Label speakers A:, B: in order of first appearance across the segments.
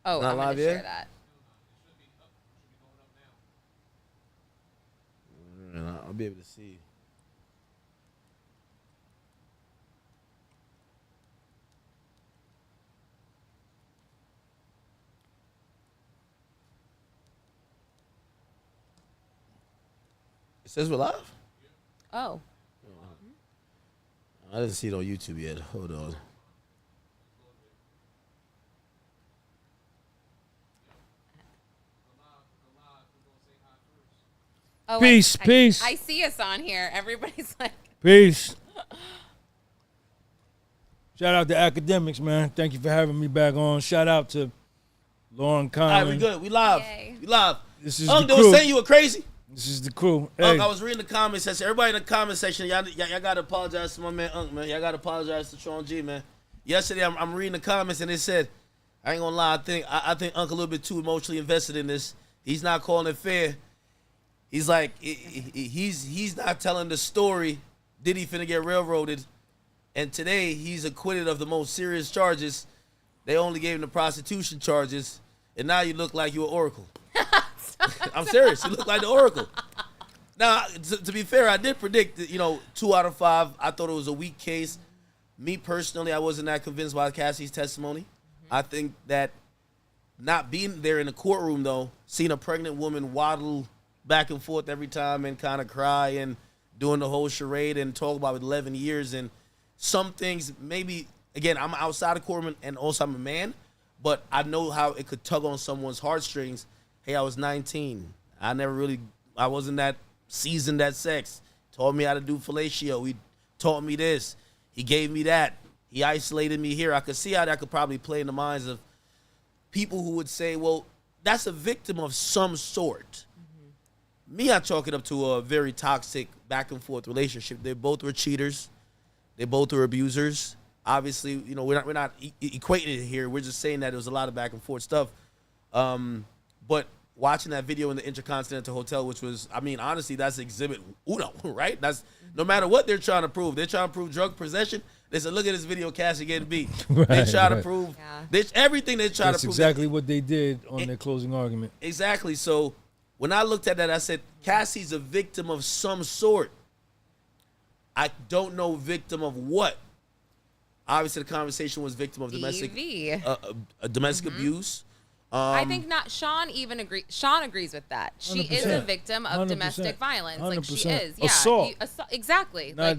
A: Oh,
B: Not
A: I'm going
B: live
A: to
B: yet?
A: share that.
B: I'll be able to see. It says we're live?
A: Oh.
B: I didn't see it on YouTube yet. Hold on.
A: Oh,
C: Peace, peace.
A: I see us on here. Everybody's like...
C: Peace. Shout out to academics, man. Thank you for having me back on. Shout out to Lauren Conlon.
B: All right, we good. We live.
A: Yay.
B: We live.
C: This is
B: They
C: the
B: was
C: crew.
B: saying you were crazy.
C: This is the crew. Hey,
B: I was reading the comment section. Everybody in the comment section, y'all gotta apologize to my man Unc, man. Y'all gotta apologize to Sean G, man. Yesterday, I'm reading the comments and it said, I ain't gonna lie, I think Unc a little bit too emotionally invested in this. He's not calling it fair. He's like, he's not telling the story. Diddy finna get railroaded, and today he's acquitted of the most serious charges. They only gave him the prostitution charges, and now you look like you're Oracle. I'm serious. You look like the Oracle. Now, to be fair, I did predict that, 2 out of 5. I thought it was a weak case. Me personally, I wasn't that convinced by Cassie's testimony. Mm-hmm. I think that not being there in the courtroom, though, seeing a pregnant woman waddle back and forth every time and kind of cry and doing the whole charade and talk about 11 years and some things, maybe, again, I'm outside the courtroom and also I'm a man, but I know how it could tug on someone's heartstrings. Hey, I was 19. I wasn't that seasoned at sex. Taught me how to do fellatio. He taught me this. He gave me that. He isolated me here. I could see how that could probably play in the minds of people who would say, well, that's a victim of some sort. Mm-hmm. Me, I chalk it up to a very toxic back and forth relationship. They both were cheaters. They both were abusers. Obviously, we're not equating it here. We're just saying that there was a lot of back and forth stuff. But watching that video in the Intercontinental Hotel, which was, honestly, that's exhibit uno, right? That's no matter what they're trying to prove. They're trying to prove drug possession. They said, look at this video, Cassie getting beat. They try to prove everything they try to prove.
C: That's exactly what they did on their closing argument.
B: Exactly. So when I looked at that, I said, Cassie's a victim of some sort. I don't know victim of what. Obviously, the conversation was victim of domestic abuse.
A: I think not. Sean agrees with that. She
C: 100%.
A: is a victim of
C: 100%.
A: domestic violence.
C: 100%.
A: Like she is. Yeah.
C: Assault.
A: Exactly.
C: Not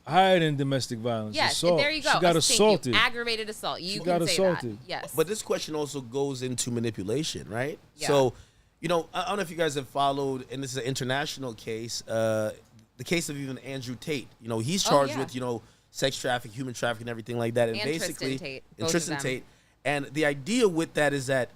C: higher than domestic violence.
A: Yes.
C: Assault.
A: There you go.
C: She got assaulted.
A: Aggravated assault. You
C: She
A: can
C: got
A: say
C: assaulted.
A: that. Yes.
B: But this question also goes into manipulation, right?
A: Yeah.
B: So, I don't know if you guys have followed, and this is an international case, the case of even Andrew Tate. He's charged with, sex trafficking, human trafficking, everything like that. And basically,
A: Tristan
B: Tate. And the idea with that is that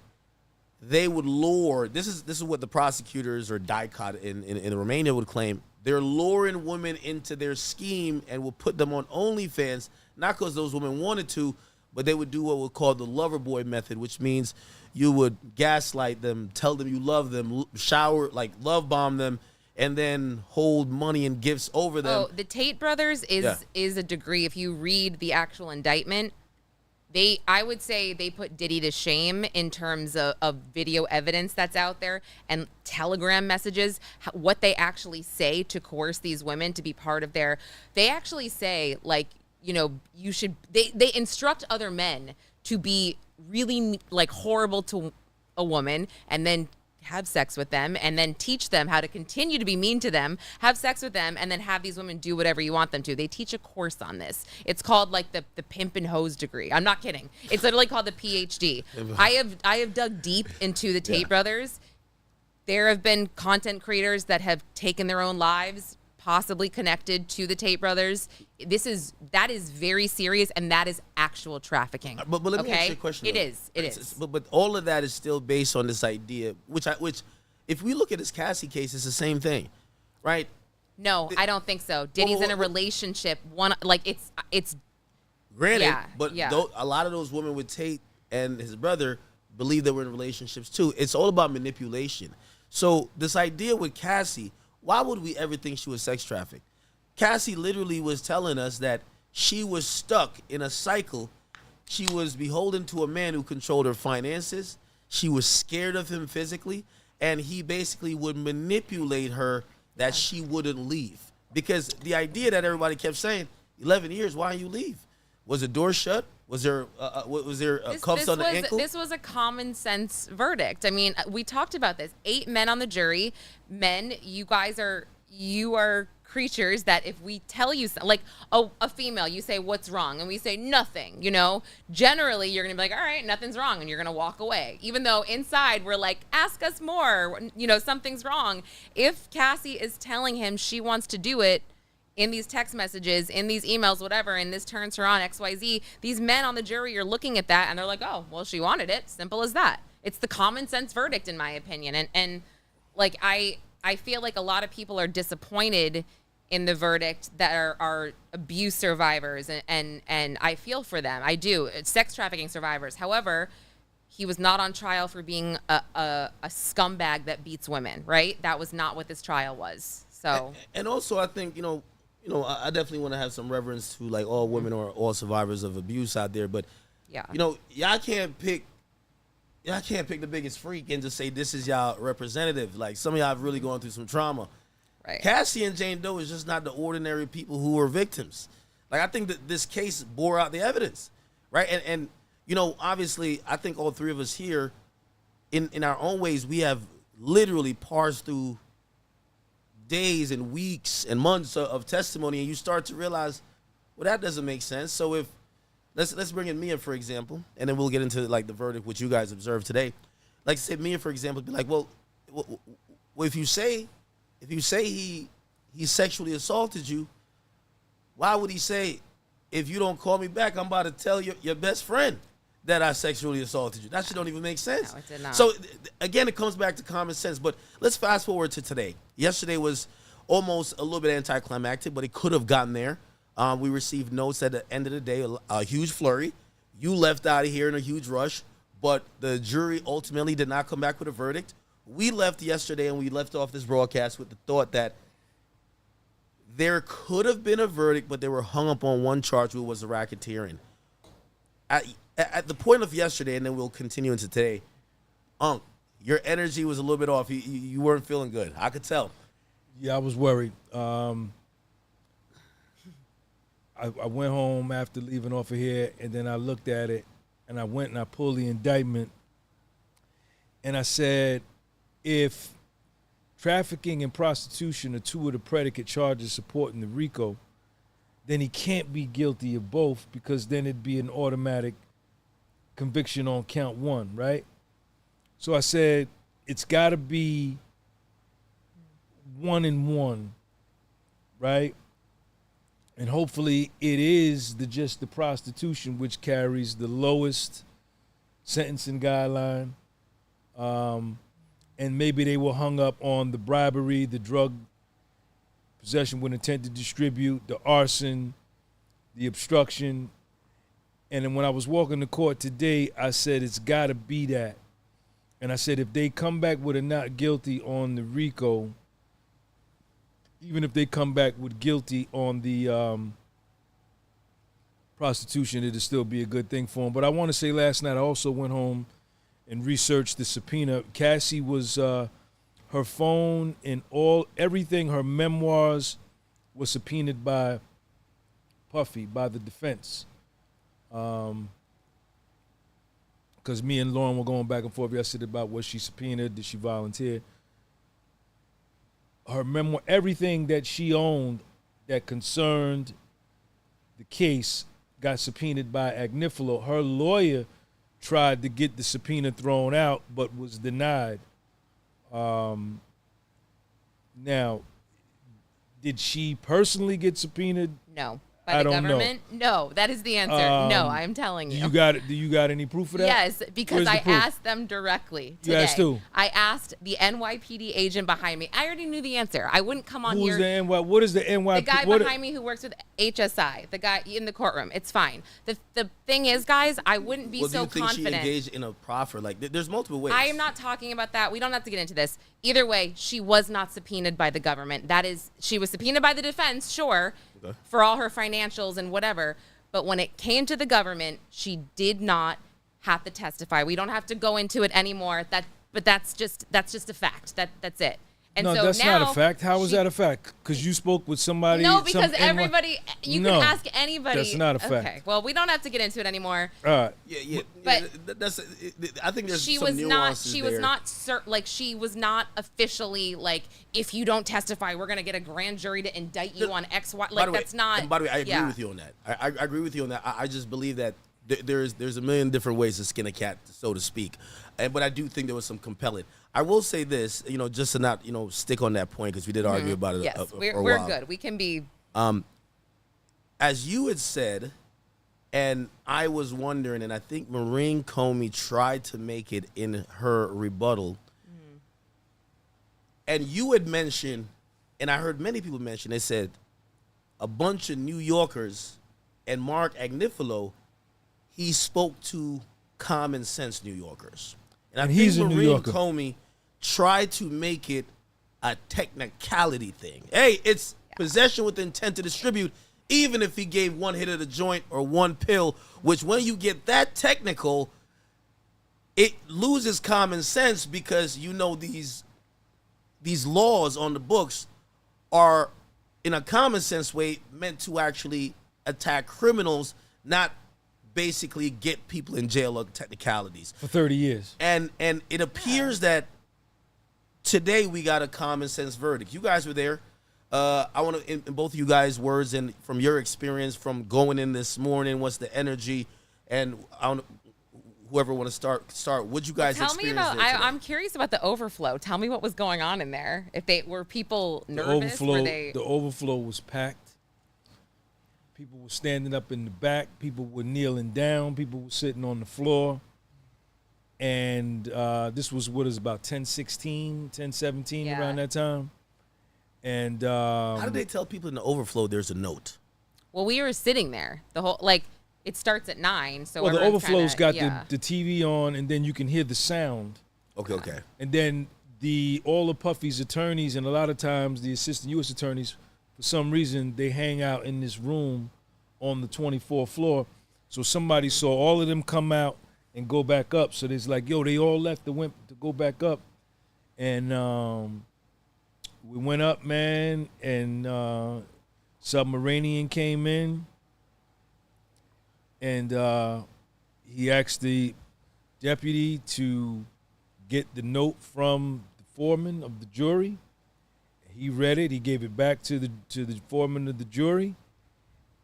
B: they would lure, this is what the prosecutors or DICOT in Romania would claim, they're luring women into their scheme and will put them on OnlyFans, not because those women wanted to, but they would do what we call the lover boy method, which means you would gaslight them, tell them you love them, love bomb them, and then hold money and gifts over them.
A: Oh, the Tate brothers is a degree. If you read the actual indictment, I would say they put Diddy to shame in terms of video evidence that's out there and telegram messages, what they actually say to coerce these women to be part of they actually say, you should, they instruct other men to be really horrible to a woman and then have sex with them and then teach them how to continue to be mean to them, have sex with them, and then have these women do whatever you want them to. They teach a course on this. It's called the pimp and hose degree. I'm not kidding. It's literally called the PhD. I have dug deep into the Tate brothers. There have been content creators that have taken their own lives, possibly connected to the Tate brothers. That is very serious, and that is actual trafficking.
B: But let me ask you a question.
A: It is.
B: But all of that is still based on this idea, which if we look at this Cassie case, it's the same thing, right?
A: No, I don't think so. Diddy's in a relationship. It's
B: granted, a lot of those women with Tate and his brother believe they were in relationships too. It's all about manipulation. So this idea with Cassie, why would we ever think she was sex trafficked? Cassie literally was telling us that she was stuck in a cycle. She was beholden to a man who controlled her finances. she was scared of him physically, and he basically would manipulate her that she wouldn't leave. Because the idea that everybody kept saying, 11 years, why don't you leave? Was the door shut? Was there cuffs on the ankle?
A: This was a common sense verdict. I mean, we talked about this. 8 men on the jury. Men, you are creatures that if we tell you something, like a female, you say, what's wrong? And we say nothing, generally you're going to be like, all right, nothing's wrong. And you're going to walk away. Even though inside we're like, ask us more, something's wrong. If Cassie is telling him she wants to do it in these text messages, in these emails, whatever, and this turns her on, XYZ, these men on the jury are looking at that and they're like, oh, well, she wanted it. Simple as that. It's the common sense verdict, in my opinion. And like, I feel like a lot of people are disappointed in the verdict that are abuse survivors, and I feel for them. I do. Sex trafficking survivors. However, he was not on trial for being a scumbag that beats women, right? That was not what this trial was. So,
B: and also I think, I definitely want to have some reverence to like all women or all survivors of abuse out there, but
A: yeah,
B: y'all can't pick the biggest freak and just say this is y'all representative. Like, some of y'all have really gone through some trauma.
A: Right.
B: Cassie and Jane Doe is just not the ordinary people who were victims. Like, I think that this case bore out the evidence, right? And obviously, I think all three of us here, in our own ways, we have literally parsed through days and weeks and months of testimony, and you start to realize, well, that doesn't make sense. So if let's bring in Mia, for example, and then we'll get into like the verdict which you guys observed today. Like, say Mia, for example, be like, well, if you say he sexually assaulted you, why would he say, if you don't call me back, I'm about to tell your best friend that I sexually assaulted you? That shit don't even make sense.
A: No, it did not.
B: So again, it comes back to common sense. But let's fast forward to today. Yesterday was almost a little bit anticlimactic, but it could have gotten there. We received notes at the end of the day, a huge flurry. You left out of here in a huge rush, but the jury ultimately did not come back with a verdict. We left yesterday, and we left off this broadcast with the thought that there could have been a verdict, but they were hung up on one charge, which was the racketeering. At the point of yesterday, and then we'll continue into today, Unc, your energy was a little bit off. You weren't feeling good. I could tell.
C: Yeah, I was worried. I went home after leaving off of here, and then I looked at it, and I went and I pulled the indictment, and I said, if trafficking and prostitution are two of the predicate charges supporting the RICO, then he can't be guilty of both, because then it'd be an automatic conviction on count one, right? So I said, it's got to be 1 and 1, right? And hopefully it is just the prostitution, which carries the lowest sentencing guideline. And maybe they were hung up on the bribery, the drug possession with intent to distribute, the arson, the obstruction. And then when I was walking to court today, I said, it's got to be that. And I said, if they come back with a not guilty on the RICO, even if they come back with guilty on the prostitution, it'll still be a good thing for them. But I want to say last night I also went home and researched the subpoena. Cassie was, her phone and everything, her memoirs was subpoenaed by Puffy, by the defense. Because me and Lauren were going back and forth yesterday about was she subpoenaed, did she volunteer? Her memoir, everything that she owned that concerned the case got subpoenaed by Agnifilo. Her lawyer tried to get the subpoena thrown out, but was denied. Now, did she personally get subpoenaed?
A: No. By the government? No, that is the answer. No, I'm telling you.
C: Do you got any proof of that?
A: Yes, because I asked them directly today.
C: You asked who?
A: I asked the NYPD agent behind me. I already knew the answer. I wouldn't come on here.
C: What is the NYPD?
A: The guy behind me who works with HSI, the guy in the courtroom. It's fine. The thing is, guys, I wouldn't be so confident.
B: Do you think she engaged in a proffer? Like, there's multiple ways.
A: I am not talking about that. We don't have to get into this. Either way, she was not subpoenaed by the government. She was subpoenaed by the defense, sure, for all her financials and whatever. But when it came to the government, she did not have to testify. We don't have to go into it anymore. But that's just a fact. That's it. And
C: no,
A: so
C: that's
A: now
C: not a fact. How is that a fact? Because you spoke with somebody.
A: No, because everybody, you
C: No,
A: can ask anybody.
C: That's not a fact.
A: Okay, well, we don't have to get into it anymore.
C: All right.
B: Yeah.
A: But
B: that's. I think there's
A: she
B: some
A: was
B: nuances
A: she was not officially like, if you don't testify, we're gonna get a grand jury to indict you on X, Y. Like, that's not.
B: And by the way, I agree with you on that. I agree with you on that. I just believe that there's a million different ways to skin a cat, so to speak. But I do think there was some compelling. I will say this, just to not, stick on that point, because we did argue about it.
A: Yes,
B: for a
A: we're
B: while.
A: good. We can be.
B: As you had said, and I was wondering, and I think Maureen Comey tried to make it in her rebuttal, and you had mentioned, and I heard many people mention, they said a bunch of New Yorkers and Mark Agnifilo, he spoke to common sense New Yorkers. And I
C: he's
B: think
C: a New
B: Maureen
C: Yorker.
B: Comey tried to make it a technicality thing. Hey, it's possession with intent to distribute, even if he gave one hit of the joint or one pill, which when you get that technical, it loses common sense, because these laws on the books are, in a common sense way, meant to actually attack criminals, not basically get people in jail on technicalities.
C: For 30 years.
B: And it appears that today we got a common sense verdict. You guys were there. I want to, in both of you guys' words and from your experience from going in this morning, what's the energy? And whoever want to start. Would you guys
A: Tell me
B: experience
A: about.
B: it today?
A: I'm curious about the overflow. Tell me what was going on in there. If they were people nervous,
C: The overflow was packed. People were standing up in the back. People were kneeling down. People were sitting on the floor. And this was about 10:16, 10:17 around that time. And
B: how did they tell people in the overflow there's a note?
A: Well, we were sitting there. The whole it starts at 9. So
C: the overflow's got
A: the
C: the TV on, and then you can hear the sound.
B: Okay.
C: And then all of Puffy's attorneys, and a lot of times the assistant U.S. attorneys, for some reason, they hang out in this room on the 24th floor. So somebody saw all of them come out and go back up. So there's like, they all left and went to go back up. And we went up, man, and Submarinian came in. And he asked the deputy to get the note from the foreman of the jury. He read it. He gave it back to the foreman of the jury.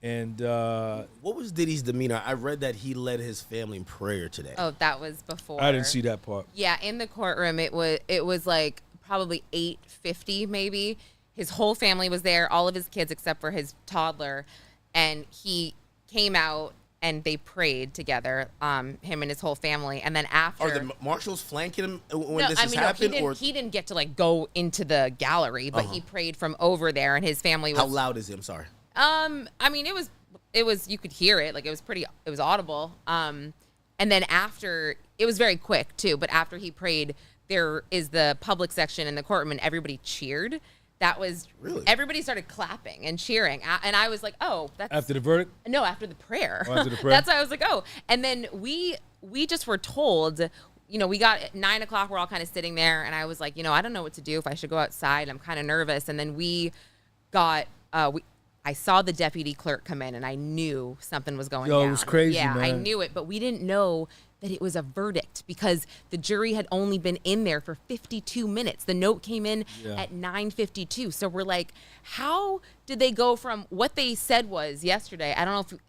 C: And
B: what was Diddy's demeanor? I read that he led his family in prayer today.
A: Oh, that was before.
C: I didn't see that part.
A: Yeah, in the courtroom, it was like probably 8:50 maybe. His whole family was there, all of his kids except for his toddler, and he came out and they prayed together, him and his whole family. And then after,
B: are the marshals flanking him when this happened?
A: He didn't get to go into the gallery, but he prayed from over there, and his family was.
B: How loud is it? I'm sorry.
A: It was you could hear it, it was audible. And then after, it was very quick too, but after he prayed, there is the public section in the courtroom and everybody cheered. That was
B: really, everybody
A: started clapping and cheering. And I was like, oh, that's
C: after the verdict?
A: No, after the prayer.
C: Oh, after the prayer?
A: That's why I was like, oh. And then we just were told, we got at 9 o'clock, we're all kind of sitting there, and I was like, I don't know what to do, if I should go outside. I'm kind of nervous. And then we got I saw the deputy clerk come in, and I knew something was going down.
C: It was crazy,
A: yeah,
C: man.
A: I knew it, but we didn't know that it was a verdict because the jury had only been in there for 52 minutes. The note came in at 9:52. So we're like, how did they go from what they said was yesterday? I don't know if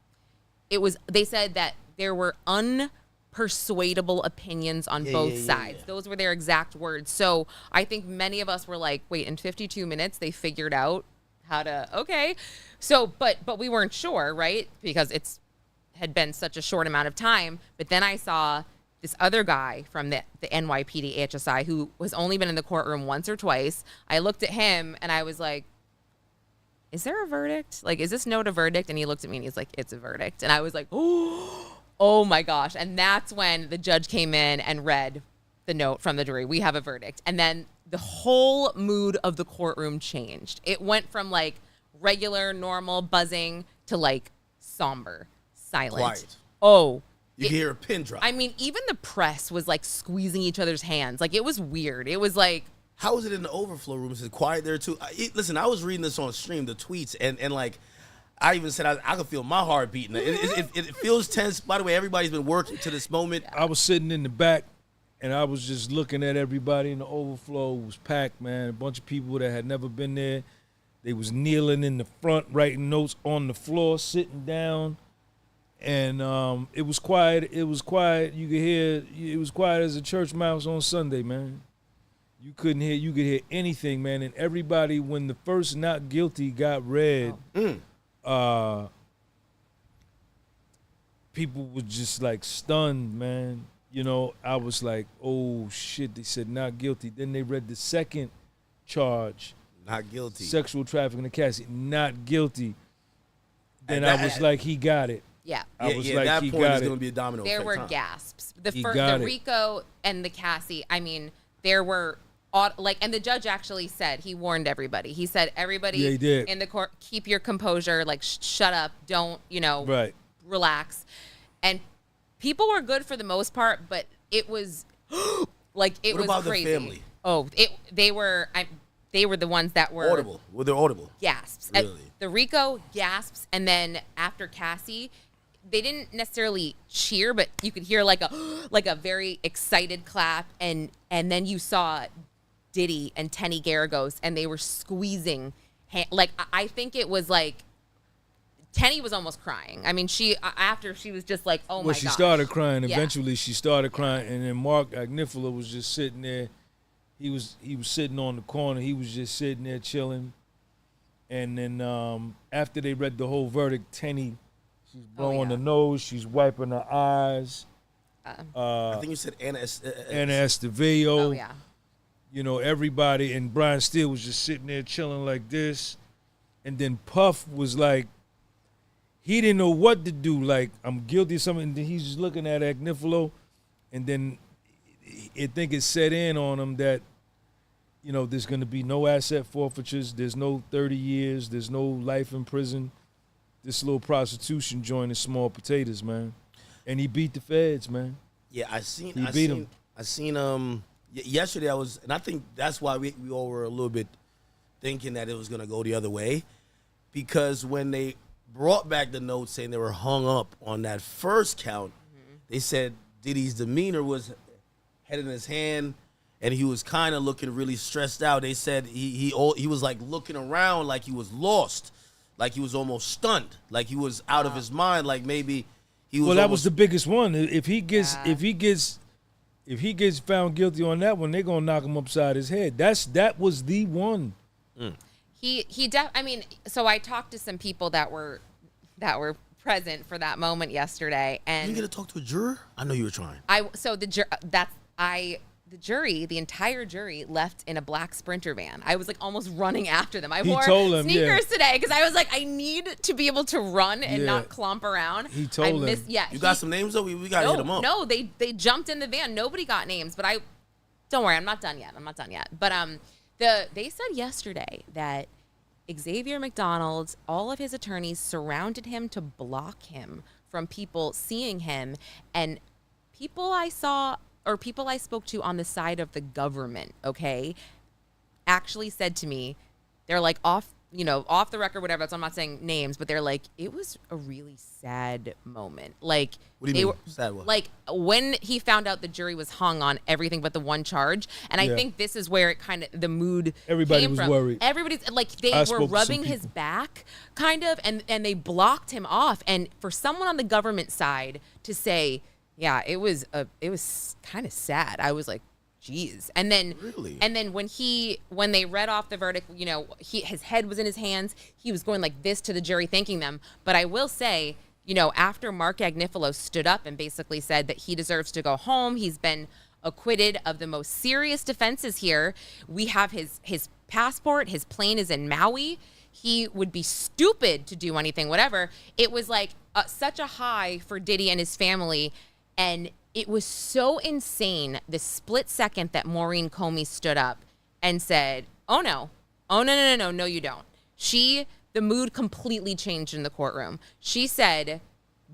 A: it was, they said that there were unpersuadable opinions on both sides. Those were their exact words. So I think many of us were like, wait, in 52 minutes, they figured out how to, okay. So, but we weren't sure, right? Because had been such a short amount of time. But then I saw this other guy from the NYPD HSI who has only been in the courtroom once or twice. I looked at him and I was like, is there a verdict? Is this note a verdict? And he looked at me and he's like, it's a verdict. And I was like, oh my gosh. And that's when the judge came in and read the note from the jury. We have a verdict. And then the whole mood of the courtroom changed. It went from regular, normal buzzing to somber, silent.
B: Quiet.
A: Oh
B: You can hear a pin drop.
A: I mean, even the press was like squeezing each other's hands. Like, it was weird. It was like,
B: how is it in the overflow room? Is it quiet there too? Listen, I was reading this on stream, the tweets, and like, I even said I could feel my heart beating. It feels tense. By the way, everybody's been working to this moment.
C: I was sitting in the back, and I was just looking at everybody in the overflow. It was packed, man. A bunch of people that had never been there. They was kneeling in the front, writing notes on the floor, sitting down. And it was quiet. It was quiet. You could hear, it was quiet as a church mouse on Sunday, man. You could hear anything, man. And everybody, when the first not guilty got read, people were just like stunned, man. You know, I was like, oh shit, they said not guilty. Then they read the second charge.
B: Not guilty.
C: Sexual trafficking in Cassie, not guilty. Then I was like, he got it.
A: yeah.
C: I was like,
B: that
C: he
B: point
C: got
B: is
C: it.
B: going to be a domino
A: There
B: effect,
A: were
B: huh?
A: gasps.
C: He
A: The
C: got it.
A: RICO and the Cassie, I mean, there were, and the judge actually said, he warned everybody. He said, everybody
C: Yeah, he did.
A: in the court, keep your composure, like, shut up, don't,
C: Right.
A: relax. And people were good for the most part, but it was, like, it
B: What
A: was
B: about the
A: crazy.
B: family?
A: Oh, they were the ones that were
B: Audible. Were they audible?
A: gasps.
B: Really?
A: The RICO gasps, and then after Cassie, they didn't necessarily cheer, but you could hear like a very excited clap, and then you saw Diddy and Tenny Garagos, and they were squeezing. Like, I think it was like Tenny was almost crying. I mean, after she was just like, oh my god.
C: Well, she started crying.
A: Yeah.
C: Eventually, she started crying, and then Mark Agnifilo was just sitting there. He was sitting on the corner. He was just sitting there chilling. And then after they read the whole verdict, Tenny, she's blowing her nose. She's wiping her eyes.
B: I think you said Anna
C: Esteveo.
A: Oh yeah.
C: You know, everybody. And Brian Steele was just sitting there chilling like this. And then Puff was like, he didn't know what to do. Like, I'm guilty of something. And then he's just looking at Agnifilo. And then I think it set in on him that, you know, there's going to be no asset forfeitures. There's no 30 years. There's no life in prison. This little prostitution joint is small potatoes, man. And he beat the feds, man.
B: Yeah, I seen yesterday and I think that's why we all were a little bit thinking that it was going to go the other way, because when they brought back the notes saying they were hung up on that first count, they said Diddy's demeanor was head in his hand, and he was kind of looking really stressed out. They said he was like looking around like he was lost, like he was almost stunned, like he was out of his mind, like maybe he was.
C: Well, that was the biggest one. If he gets found guilty on that one, they're gonna knock him upside his head. That was the one.
A: I mean, so I talked to some people that were present for that moment yesterday, and
B: you get to talk to a juror? I know you were trying.
A: The entire jury left in a black Sprinter van. I was like almost running after them. I
C: He
A: wore
C: told him,
A: sneakers today because I was like, I need to be able to run and not clomp around.
C: He told him.
B: You got some names though? We got to hit them up.
A: No, they jumped in the van. Nobody got names, but don't worry, I'm not done yet. But they said yesterday that Xavier McDonald, all of his attorneys surrounded him to block him from people seeing him, and people I spoke to on the side of the government, okay, actually said to me, they're like off the record, whatever, so I'm not saying names, but they're like, it was a really sad moment. Like,
B: what do you mean? Sad what?
A: Like, when he found out the jury was hung on everything but the one charge, and I think this is where the mood
C: Everybody
A: came
C: was
A: from.
C: worried.
A: Everybody's like, they were rubbing his back, kind of, and they blocked him off. And for someone on the government side to say, yeah, it was kind of sad. I was like, geez. And then when they read off the verdict, his head was in his hands. He was going like this to the jury, thanking them. But I will say, after Mark Agnifilo stood up and basically said that he deserves to go home, he's been acquitted of the most serious defenses here. We have his passport. His plane is in Maui. He would be stupid to do anything, whatever. It was like such a high for Diddy and his family. And it was so insane, the split second that Maureen Comey stood up and said, oh, no, you don't. The mood completely changed in the courtroom. She said,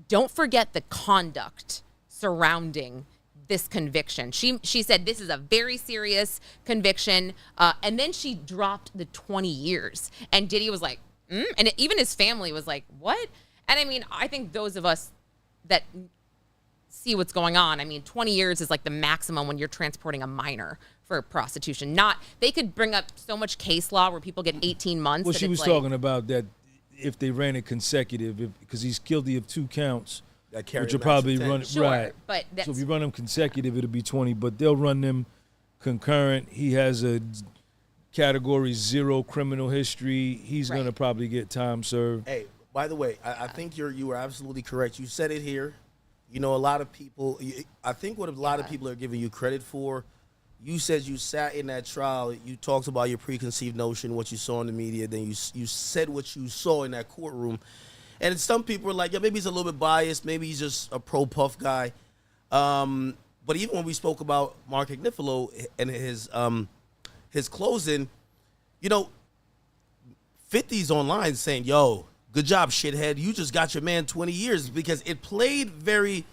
A: don't forget the conduct surrounding this conviction. She said this is a very serious conviction, and then she dropped the 20 years. And Diddy was like, and even his family was like, what? And I mean, I think those of us that see what's going on, I mean, 20 years is like the maximum when you're transporting a minor for prostitution. They could bring up so much case law where people get 18 months.
C: Well, she was talking about that if they ran it consecutive, because he's guilty of 2 counts, which will probably run
A: sure,
C: right.
A: But
C: so if you run them consecutive, it'll be 20. But they'll run them concurrent. He has a category 0 criminal history. He's gonna probably get time served.
B: Hey, by the way, I think you were absolutely correct. You said it here. You know, a lot of people. I think what a lot of people are giving you credit for. You said you sat in that trial. You talked about your preconceived notion, what you saw in the media. Then you said what you saw in that courtroom. And some people are like, yeah, maybe he's a little bit biased. Maybe he's just a pro-Puff guy. But even when we spoke about Mark Agnifilo and his closing, you know, 50's online saying, yo, good job, shithead. You just got your man 20 years, because it played we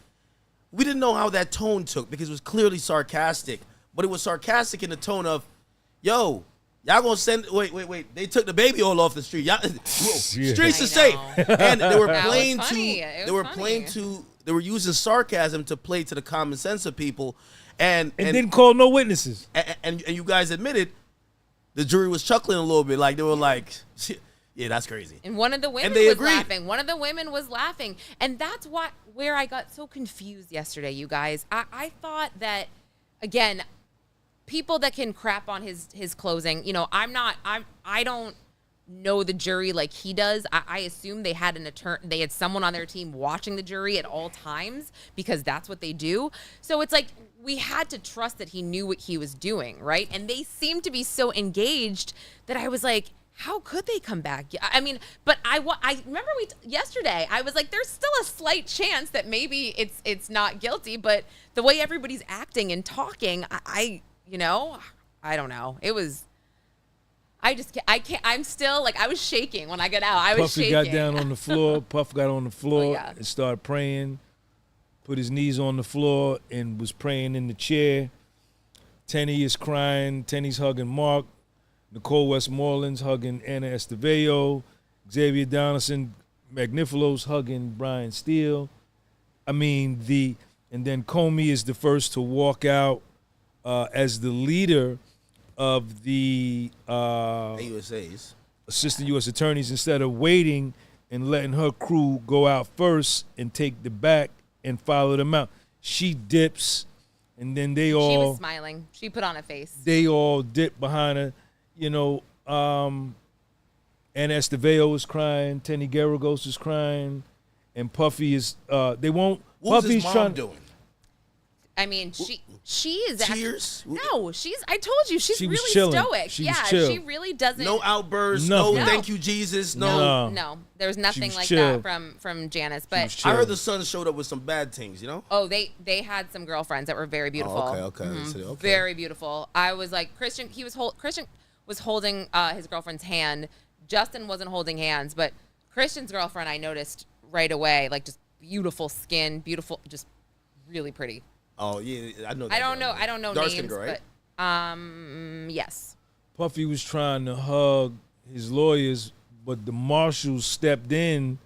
B: didn't know how that tone took, because it was clearly sarcastic. But it was sarcastic in the tone of, yo, y'all gonna send, wait, they took the baby all off the street. Y'all, streets are safe. And they were playing they were using sarcasm to play to the common sense of people. And
C: didn't call no witnesses.
B: And you guys admitted the jury was chuckling a little bit, like they were like, yeah, that's crazy.
A: And one of the women was laughing. One of the women was laughing. And that's where I got so confused yesterday, you guys. I thought that, again, people that can crap on his closing, you know, I don't know the jury like he does. I assume they had an attorney, they had someone on their team watching the jury at all times, because that's what they do. So it's like, we had to trust that he knew what he was doing, right? And they seemed to be so engaged that I was like, how could they come back? I mean, but I remember yesterday, I was like, there's still a slight chance that maybe it's not guilty, but the way everybody's acting and talking, you know, I don't know. It was, I can't, I'm still, like, I was shaking when I got out. I was shaking.
C: Puffy got down on the floor. Puff got on the floor and started praying, put his knees on the floor and was praying in the chair. Tenny is crying. Tenny's hugging Mark. Nicole Westmoreland's hugging Anna Esteveo. Xavier Donaldson, Magnifilo's hugging Brian Steele. I mean, and then Comey is the first to walk out as the leader of the
B: AUSAs,
C: assistant U.S. attorneys, instead of waiting and letting her crew go out first and take the back and follow them out. She dips, and then she was
A: smiling. She put on a face.
C: They all dip behind her. You know, Anna Esteveo is crying, Tenny Garagos is crying, and Puffy is, they won't.
B: What was
C: Puffy's
B: his mom doing?
A: I mean, she is
B: tears.
A: No, I told you, she's
C: she was
A: really
C: chilling.
A: stoic.
C: She was chill.
A: She really doesn't.
B: No outbursts.
C: Nothing.
B: No, thank you, Jesus. No.
A: There's nothing like
C: chill.
A: that from Janice. But
B: I heard the son showed up with some bad things. You know.
A: Oh, they had some girlfriends that were very beautiful.
B: Oh, okay. Okay.
A: Very beautiful. I was like, Christian was holding his girlfriend's hand. Justin wasn't holding hands, but Christian's girlfriend, I noticed right away, like, just beautiful skin, beautiful, just really pretty.
B: Oh yeah, I know.
A: I don't know
B: Dark
A: names,
B: skin girl, right?
A: but yes.
C: Puffy was trying to hug his lawyers, but the marshals stepped in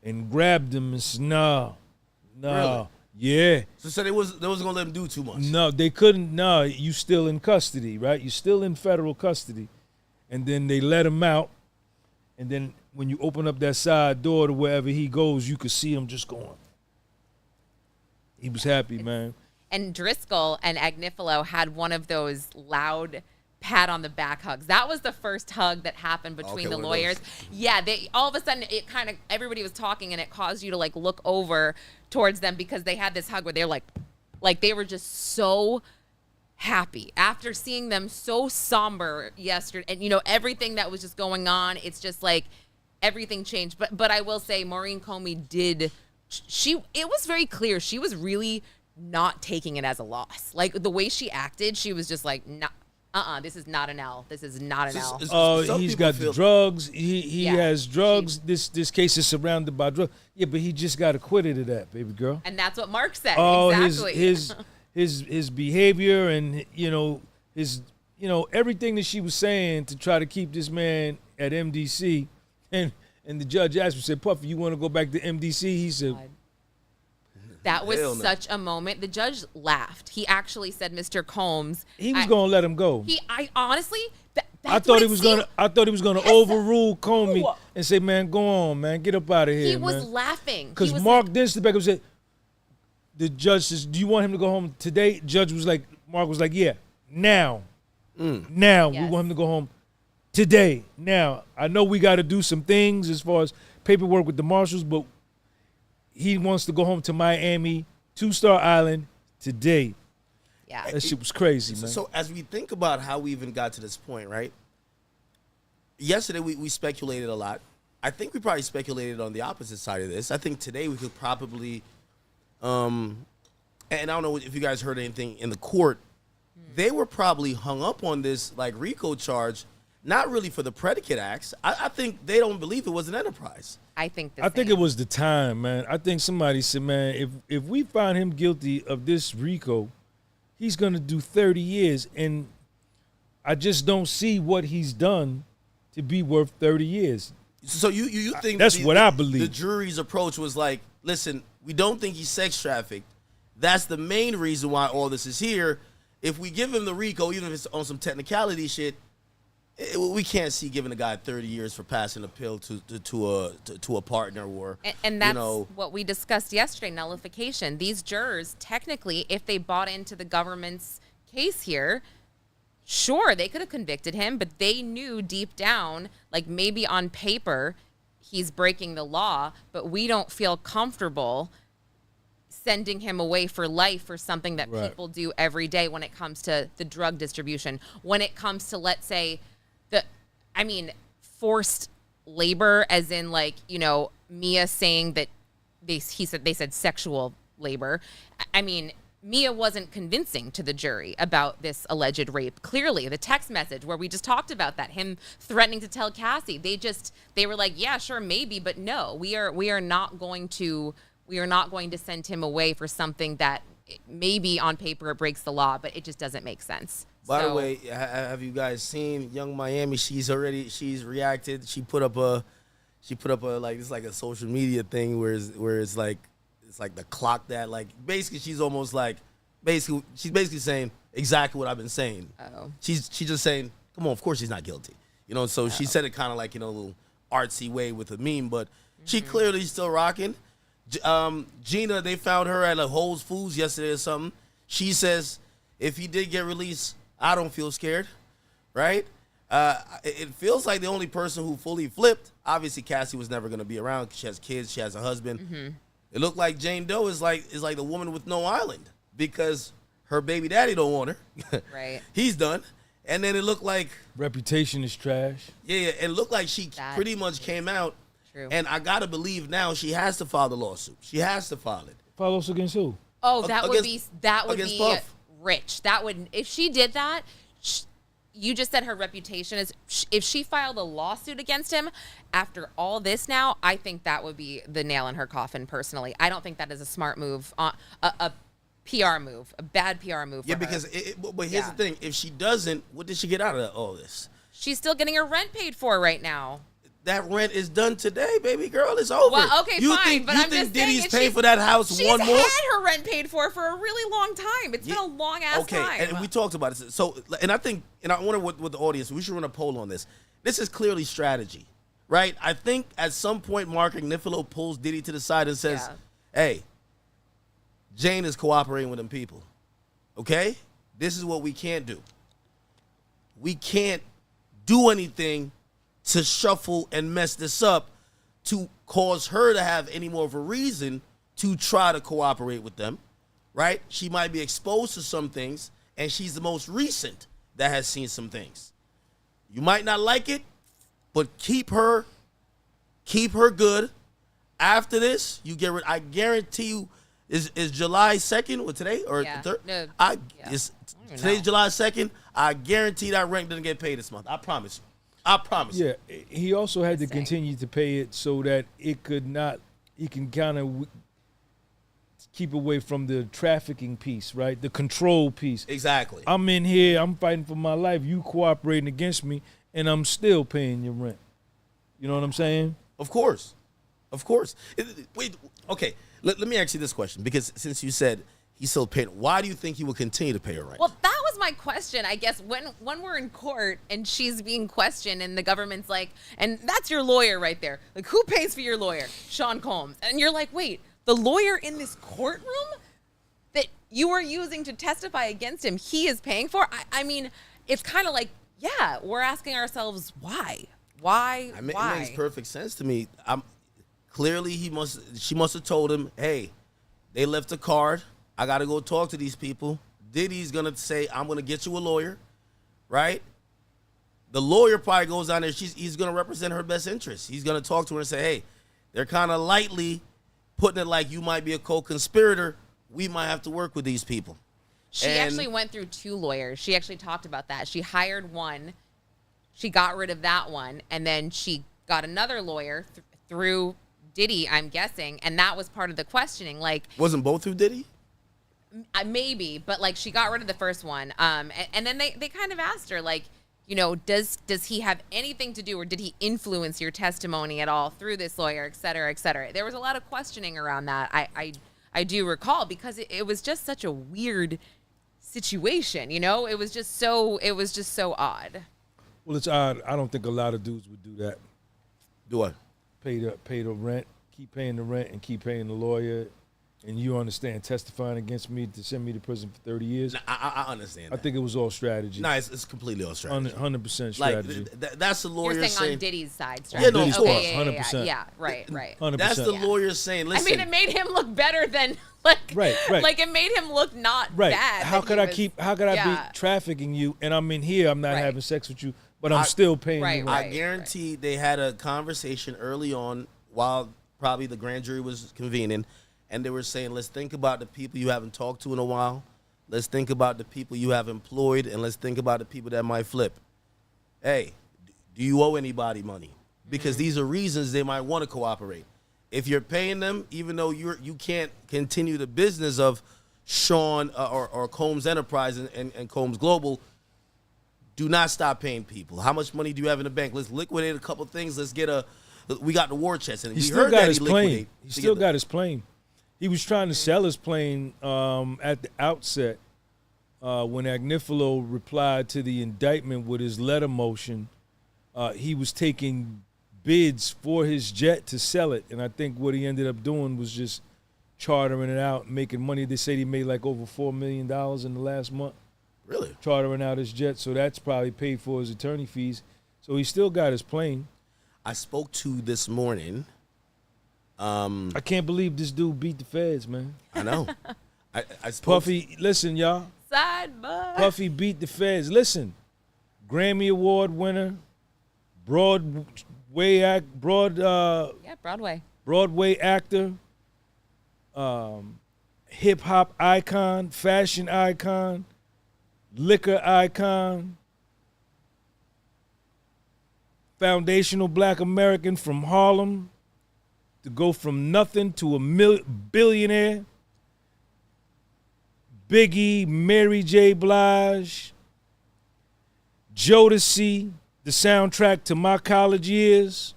C: and grabbed him and said, "No,
B: Really?
C: yeah."
B: So they wasn't gonna let him do too much.
C: No, they couldn't. No, you still in custody, right? You're still in federal custody, and then they let him out, and then when you open up that side door to wherever he goes, you could see him just going. He was happy, man.
A: And Driscoll and Agnifilo had one of those loud pat on the back hugs. That was the first hug that happened between the lawyers. Yeah, they all of a sudden it kind of, everybody was talking and it caused you to like look over towards them because they had this hug where they're like they were just so happy after seeing them so somber yesterday, and you know everything that was just going on. It's just like everything changed. But I will say Maureen Comey it was very clear she was really not taking it as a loss. Like the way she acted, she was just like, This is not an L. This is not an L.
C: He's got the drugs. He has drugs. This case is surrounded by drugs. Yeah, but he just got acquitted of that, baby girl.
A: And that's what Mark said.
C: Exactly. his behavior and his everything that she was saying to try to keep this man at MDC, and the judge asked him, said, "Puffy, you want to go back to MDC?" He said.
A: That was such a moment. The judge laughed. He actually said, "Mr. Combs."
C: He was gonna let him go.
A: I honestly,
C: I thought he was gonna overrule Comey and say, "Man, go on, man, get up out of here."
A: He was laughing
C: because Mark then stood back and said, "The judge says, do you want him to go home today?" Mark was like, "Yeah, now, now we want him to go home today. Now, I know we got to do some things as far as paperwork with the marshals, but." He wants to go home to Miami, 2-Star Island, today.
A: Yeah.
C: That shit was crazy, man.
B: So as we think about how we even got to this point, right? Yesterday we speculated a lot. I think we probably speculated on the opposite side of this. I think today we could probably, and I don't know if you guys heard anything in the court. They were probably hung up on this like RICO charge, not really for the predicate acts. I think they don't believe it was an enterprise.
A: I think
C: it was the time, man. I think somebody said, man, if we find him guilty of this RICO, he's going to do 30 years. And I just don't see what he's done to be worth 30 years.
B: So you think
C: that's what I believe.
B: The jury's approach was like, listen, we don't think he's sex trafficked. That's the main reason why all this is here. If we give him the RICO, even if it's on some technicality shit, we can't see giving a guy 30 years for passing a pill to a partner or
A: and that's what we discussed yesterday, nullification. These jurors, technically, if they bought into the government's case here, sure, they could have convicted him, but they knew deep down, like maybe on paper, he's breaking the law, but we don't feel comfortable sending him away for life for something that people do every day when it comes to the drug distribution, when it comes to, let's say, forced labor, as in Mia saying that they said sexual labor. I mean, Mia wasn't convincing to the jury about this alleged rape. Clearly, the text message where we just talked about that, him threatening to tell Cassie, they were like, yeah, sure, maybe, but no, we are not going to send him away for something that maybe on paper it breaks the law, but it just doesn't make sense.
B: By the way, have you guys seen Young Miami? She's reacted. She put up a it's like a social media thing where it's like the clock that basically she's almost she's basically saying exactly what I've been saying.
A: Oh.
B: She's just saying, come on, of course he's not guilty. So she said it kind of a little artsy way with a meme, but she clearly still rocking. Gina, they found her at Whole Foods yesterday or something. She says, if he did get released, I don't feel scared, right? It feels like the only person who fully flipped, obviously Cassie was never going to be around because she has kids, she has a husband. Mm-hmm. It looked like Jane Doe is like the woman with no island because her baby daddy don't want her.
A: Right.
B: He's done. And then it looked like...
C: Reputation is trash.
B: Yeah, it looked like she pretty much came out.
A: True.
B: And I got to believe now she has to file the lawsuit. She has to file it.
C: File lawsuit against who?
A: Oh, that would be
B: Puff.
A: Rich. That would, if she did that, you just said her reputation is, if she filed a lawsuit against him after all this now, I think that would be the nail in her coffin personally. I don't think that is a smart move, a PR move, a bad PR move for her.
B: Because, but here's the thing. If she doesn't, what did she get out of all this?
A: She's still getting her rent paid for right now.
B: That rent is done today, baby girl. It's over.
A: Well, okay, fine, but I'm just saying,
B: Diddy's paying for that house one more?
A: She's had her rent paid for a really long time. It's been a long-ass time.
B: Okay, and we talked about it. So, and I wonder with the audience, we should run a poll on this. This is clearly strategy, right? I think at some point, Mark Agnifilo pulls Diddy to the side and says, hey, Jane is cooperating with them people, okay? This is what we can't do. We can't do anything to shuffle and mess this up to cause her to have any more of a reason to try to cooperate with them, right? She might be exposed to some things, and she's the most recent that has seen some things. You might not like it, but keep her good. After this, you get rid. I guarantee you, is July 2nd or today or the 3rd?
A: No,
B: Today's July 2nd. I guarantee that rent didn't get paid this month. I promise you. I promise you.
C: Yeah, he also had to continue to pay it so that it could not, he can kind of keep away from the trafficking piece, right? The control piece.
B: Exactly.
C: I'm in here, I'm fighting for my life, you cooperating against me, and I'm still paying your rent. You know what I'm saying?
B: Of course. Of course. Wait, okay. Let me ask you this question, because since you said he's still paying, why do you think he will continue to pay her rent?
A: Well, that was my question, I guess, when we're in court and she's being questioned and the government's like, and that's your lawyer right there. Like, who pays for your lawyer? Sean Combs. And you're like, wait, the lawyer in this courtroom that you were using to testify against him, he is paying for? I mean, it's kind of like, yeah, we're asking ourselves, why? Why?
B: It makes perfect sense to me. Clearly, she must have told him, hey, they left a card. I got to go talk to these people. Diddy's going to say, I'm going to get you a lawyer, right? The lawyer probably goes down there. He's going to represent her best interest. He's going to talk to her and say, hey, they're kind of lightly putting it like you might be a co-conspirator. We might have to work with these people.
A: She actually went through 2 lawyers. She actually talked about that. She hired one. She got rid of that one. And then she got another lawyer through Diddy, I'm guessing. And that was part of the questioning. Like,
B: wasn't both through Diddy?
A: Maybe, but like she got rid of the first one. And then they kind of asked her, like, you know, does he have anything to do, or did he influence your testimony at all through this lawyer, et cetera, et cetera? There was a lot of questioning around that. I do recall, because it was just such a weird situation, you know? It was just so odd.
C: Well, it's odd. I don't think a lot of dudes would do that.
B: Do what?
C: Pay the rent, keep paying the rent, and keep paying the lawyer. And you understand, testifying against me to send me to prison for 30 years?
B: Nah, I understand that.
C: I think it was all strategy.
B: No, it's completely all strategy.
C: 100% strategy.
B: Like, that's the lawyer
A: You're saying
B: saying
A: on Diddy's side strategy.
B: Yeah, no, of course.
A: Okay,
C: 100%.
A: Yeah, right.
C: 100%.
B: That's the lawyer saying, listen.
A: I mean, it made him look better than, like,
C: right.
A: Like, it made him look not bad.
C: How could I be trafficking you, and I'm in here, I'm not having sex with you, but I'm still paying you rent?
B: I guarantee they had a conversation early on while probably the grand jury was convening, and they were saying, let's think about the people you haven't talked to in a while. Let's think about the people you have employed, and let's think about the people that might flip. Hey, do you owe anybody money? Because these are reasons they might want to cooperate. If you're paying them, even though you can't continue the business of Sean or Combs Enterprise and Combs Global, do not stop paying people. How much money do you have in the bank? Let's liquidate a couple things. We got the war chest. And
C: he still got his plane. He still got his plane. He was trying to sell his plane at the outset when Agnifilo replied to the indictment with his letter motion. He was taking bids for his jet to sell it, and I think what he ended up doing was just chartering it out, making money. They said he made like over $4 million in the last month.
B: Really?
C: Chartering out his jet, so that's probably paid for his attorney fees. So he still got his plane.
B: I spoke to this morning.
C: I can't believe this dude beat the feds, man.
B: I know. I spoke
C: Puffy, listen, y'all.
A: Sidebar.
C: Puffy beat the feds. Listen, Grammy Award winner, Broadway actor, hip hop icon, fashion icon, liquor icon, foundational Black American from Harlem, to go from nothing to a billionaire. Biggie, Mary J. Blige, Jodeci, the soundtrack to my college years.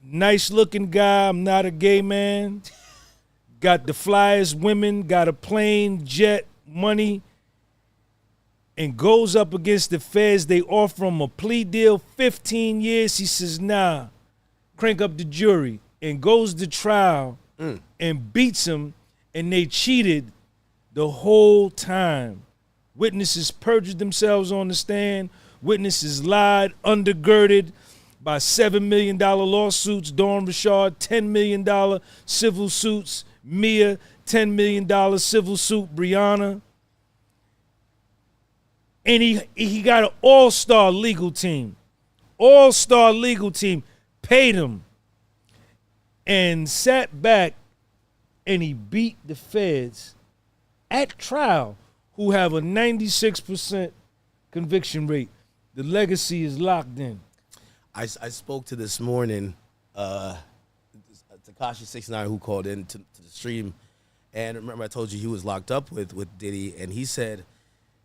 C: Nice looking guy, I'm not a gay man. Got the flyest women, got a plane, jet, money, and goes up against the feds. They offer him a plea deal, 15 years. He says, nah, crank up the jury, and goes to trial and beats him, and they cheated the whole time. Witnesses perjured themselves on the stand. Witnesses lied, undergirded by $7 million lawsuits. Dawn Richard, $10 million civil suits. Mia, $10 million civil suit. Brianna. And he got an all-star legal team. All-star legal team paid him and sat back and he beat the feds at trial, who have a 96% conviction rate. The legacy is locked in.
B: I spoke to this morning, Tekashi69, who called in to the stream, and remember I told you he was locked up with Diddy, and he said,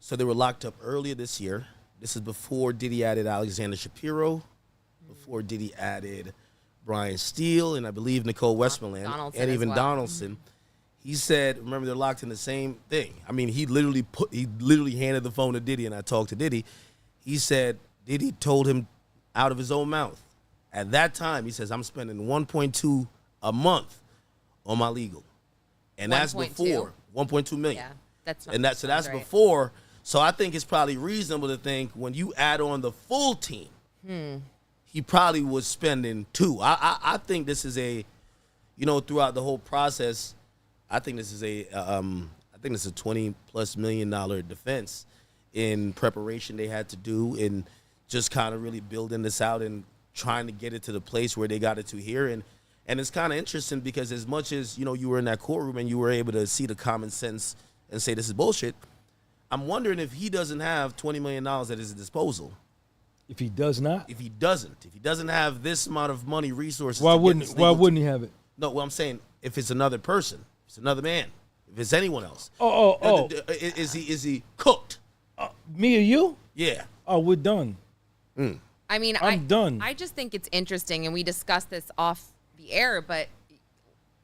B: so they were locked up earlier this year. This is before Diddy added Alexander Shapiro, before Diddy added Brian Steele, and I believe Nicole Westmoreland, and even Donaldson. He said, remember, they're locked in the same thing. I mean, he literally handed the phone to Diddy, and I talked to Diddy. He said Diddy told him out of his own mouth. At that time, he says, I'm spending 1.2 a month on my legal. And that's before 1.2 million.
A: Yeah, that's
B: that's right. Before. So I think it's probably reasonable to think when you add on the full team, he probably was spending 2. I think this is a, throughout the whole process, I think this is a $20+ million defense in preparation they had to do and just kind of really building this out and trying to get it to the place where they got it to here. And it's kind of interesting because as much as, you were in that courtroom and you were able to see the common sense and say this is bullshit, I'm wondering if he doesn't have $20 million at his disposal.
C: If he does not?
B: If he doesn't have this amount of money, resources.
C: Why wouldn't he have it?
B: No, well, I'm saying if it's another person, if it's another man, if it's anyone else. Is he cooked?
C: Me or you?
B: Yeah.
C: Oh, we're done.
A: I mean,
C: I'm done.
A: I just think it's interesting, and we discussed this off the air, but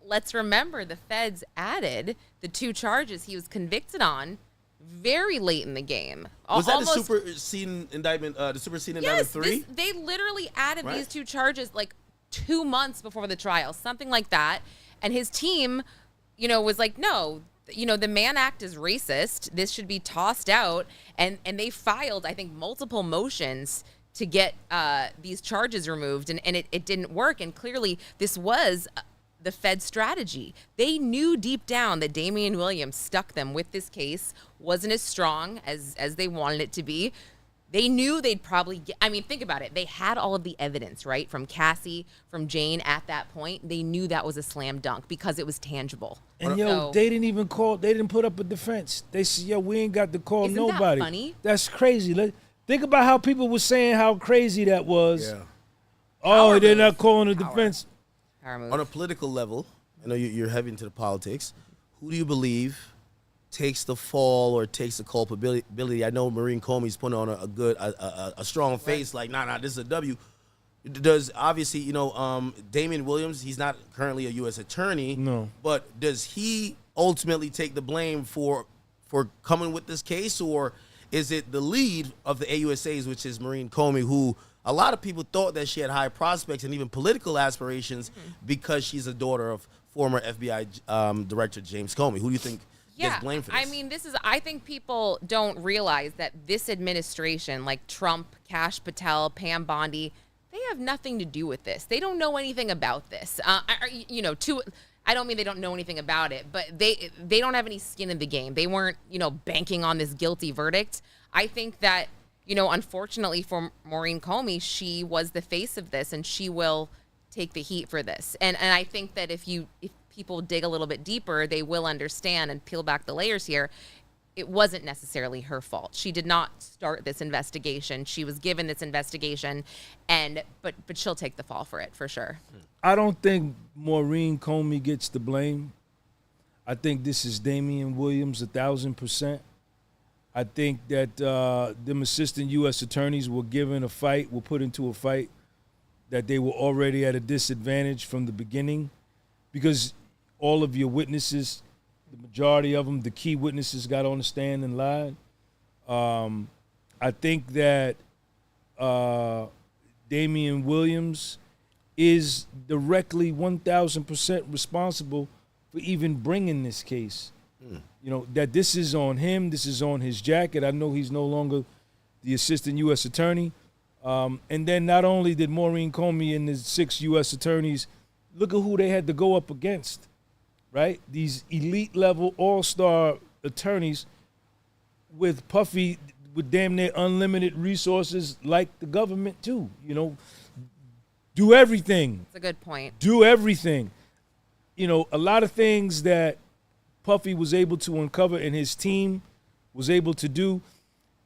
A: let's remember the feds added the 2 charges he was convicted on very late in the game.
B: Was that the superseding indictment? The superseding indictment 3?
A: They literally added these 2 charges like 2 months before the trial, something like that. And his team, was like, no, the Mann Act is racist. This should be tossed out. And they filed, I think, multiple motions to get these charges removed, and it didn't work. And clearly, this was the Fed strategy. They knew deep down that Damian Williams stuck them with this case, wasn't as strong as they wanted it to be. They knew they'd probably get, think about it. They had all of the evidence, right? From Cassie, from Jane at that point. They knew that was a slam dunk because it was tangible.
C: And they didn't even they didn't put up a defense. They said, we ain't got to call
A: Isn't
C: nobody.
A: That funny?
C: That's crazy. Think about how people were saying how crazy that was.
B: Yeah.
C: They're not calling a defense.
B: On a political level, I know you're heavy into the politics. Who do you believe takes the fall or takes the culpability? I know Maureen Comey's putting on a strong face, like, nah, this is a W. Does obviously, Damian Williams, he's not currently a U.S. attorney.
C: No.
B: But does he ultimately take the blame for coming with this case, or is it the lead of the AUSAs, which is Maureen Comey, who a lot of people thought that she had high prospects and even political aspirations because she's a daughter of former FBI Director James Comey? Who do you think gets blamed for this?
A: I think people don't realize that this administration, like Trump, Kash Patel, Pam Bondi, they have nothing to do with this. They don't know anything about this. I don't mean they don't know anything about it, but they don't have any skin in the game. They weren't, banking on this guilty verdict. I think that, unfortunately for Maureen Comey, she was the face of this, and she will take the heat for this. And I think that if people dig a little bit deeper, they will understand and peel back the layers here. It wasn't necessarily her fault. She did not start this investigation. She was given this investigation, but she'll take the fall for it for sure.
C: I don't think Maureen Comey gets the blame. I think this is Damian Williams 1,000%. I think that them assistant U.S. attorneys were put into a fight that they were already at a disadvantage from the beginning, because all of your witnesses, the majority of them, the key witnesses, got on the stand and lied. I think that Damian Williams is directly 1,000% responsible for even bringing this case. That this is on him, this is on his jacket. I know he's no longer the assistant U.S. attorney. And then not only did Maureen Comey and the 6 U.S. attorneys, look at who they had to go up against, right? These elite level all-star attorneys with damn near unlimited resources, like the government too, do everything.
A: That's a good point.
C: Do everything. a lot of things that Puffy was able to uncover and his team was able to do,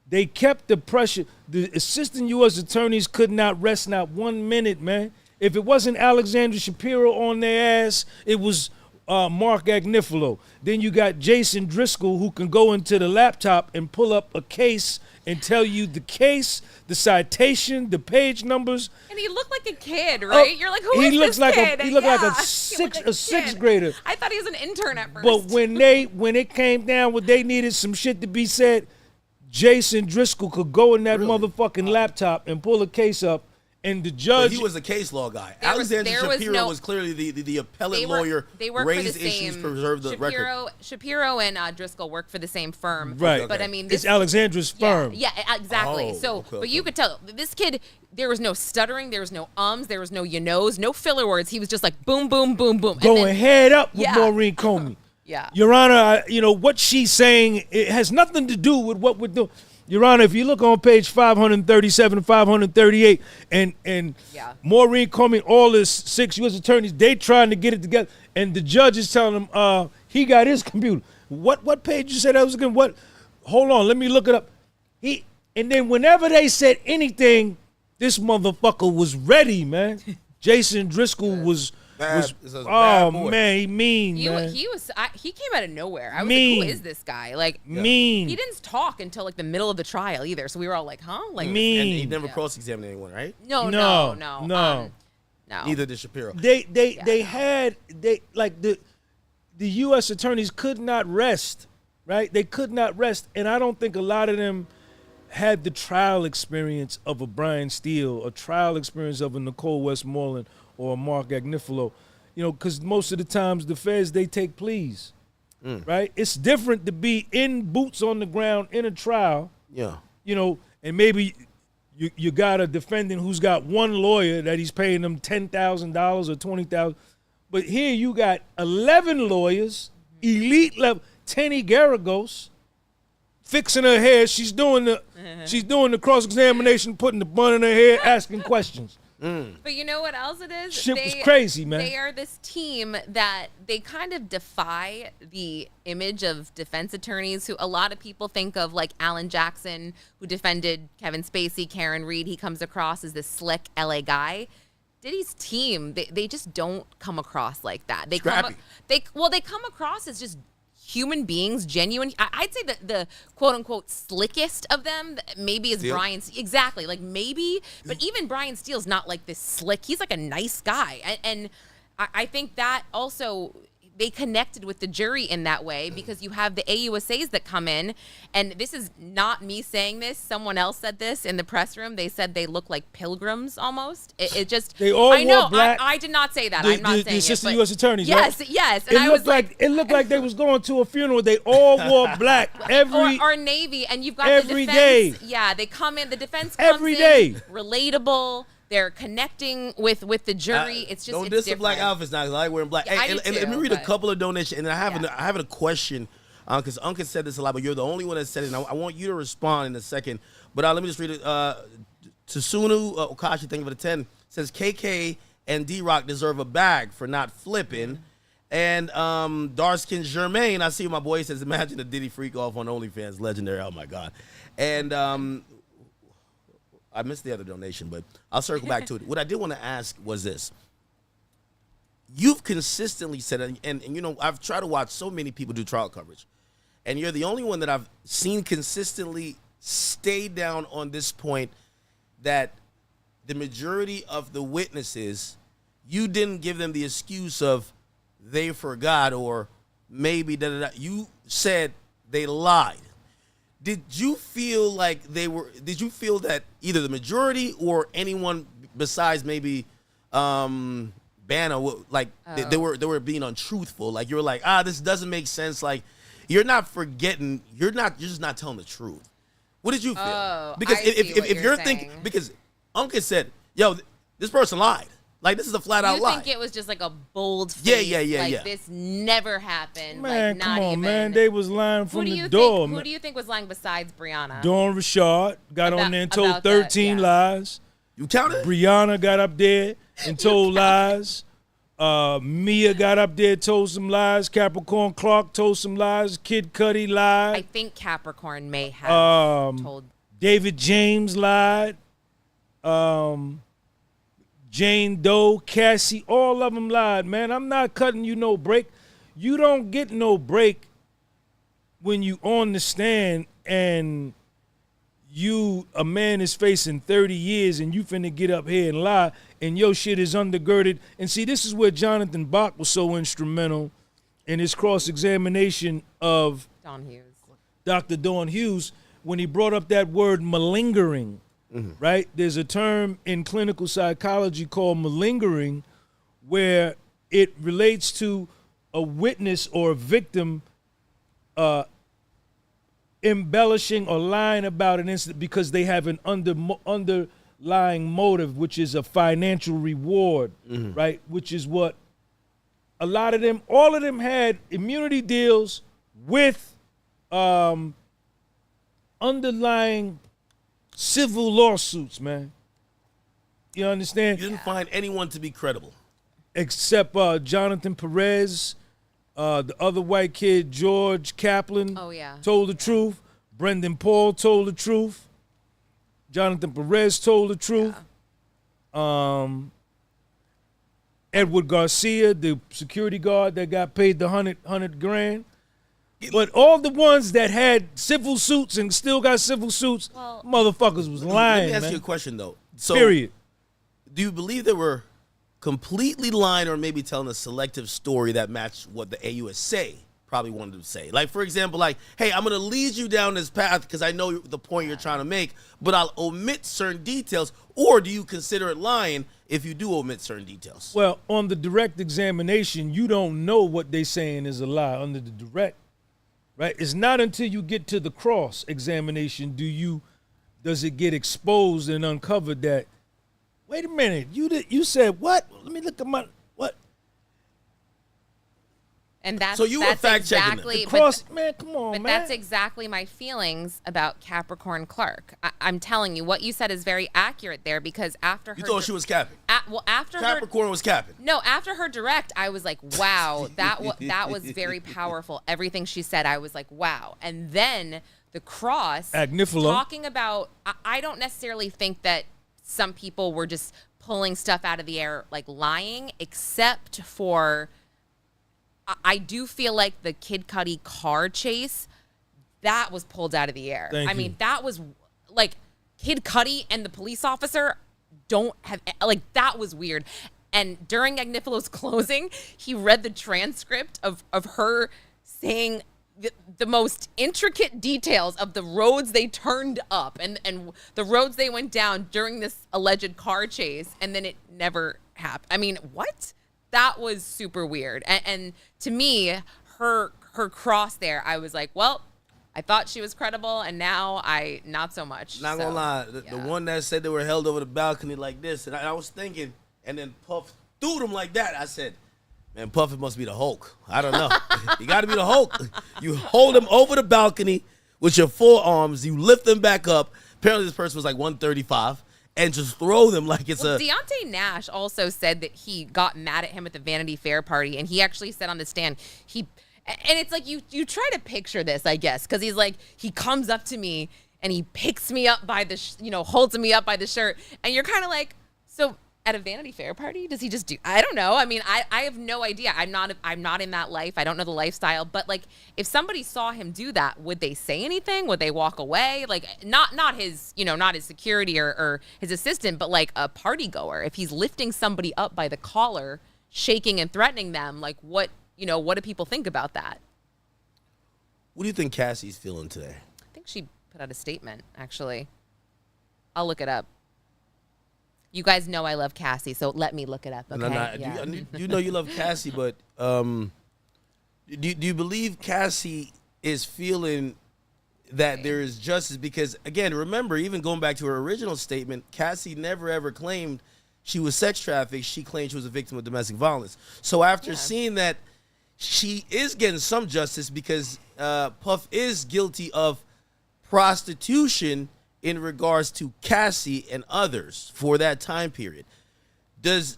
C: they kept the pressure. The assistant U.S. attorneys could not rest not 1 minute, man. If it wasn't Alexandra Shapiro on their ass, it was Mark Agnifilo. Then you got Jason Driscoll, who can go into the laptop and pull up a case and tell you the case, the citation, the page numbers.
A: And he looked like a kid, right? You're like, who is this kid?
C: He looked like a sixth grader.
A: I thought he was an intern at first.
C: But when it came down when they needed some shit to be said, Jason Driscoll could go in that motherfucking laptop and pull a case up. And the judge...
B: But he was a case law guy. Alexander Shapiro was clearly the appellate lawyer,
A: they work
B: raised
A: for the
B: issues,
A: same,
B: preserved the record.
A: Shapiro and Driscoll work for the same firm.
C: Right.
A: But I mean...
C: It's Alexandra's firm.
A: Yeah, exactly. But you could tell, this kid, there was no stuttering, there was no ums, there was no you-knows, no filler words. He was just like boom, boom, boom, boom.
C: Going head up with Maureen Comey.
A: Yeah.
C: Your Honor, what she's saying, it has nothing to do with what we're doing. Your Honor, if you look on page 537 and 538, and Maureen Comey, all his 6 U.S. attorneys, they trying to get it together, and the judge is telling him he got his computer. What page you said that was again? What? Hold on, let me look it up. And then whenever they said anything, this motherfucker was ready, man. Jason Driscoll was man, he mean, man.
A: He came out of nowhere. I was
C: mean.
A: like, who is this guy? Like,
C: mean.
A: He didn't talk until like the middle of the trial either. So we were all like, huh? Like,
C: mean.
B: And he never cross-examined anyone, right?
A: No.
B: Neither did Shapiro.
C: They had the U.S. attorneys could not rest, right? They could not rest, and I don't think a lot of them had the trial experience of a Brian Steele, a trial experience of a Nicole Westmoreland or a Mark Agnifilo, because most of the times the feds, they take pleas, right? It's different to be in boots on the ground in a trial, and maybe you got a defendant who's got one lawyer that he's paying them $10,000 or $20,000, but here you got 11 lawyers, elite level, Tenny Garagos, fixing her hair. She's doing the cross-examination, putting the bun in her hair, asking questions.
A: But you know what else it is?
C: Shit was crazy, man.
A: They are this team that they kind of defy the image of defense attorneys who a lot of people think of, like Alan Jackson, who defended Kevin Spacey, Karen Reed. He comes across as this slick LA guy. Diddy's team, they just don't come across like that. They come across as just human beings, genuine. I'd say that the quote unquote slickest of them maybe is
B: Steele?
A: Brian. Exactly. Like maybe, but even Brian Steele's not like this slick. He's like a nice guy. And I think that also they connected with the jury in that way because you have the AUSAs that come in, and this is not me saying this. Someone else said this in the press room. They said they look like pilgrims almost. It just
C: they all
A: I know.
C: wore black.
A: I did not say that. I'm not saying
C: the assistant
A: it.
C: U.S. attorneys.
A: Yes,
C: right?
A: yes.
C: And it looked like they was going to a funeral. They all wore black
A: or Navy, and you've got
C: every
A: the defense.
C: day.
A: Yeah, they come in. The defense comes
C: every
A: in,
C: day.
A: Relatable. They're connecting with the jury. It's just
B: don't
A: it's
B: diss the black outfits now. I like wearing black.
A: Yeah,
B: and let me read a couple of donations, and I have a question because Uncle said this a lot, but you're the only one that said it. And I want you to respond in a second. But let me just read it. Tsunu Okashi, thank you for the 10. Says KK and D-Rock deserve a bag for not flipping. And Darskin Germain, I see my boy says, imagine a Diddy freak off on OnlyFans, legendary. Oh my God. And I missed the other donation, but I'll circle back to it. What I did want to ask was this. You've consistently said, and I've tried to watch so many people do trial coverage, and you're the only one that I've seen consistently stay down on this point that the majority of the witnesses, you didn't give them the excuse of they forgot or maybe da-da-da. You said they lied. Did you feel like did you feel that either the majority or anyone besides maybe Banner, they were being untruthful? Like you were like, this doesn't make sense. Like you're not forgetting, you're just not telling the truth. What did you feel? Because if you're thinking, because Uncle said, yo, this person lied. Like, this is a flat-out lie.
A: You think it was just like a bold face?
B: Yeah.
A: This never happened.
C: Man,
A: like, not
C: come on,
A: even.
C: Man. They was lying from the door.
A: Who do you think was lying besides Brianna?
C: Dawn Rashad got on there and told 13 lies.
B: You counted?
C: Brianna got up there and told lies. Mia got up there, told some lies. Capricorn Clark told some lies. Kid Cudi lied.
A: I think Capricorn may have told.
C: David James lied. Jane Doe, Cassie, all of them lied, man. I'm not cutting you no break. You don't get no break when you on the stand and a man is facing 30 years and you finna get up here and lie and your shit is undergirded. And see, this is where Jonathan Bach was so instrumental in his cross-examination of
A: Don Hughes.
C: Dr. Dawn Hughes when he brought up that word malingering, right? There's a term in clinical psychology called malingering where it relates to a witness or a victim embellishing or lying about an incident because they have an underlying motive, which is a financial reward, right? Which is what a lot of them, all of them had immunity deals with underlying civil lawsuits, man. You understand?
B: You didn't find anyone to be credible.
C: Except Jonathan Perez, the other white kid, George Kaplan, told the truth. Brendan Paul told the truth. Jonathan Perez told the truth. Edward Garcia, the security guard that got paid the $100 grand. But all the ones that had civil suits and still got civil suits, motherfuckers was lying.
B: Let me ask
C: man.
B: you a question, though. So,
C: period.
B: Do you believe they were completely lying or maybe telling a selective story that matched what the AUSA probably wanted to say? Like, for example, like, hey, I'm going to lead you down this path because I know the point you're trying to make, but I'll omit certain details. Or do you consider it lying if you do omit certain details?
C: Well, on the direct examination, you don't know what they're saying is a lie under the direct, right? It's not until you get to the cross examination does it get exposed and uncovered that, wait a minute, you said what? Let me look at my what?
A: And that's
B: so you were fact checking.
C: Man, come on,
A: but
C: man.
A: that's exactly my feelings about Capricorn Clark. I'm telling you, what you said is very accurate there because after
B: you thought she was capping.
A: After
B: Capricorn was capping.
A: No, after her direct, I was like, wow, that was very powerful. Everything she said, I was like, wow. And then the cross talking about. I don't necessarily think that some people were just pulling stuff out of the air, like lying, except for. I do feel like the Kid Cudi car chase, that was pulled out of the air.
C: I
A: mean, that was like Kid Cudi and the police officer don't have, like, that was weird. And during Agnifalo's closing, he read the transcript of her saying the most intricate details of the roads they turned up and the roads they went down during this alleged car chase, and then it never happened. I mean, what? That was super weird. And to me, her cross there, I was like, well, I thought she was credible, and now not so much.
B: Not gonna lie, the one that said they were held over the balcony like this, and I was thinking, and then Puff threw them like that. I said, man, Puff, it must be the Hulk. I don't know. You got to be the Hulk. You hold them over the balcony with your forearms. You lift them back up. Apparently, this person was like 135. And just throw them like it's
A: Deontay Nash also said that he got mad at him at the Vanity Fair party, and he actually said on the stand, and it's like you try to picture this, I guess, because he's like, he comes up to me and he picks me up by the, holds me up by the shirt, and you're kind of like, so at a Vanity Fair party, does he just do? I don't know. I mean, I have no idea. I'm not in that life. I don't know the lifestyle. But like, if somebody saw him do that, would they say anything? Would they walk away? Like, not his, not his security or his assistant, but like a party goer. If he's lifting somebody up by the collar, shaking and threatening them, like what do people think about that?
B: What do you think Cassie's feeling today?
A: I think she put out a statement. Actually, I'll look it up. You guys know I love Cassie, so let me look it up, okay?
B: No.
A: Yeah.
B: You know you love Cassie, but do you believe Cassie is feeling that there is justice? Because, again, remember, even going back to her original statement, Cassie never, ever claimed she was sex trafficked. She claimed she was a victim of domestic violence. So after seeing that she is getting some justice because Puff is guilty of prostitution in regards to Cassie and others for that time period. If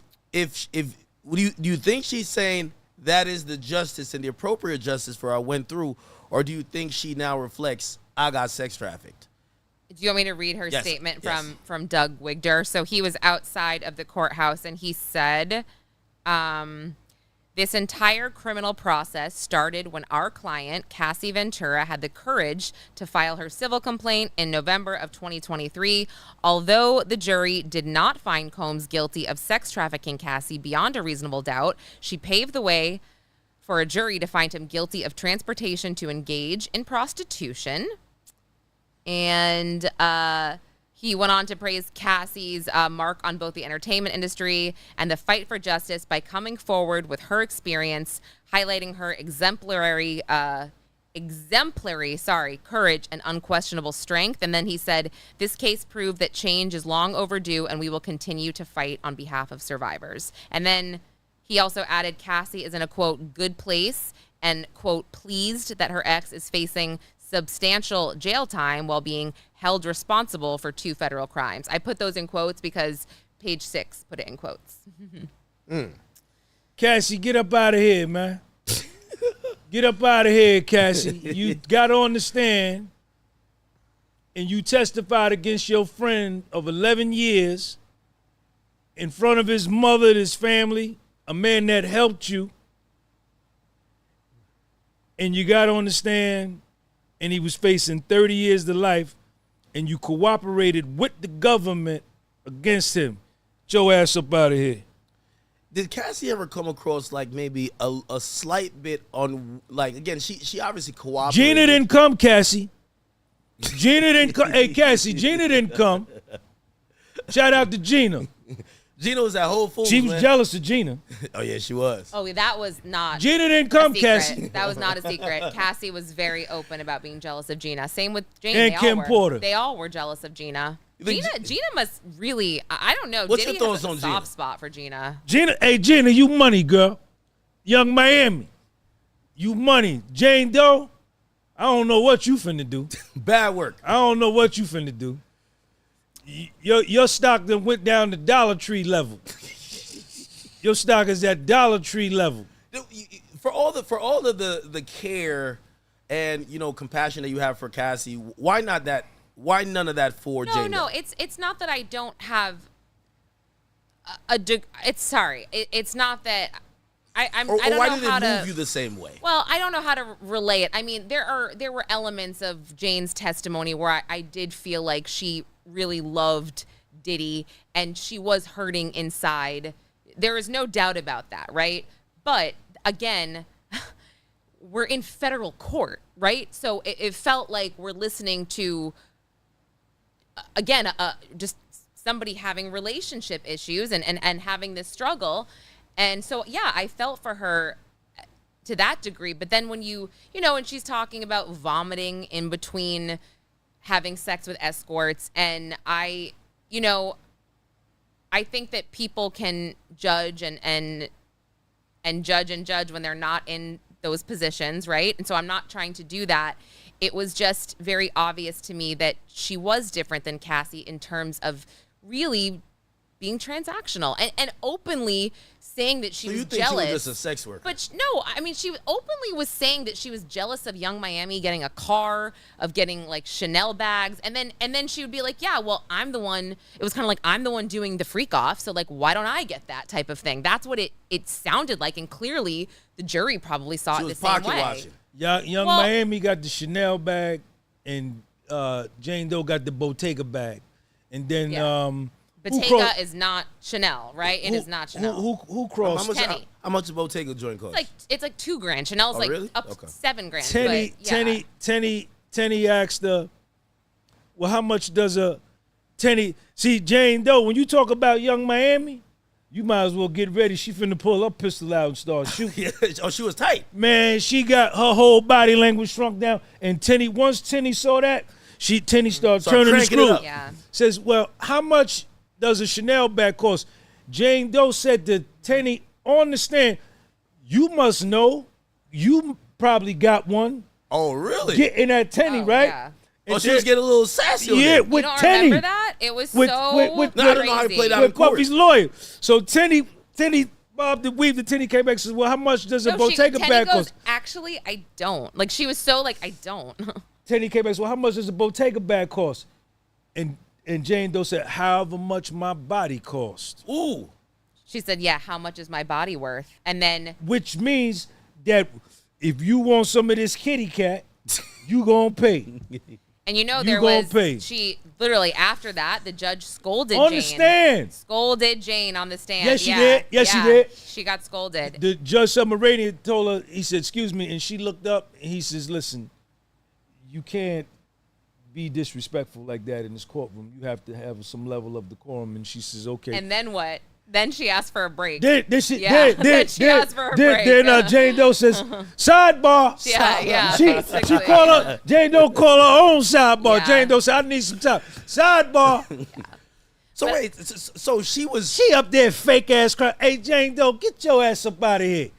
B: do you think she's saying that is the justice and the appropriate justice for I went through, or do you think she now reflects I got sex trafficked?
A: Do you want me to read her
B: Yes,
A: statement
B: yes.
A: from Doug Wigder? So he was outside of the courthouse, and he said, this entire criminal process started when our client, Cassie Ventura, had the courage to file her civil complaint in November of 2023. Although the jury did not find Combs guilty of sex trafficking Cassie beyond a reasonable doubt, she paved the way for a jury to find him guilty of transportation to engage in prostitution. And he went on to praise Cassie's mark on both the entertainment industry and the fight for justice by coming forward with her experience, highlighting her exemplary courage and unquestionable strength. And then he said, this case proved that change is long overdue and we will continue to fight on behalf of survivors. And then he also added Cassie is in a, quote, good place and, quote, pleased that her ex is facing substantial jail time while being held responsible for 2 federal crimes. I put those in quotes because page 6 put it in quotes.
C: Cassie, get up out of here, man. Get up out of here, Cassie. You got on the stand and you testified against your friend of 11 years in front of his mother and his family, a man that helped you. And you got on the stand and he was facing 30 years to life, and you cooperated with the government against him. Get your ass up out of here.
B: Did Cassie ever come across like maybe a slight bit on, like, again, she obviously cooperated.
C: Gina didn't come, Cassie. Gina didn't come. Hey, Cassie, Gina didn't come. Shout out to Gina.
B: Gina was at Whole Foods.
C: She was jealous of Gina.
B: Oh, yeah, she was.
A: Oh, that was not
C: Gina didn't come,
A: a secret.
C: Cassie.
A: That was not a secret. Cassie was very open about being jealous of Gina. Same with Jane.
C: And
A: they
C: Kim
A: all were.
C: Porter.
A: They all were jealous of Gina.
B: think
A: Gina must really, I don't know.
B: What's
A: Diddy
B: your thoughts
A: has a
B: on
A: soft
B: Gina?
A: spot for Gina.
C: Gina, hey, Gina, you money, girl. Young Miami. You money. Jane Doe, I don't know what you finna do.
B: Bad work.
C: I don't know what you finna do. Your stock done went down to Dollar Tree level. Your stock is at Dollar Tree level.
B: For all of the care and compassion that you have for Cassie, why not that? Why none of that for Jane?
A: No, it's not that I don't have it's not that I don't
B: why
A: know
B: did
A: how
B: it
A: to
B: move you the same way?
A: Well, I don't know how to relay it. I mean, there were elements of Jane's testimony where I did feel like she really loved Diddy and she was hurting inside. There is no doubt about that, right? But again, we're in federal court, right? So it felt like we're listening to, again, just somebody having relationship issues and having this struggle. And so, yeah, I felt for her to that degree. But then when and she's talking about vomiting in between having sex with escorts, and I think that people can judge and judge when they're not in those positions, right? And so I'm not trying to do that. It was just very obvious to me that she was different than Cassie in terms of really being transactional and openly saying that she was jealous.
B: She was just a sex worker?
A: But no, I mean, she openly was saying that she was jealous of Young Miami getting a car, of getting like Chanel bags, and then she would be like, yeah, well, I'm the one. It was kind of like, I'm the one doing the freak off, so like, why don't I get that type of thing? That's what it sounded like, and clearly the jury probably saw it the same way.
B: Watching.
C: Young Miami got the Chanel bag, and Jane Doe got the Bottega bag, and then
A: Bottega is not Chanel, right? It is not Chanel.
C: Who crossed?
B: How much a Bottega joint cost?
A: It's like $2,000. Chanel's
B: really?
A: up
B: Okay.
A: $7,000.
C: Tenny asked her, well, how much does a Tenny? See, Jane Doe, when you talk about Young Miami, you might as well get ready. She finna pull her pistol out and start shooting.
B: Oh, she was tight.
C: Man, she got her whole body language shrunk down. And once Tenny saw that, Tenny started turning the screw.
A: Yeah.
C: Says, well, how much does a Chanel bag cost? Jane Doe said to Tenny on the stand, you must know. You probably got one.
B: Oh, really?
C: Getting at Tenny, right?
A: Yeah.
B: Oh, she was getting a little sassy on
C: Yeah,
B: it.
C: with
A: You don't
C: Tenny.
A: remember that? It was
C: With-
A: so
C: with-
A: crazy.
B: I don't know how to play that.
C: With Puffy's lawyer. So Tenny Bob the Weave, the Tenny came back and says, well, how much does a Bottega
A: Tenny
C: bag
A: goes,
C: cost?
A: actually, I don't. Like, she was so like, I don't.
C: Tenny came back and said, well, how much does a Bottega bag cost? And Jane Doe said, however much my body costs.
B: Ooh.
A: She said, yeah, how much is my body worth? And then...
C: Which means that if you want some of this kitty cat, you gonna pay.
A: And you know,
C: You
A: there
C: gonna
A: was...
C: pay.
A: She, literally, after that, the judge scolded
C: On
A: Jane.
C: the stand.
A: Scolded Jane on the stand.
C: Yes, she did. Yes, she did.
A: She got scolded.
C: The Judge Submarinian told her, he said, excuse me, and she looked up, and he says, listen, you can't be disrespectful like that in this courtroom. You have to have some level of decorum. And she says, okay.
A: And then what? Then she asked for a break.
C: Then
A: she asked for a break.
C: Then Jane Doe says, sidebar.
A: Yeah,
C: She
A: basically.
C: called her, Jane Doe called her own sidebar.
A: Yeah.
C: Jane Doe said, I need some time. Sidebar.
B: So wait, so she was...
C: She up there fake ass crying. Hey, Jane Doe, get your ass up out of here.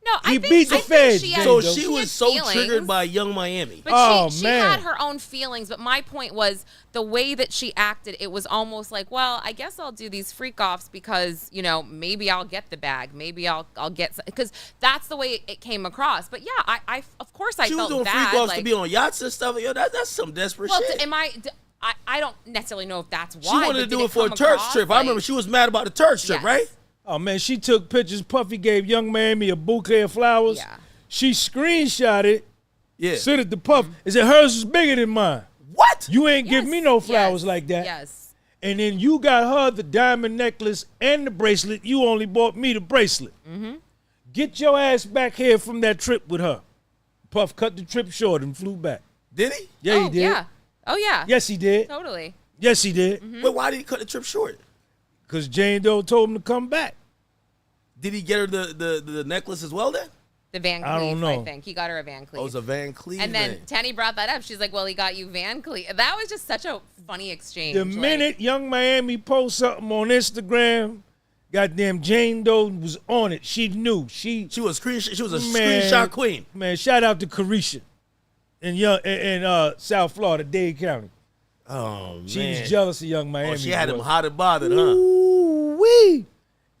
A: No, I
C: He
A: think,
C: beat the
A: I think
C: feds,
A: she had,
C: Jane
B: So
C: Doe.
B: she
A: had
B: was so
A: feelings,
B: triggered by Young Miami.
A: But
C: Oh,
A: she
C: man.
A: had her own feelings. But my point was the way that she acted, it was almost like, well, I guess I'll do these freak offs because, you know, maybe I'll get the bag. Maybe I'll get some, because that's the way it came across. But yeah, I of course I
B: She was
A: felt
B: doing
A: bad.
B: freak offs
A: like,
B: to be on yachts and stuff. Yo, that's some desperate
A: well,
B: shit.
A: I don't necessarily know if that's why.
B: She wanted to
A: but
B: do
A: did
B: it for a
A: come
B: Turks
A: across,
B: trip. I remember she was mad about the Turks trip,
A: Yes.
B: right?
C: Oh, man, she took pictures. Puffy gave Young Miami a bouquet of flowers.
A: Yeah.
C: She screenshot it,
B: Yeah.
C: sent it to Puff, and said, hers is bigger than mine.
B: What?
C: You ain't give
A: Yes,
C: me no flowers
A: yes,
C: like that.
A: Yes.
C: And then you got her the diamond necklace and the bracelet. You only bought me the bracelet.
A: Mm-hmm.
C: Get your ass back here from that trip with her. Puff cut the trip short and flew back.
B: Did he?
C: Yeah,
A: Oh,
C: he did.
A: yeah. Oh, yeah.
C: Yes, he did.
A: Totally.
C: Yes, he did.
A: Mm-hmm.
B: But why did he cut the trip short?
C: Because Jane Doe told him to come back.
B: Did he get her the necklace as well then?
A: The Van Cleef,
C: I don't know.
A: I think. He got her a Van Cleef.
B: Oh, it was a Van Cleef
A: And then
B: thing.
A: Tenny brought that up. She's like, well, he got you Van Cleef. That was just such a funny exchange.
C: The minute Young Miami posts something on Instagram, goddamn Jane Doe was on it. She knew. She
B: She was a
C: Man.
B: screenshot queen.
C: Man, shout out to Carisha in South Florida, Dade County.
B: Oh man.
C: She was jealous of Young Miami.
B: Oh, she had him
C: boy.
B: hot and bothered, huh?
C: Ooh-wee.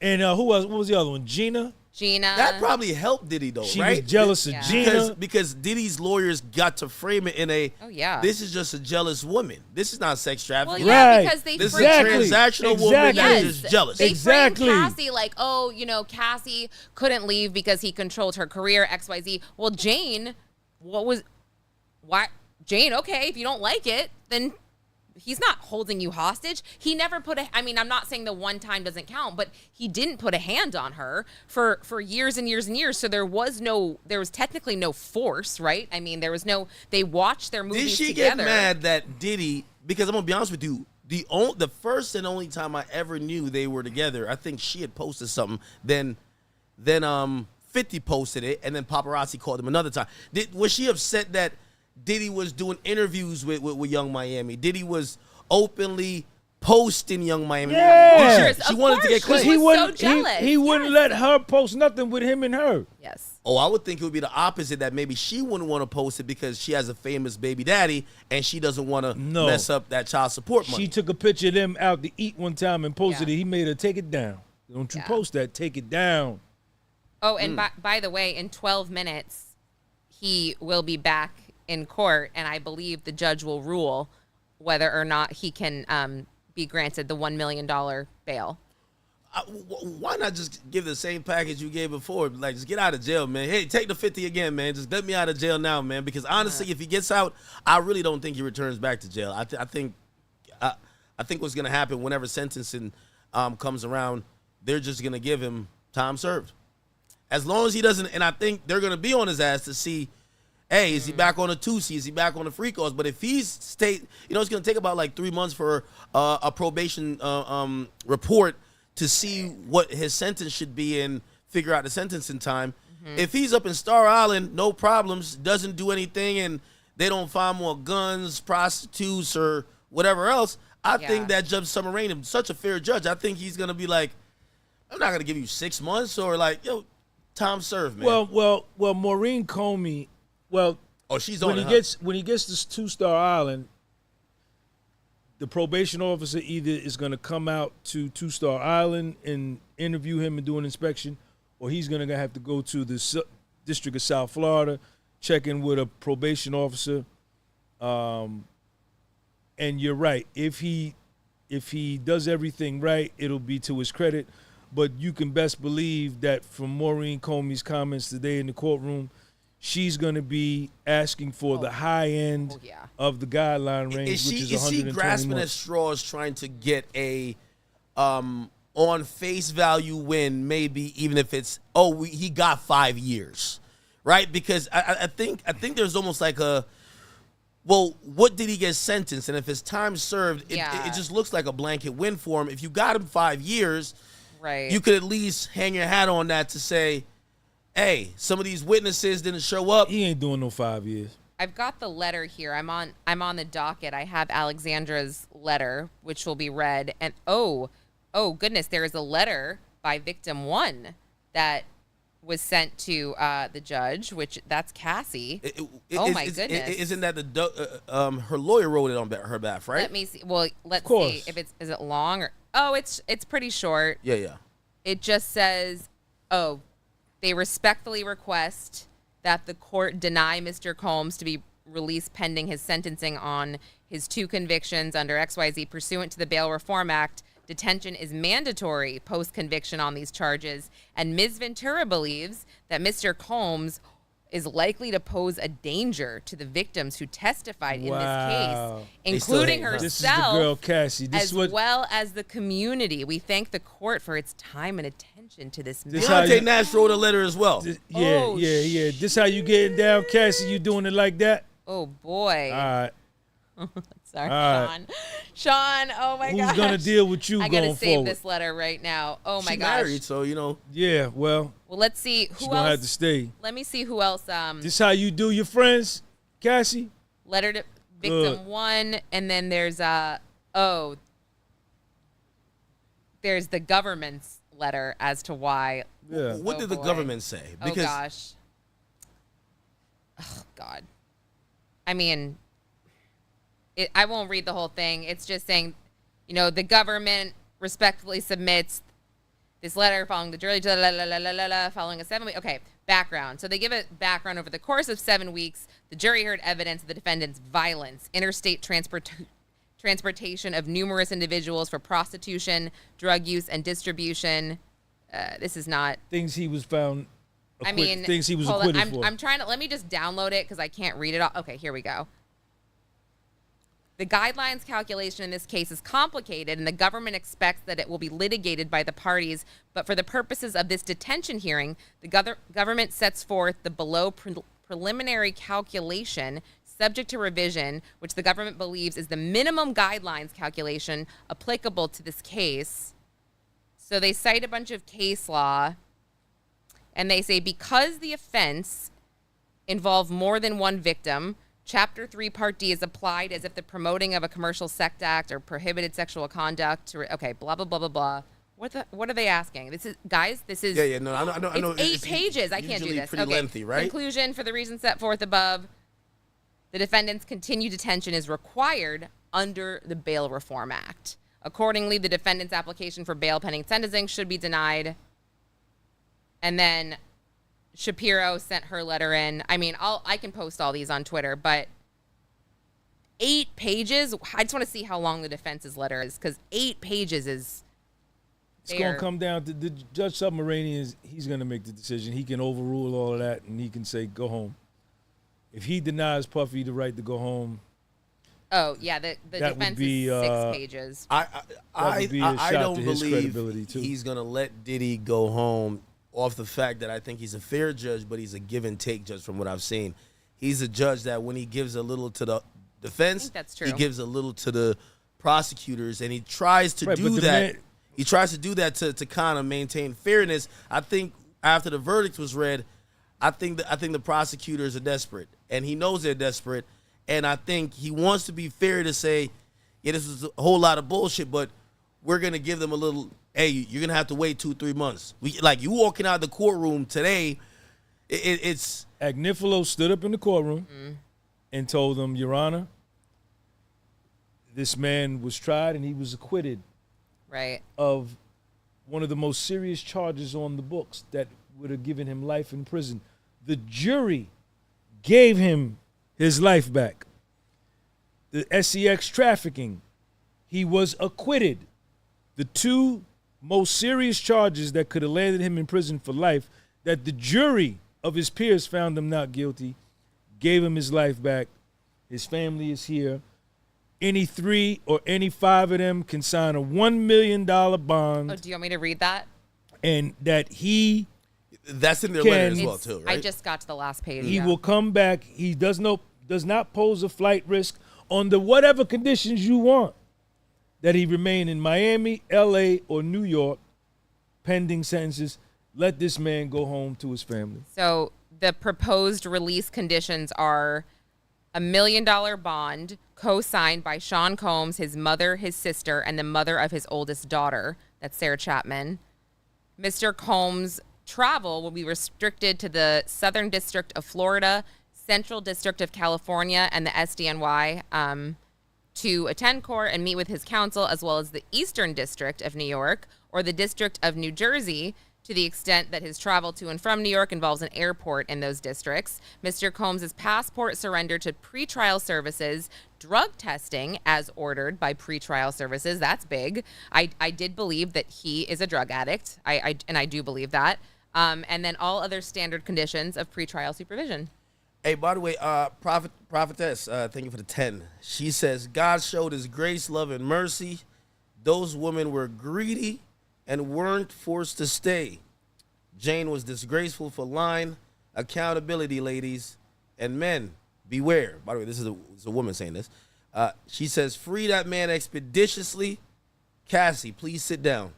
C: And who else? What was the other one? Gina?
A: Gina.
B: That probably helped Diddy though,
C: She
B: right?
C: was jealous
A: Yeah.
C: of Gina.
B: Because Diddy's lawyers got to frame it in a,
A: Oh, yeah.
B: this is just a jealous woman. This is not sex
A: Well,
B: trafficking.
A: yeah,
C: Right.
A: because they
B: This
C: Exactly.
B: is a transactional woman that
C: Exactly.
B: is just jealous.
A: They
C: Exactly.
A: framed Cassie like, oh, you know, Cassie couldn't leave because he controlled her career, XYZ. Well, Jane, Jane, okay, if you don't like it, then he's not holding you hostage. He never I'm not saying the one time doesn't count, but he didn't put a hand on her for years and years and years. So there was technically no force, right? I mean, they watched their movies
B: Did she
A: together.
B: get mad that Diddy, because I'm going to be honest with you, the first and only time I ever knew they were together, I think she had posted something, then 50 posted it, and then paparazzi called him another time. Was she upset that Diddy was doing interviews with Young Miami? Diddy was openly posting Young Miami.
C: Yeah.
A: Of
B: She wanted to get
A: course,
B: clean.
A: she was so jealous.
C: He wouldn't
A: Yes.
C: let her post nothing with him and her.
A: Yes.
B: Oh, I would think it would be the opposite, that maybe she wouldn't want to post it because she has a famous baby daddy and she doesn't want to mess up that child support money.
C: She took a picture of them out to eat one time and posted
A: Yeah.
C: it. He made her take it down. Don't you
A: Yeah.
C: post that. Take it down.
A: Oh, and by the way, in 12 minutes, he will be back in court, and I believe the judge will rule whether or not he can be granted the $1 million bail.
B: Why not just give the same package you gave before? Like, just get out of jail, man. Hey, take the 50 again, man. Just let me out of jail now, man. Because honestly, if he gets out, I really don't think he returns back to jail. I think what's gonna happen whenever sentencing comes around, they're just gonna give him time served. As long as he doesn't, and I think they're gonna be on his ass to see, hey, is he back on the 2C? Is he back on the free calls? But if he's stayed, it's gonna take about like 3 months for a probation report to see what his sentence should be and figure out the sentencing time. If he's up in Star Island, no problems, doesn't do anything, and they don't find more guns, prostitutes, or whatever else, I think that Judge Submarinian, such a fair judge, I think he's gonna be like, I'm not gonna give you 6 months, or like, yo, time served, man.
C: Well, Maureen Comey,
B: she's on
C: when he gets to 2-Star Island, the probation officer either is going to come out to 2-Star Island and interview him and do an inspection, or he's going to have to go to the District of South Florida, check in with a probation officer. And you're right. If he does everything right, it'll be to his credit. But you can best believe that from Maureen Comey's comments today in the courtroom, she's going to be asking for the high end of the guideline range, which is 120 months. Is she
B: grasping at straws trying to get a on face value win, maybe even if it's, he got 5 years, right? Because I think there's almost like what did he get sentenced? And if his time served, it just looks like a blanket win for him. If you got him 5 years,
A: right,
B: you could at least hang your hat on that to say, hey, some of these witnesses didn't show up.
C: He ain't doing no 5 years.
A: I've got the letter here. I'm on the docket. I have Alexandra's letter, which will be read. And oh goodness, there is a letter by victim 1 that was sent to the judge, which that's Cassie. My goodness.
B: Isn't that her lawyer wrote it on her behalf, right?
A: Let me see. Well, let's see if is it long or it's pretty short.
B: Yeah.
A: It just says, they respectfully request that the court deny Mr. Combs to be released pending his sentencing on his 2 convictions under XYZ pursuant to the Bail Reform Act. Detention is mandatory post-conviction on these charges, and Ms. Ventura believes that Mr. Combs is likely to pose a danger to the victims who testified in this case, including herself,
C: this is the girl, Cassie.
A: well as the community. We thank the court for its time and attention to this matter.
B: Deontay Nash wrote a letter as well.
C: Yeah. This how you getting down, Cassie? You doing it like that?
A: Oh, boy.
C: All right.
A: Sorry,
C: right.
A: Sean, oh my gosh.
C: Who's going to deal with you going forward?
A: I got to save this letter right now. Oh my gosh.
B: She's married, so, you know.
C: Yeah, well,
A: let's see. Who
C: she's
A: else?
C: going to have to stay.
A: Let me see who else.
C: This how you do your friends, Cassie?
A: Letter to victim 1, and then there's, there's the government's letter as to why.
C: Yeah.
B: What did the government say? Because,
A: gosh. Oh, God. I mean, I won't read the whole thing. It's just saying, the government respectfully submits this letter following the jury, following a 7-week. Okay, background. So they give a background. Over the course of 7 weeks, the jury heard evidence of the defendant's violence, interstate transportation of numerous individuals for prostitution, drug use, and distribution. This is not
C: things he was found. Things he was acquitted for.
A: I'm trying to. Let me just download it because I can't read it all. Okay, here we go. The guidelines calculation in this case is complicated, and the government expects that it will be litigated by the parties. But for the purposes of this detention hearing, the government sets forth the below preliminary calculation, subject to revision, which the government believes is the minimum guidelines calculation applicable to this case. So they cite a bunch of case law, and they say because the offense involved more than one victim, Chapter 3, Part D is applied as if the promoting of a commercial sex act or prohibited sexual conduct. Okay, blah, blah, blah, blah, blah. What are they asking? This is, guys, this is...
B: Yeah, no, I know.
A: It's 8 pages. I can't do this.
B: Pretty lengthy, right?
A: Conclusion, for the reasons set forth above, the defendant's continued detention is required under the Bail Reform Act. Accordingly, the defendant's application for bail pending sentencing should be denied. And then Shapiro sent her letter in. I mean, I can post all these on Twitter, but 8 pages. I just want to see how long the defense's letter is, because 8 pages is.
C: It's going to come down to the Judge Submarinian. He's going to make the decision. He can overrule all of that, and he can say go home. If he denies Puffy the right to go home.
A: Oh yeah, the defense is 6 pages.
B: I don't believe he's going to let Diddy go home off the fact that I think he's a fair judge, but he's a give and take judge from what I've seen. He's a judge that when he gives a little to the defense,
A: I think that's true.
B: He gives a little to the prosecutors, and he tries to do that. He tries to do that to kind of maintain fairness. I think after the verdict was read, I think the prosecutors are desperate, and he knows they're desperate, and I think he wants to be fair to say, yeah, this was a whole lot of bullshit, but we're gonna give them a little. Hey, you're gonna have to wait 2-3 months. You walking out of the courtroom today, it's.
C: Agnifilo stood up in the courtroom and told them, Your Honor, this man was tried and he was acquitted,
A: right,
C: of one of the most serious charges on the books that would have given him life in prison. The jury gave him his life back. The SEX trafficking, he was acquitted. The two most serious charges that could have landed him in prison for life, that the jury of his peers found him not guilty, gave him his life back. His family is here. Any 3 or any 5 of them can sign a $1 million bond.
A: Oh, do you want me to read that?
C: And that he...
B: That's in their letter as well, too, right?
A: I just got to the last page.
C: He will come back. He does not pose a flight risk on the whatever conditions you want, that he remain in Miami, L.A., or New York, pending sentences. Let this man go home to his family.
A: So the proposed release conditions are a $1 million bond co-signed by Sean Combs, his mother, his sister, and the mother of his oldest daughter. That's Sarah Chapman. Mr. Combs' travel will be restricted to the Southern District of Florida, Central District of California, and the SDNY to attend court and meet with his counsel, as well as the Eastern District of New York or the District of New Jersey, to the extent that his travel to and from New York involves an airport in those districts. Mr. Combs' passport surrendered to pretrial services, drug testing as ordered by pretrial services. That's big. I did believe that he is a drug addict. I do believe that. And then all other standard conditions of pretrial supervision.
B: Hey, by the way, prophetess, thank you for the 10. She says, God showed his grace, love, and mercy. Those women were greedy and weren't forced to stay. Jane was disgraceful for lying. Accountability, ladies. And men, beware. By the way, this is a woman saying this. She says, free that man expeditiously. Cassie, please sit down.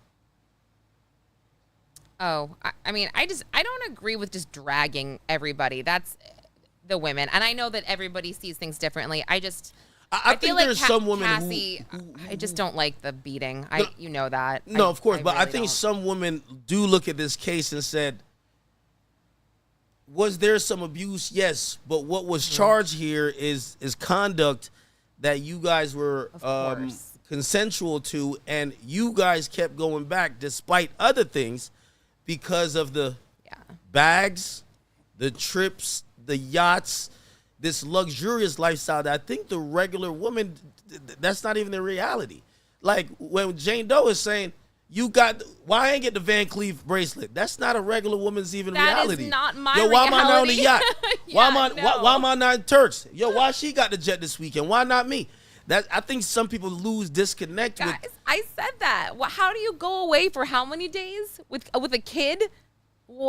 A: Oh, I mean, I don't agree with just dragging everybody. That's the women. And I know that everybody sees things differently. I
B: think
A: feel like
B: there's some women
A: Cassie, I just don't like the beating. You know that.
B: No, of course. But I
A: really
B: think
A: don't.
B: some women do look at this case and said, was there some abuse? Yes. But what was charged here is conduct that you guys were consensual to, and you guys kept going back despite other things because of the bags, the trips, the yachts, this luxurious lifestyle that I think the regular woman, that's not even the reality. Like when Jane Doe is saying, why I ain't get the Van Cleef bracelet? That's not a regular woman's even reality.
A: That is not my
B: Yo, why am I not on the yacht?
A: Yeah,
B: why am I not in Turks? Yo, why she got the jet this weekend? Why not me? I think some people lose disconnect.
A: Guys, I said that. How do you go away for how many days with a kid?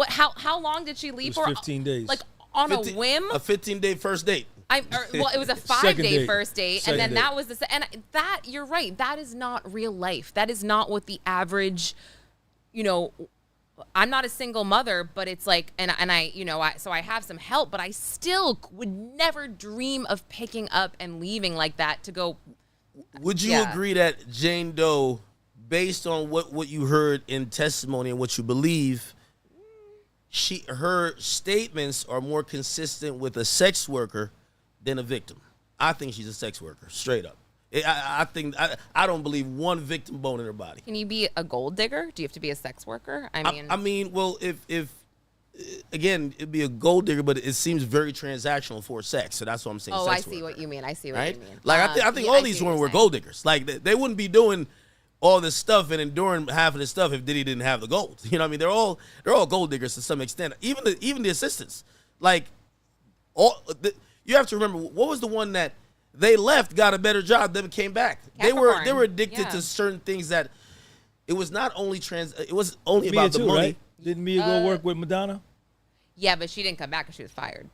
A: How long did she leave for?
C: 15 days.
A: Like on a whim?
B: A 15-day first date.
A: It was a 5-day first date, and then that was you're right. That is not real life. That is not what the average, I'm not a single mother, but it's like, so I have some help, but I still would never dream of picking up and leaving like that to go.
B: Would you agree that Jane Doe, based on what you heard in testimony and what you believe, her statements are more consistent with a sex worker than a victim? I think she's a sex worker, straight up. I think I don't believe one victim bone in her body.
A: Can you be a gold digger? Do you have to be a sex worker?
B: I mean, well, if again, it'd be a gold digger, but it seems very transactional for sex. So that's what I'm saying.
A: Oh,
B: sex
A: I see
B: worker.
A: what you mean. I see what
B: right?
A: you mean.
B: Like I think all these women were gold diggers. Like they wouldn't be doing all this stuff and enduring half of this stuff if Diddy didn't have the gold. You know what I mean? They're all gold diggers to some extent. Even the assistants. Like you have to remember, what was the one that they left, got a better job, then came back?
A: Capricorn.
B: They were addicted to certain things that it was not only it was only
C: Mia
B: about the
C: too,
B: money.
C: right? Didn't Mia go work with Madonna?
A: Yeah, but she didn't come back because she was fired.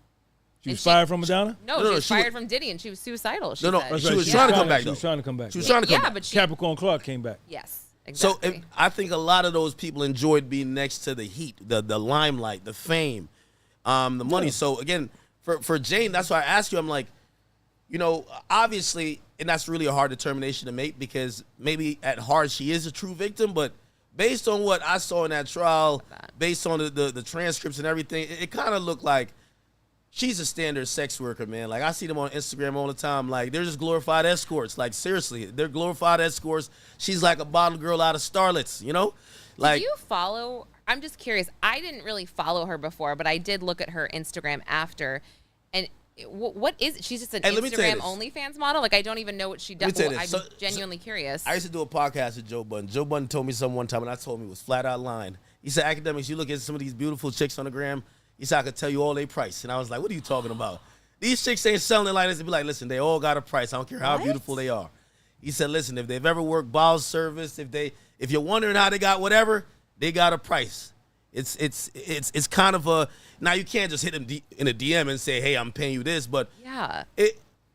C: She was fired from Madonna?
A: No, she was fired from Diddy, and she was suicidal. She
B: was trying to come back.
C: She was trying to come back.
B: She was trying to come back.
A: But
C: Capricorn Clark came back.
A: Yes, exactly.
B: So I think a lot of those people enjoyed being next to the heat, the limelight, the fame, the money.
C: Yeah.
B: So again, for Jane, that's why I asked you. I'm like, obviously, and that's really a hard determination to make because maybe at heart she is a true victim, but based on what I saw in that trial, based on the transcripts and everything, it kind of looked like she's a standard sex worker, man. Like I see them on Instagram all the time. Like they're just glorified escorts. Like seriously, they're glorified escorts. She's like a bottle girl out of Starlets, Like,
A: do you follow? I'm just curious. I didn't really follow her before, but I did look at her Instagram after. And what is it? She's just an Instagram OnlyFans model? Like, I don't even know what she does. Well, I'm genuinely curious.
B: I used to do a podcast with Joe Budden. Joe Budden told me something one time, and I told him it was flat out lying. He said, academics, you look at some of these beautiful chicks on the gram, he said, I could tell you all their price. And I was like, what are you talking about? These chicks ain't selling it like this. They be like, listen, they all got a price. I don't care how beautiful they are. He said, listen, if they've ever worked bowel service, if you're wondering how they got whatever, they got a price. It's kind of a, now you can't just hit them in a DM and say, hey, I'm paying you this, but
A: yeah,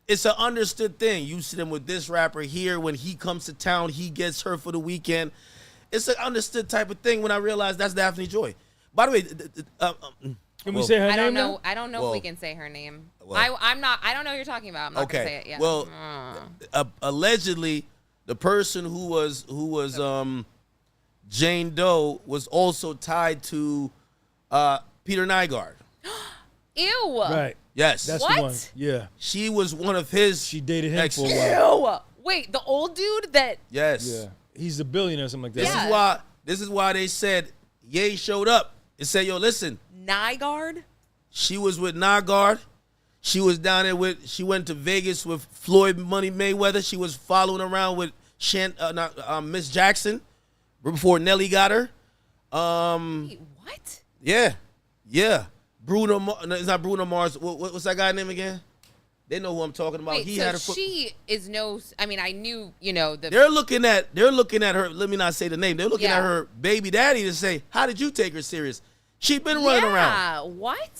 B: it's an understood thing. You see them with this rapper here. When he comes to town, he gets her for the weekend. It's an understood type of thing. When I realized that's Daphne Joy. By the way,
C: can we say her name?
A: I don't know if we can say her name. I'm not. I don't know what you're talking about. I'm not gonna say it yet.
B: Well, allegedly, the person who was Jane Doe was also tied to Peter Nygaard.
A: Ew.
C: Right.
B: Yes.
C: That's
A: what?
C: the one. Yeah.
B: She was one of his.
C: She dated him for a while.
A: Ew. Wait, the old dude that.
B: Yes.
C: Yeah. He's a billionaire or something like that.
B: This is why they said Ye showed up. It said, yo, listen.
A: Nygaard?
B: She was with Nygaard. She was down there she went to Vegas with Floyd Money Mayweather. She was following around with Miss Jackson before Nelly got her.
A: Wait, what?
B: Yeah. It's not Bruno Mars. What's that guy's name again? They know who I'm talking about.
A: Wait, she is no. I mean, I knew,
B: They're looking at her. Let me not say the name. They're looking at her baby daddy to say, how did you take her serious? She been running around.
A: Yeah, what?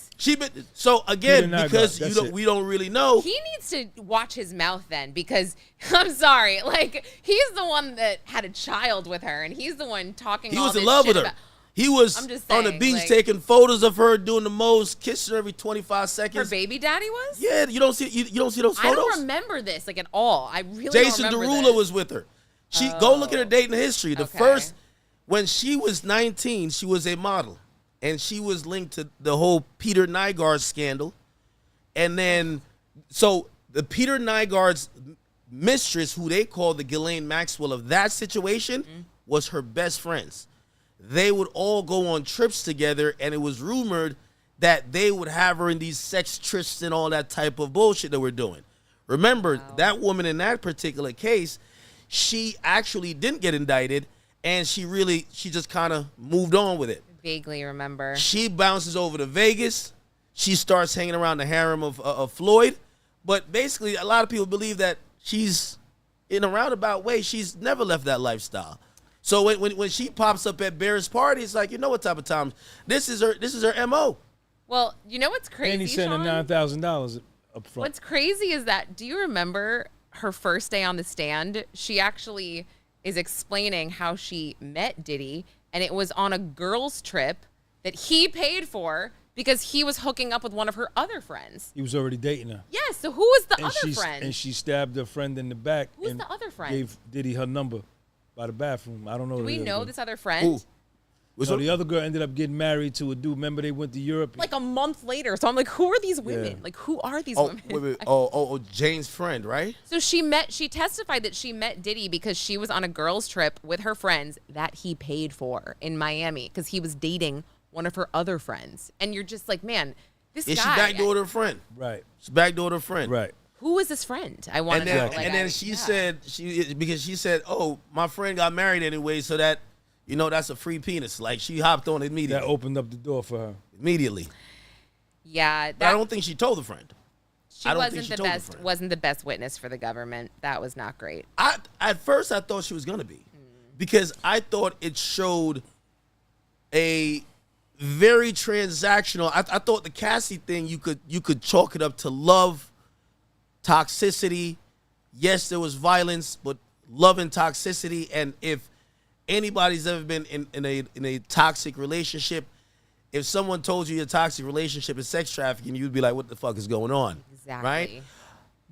B: So again, because we don't really know.
A: He needs to watch his mouth then, because I'm sorry, like, he's the one that had a child with her, and he's the one talking.
B: He
A: all
B: was
A: this
B: in love
A: shit
B: with her.
A: About,
B: he was
A: I'm just saying,
B: on the beach
A: like,
B: taking photos of her doing the most, kissing her every 25 seconds.
A: Her baby daddy was?
B: Yeah, you don't see those photos.
A: I don't remember this like at all. I really
B: Jason
A: don't remember
B: Derulo
A: this.
B: was with her. Go look at her dating history. The first, when she was 19, she was a model. And she was linked to the whole Peter Nygaard scandal. And then, so the Peter Nygaard's mistress, who they called the Ghislaine Maxwell of that situation, was her best friends. They would all go on trips together, and it was rumored that they would have her in these sex trysts and all that type of bullshit that we're doing. Remember, that woman in that particular case, she actually didn't get indicted, and she just kind of moved on with it.
A: Vaguely remember.
B: She bounces over to Vegas. She starts hanging around the harem of Floyd. But basically, a lot of people believe that she's, in a roundabout way, she's never left that lifestyle. So when she pops up at Bear's party, it's like, you know what type of time? This is her MO.
A: Well, you know what's crazy,
C: And he sent her $9,000 up front.
A: What's crazy is that, do you remember her first day on the stand? She actually is explaining how she met Diddy, and it was on a girls' trip that he paid for because he was hooking up with one of her other friends.
C: He was already dating her.
A: Yes, so who was the other friend?
C: And she stabbed her friend in the back.
A: Who's the other friend?
C: Gave Diddy her number by the bathroom. I don't know.
A: Do we know this other friend?
C: So the other girl ended up getting married to a dude. Remember, they went to Europe
A: like a month later. So I'm like, who are these women?
C: Yeah.
A: Like, who are these women?
B: Wait. Jane's friend, right?
A: So she testified that she met Diddy because she was on a girls' trip with her friends that he paid for in Miami because he was dating one of her other friends. And you're just like, man, this guy.
B: She backdoored her friend.
C: Right.
B: She backdoored her friend.
C: Right.
A: Who was this friend? I want to know.
B: And then she said, oh, my friend got married anyway, so that, that's a free penis. Like, she hopped on immediately.
C: That opened up the door for her.
B: Immediately.
A: Yeah.
B: But I don't think she told the friend.
A: She wasn't the best witness for the government. That was not great.
B: At first, I thought she was going to be. Because I thought it showed a very transactional. I thought the Cassie thing, you could chalk it up to love, toxicity. Yes, there was violence, but love and toxicity. And if anybody's ever been in a toxic relationship, if someone told you your toxic relationship is sex trafficking, you'd be like, what the fuck is going on?
A: Exactly.
B: Right?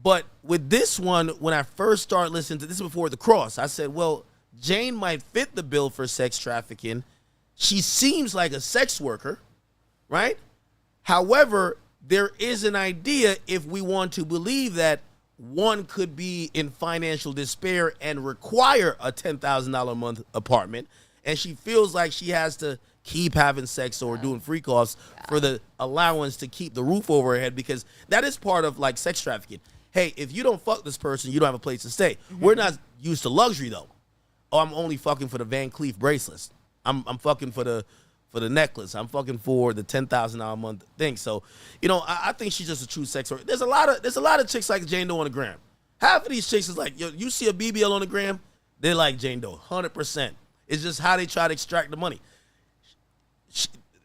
B: But with this one, when I first started listening to this before The Cross, I said, well, Jane might fit the bill for sex trafficking. She seems like a sex worker, right? However, there is an idea, if we want to believe that one could be in financial despair and require a $10,000 a month apartment, and she feels like she has to keep having sex or doing freak offs for the allowance to keep the roof over her head, because that is part of like sex trafficking. Hey, if you don't fuck this person, you don't have a place to stay. We're not used to luxury though. Oh, I'm only fucking for the Van Cleef bracelets. I'm fucking for the necklace. I'm fucking for the $10,000 a month thing. So, you know, I think she's just a true sex worker. There's a lot of chicks like Jane Doe on the gram. Half of these chicks is like, yo, you see a BBL on the gram, they're like Jane Doe, 100%. It's just how they try to extract the money.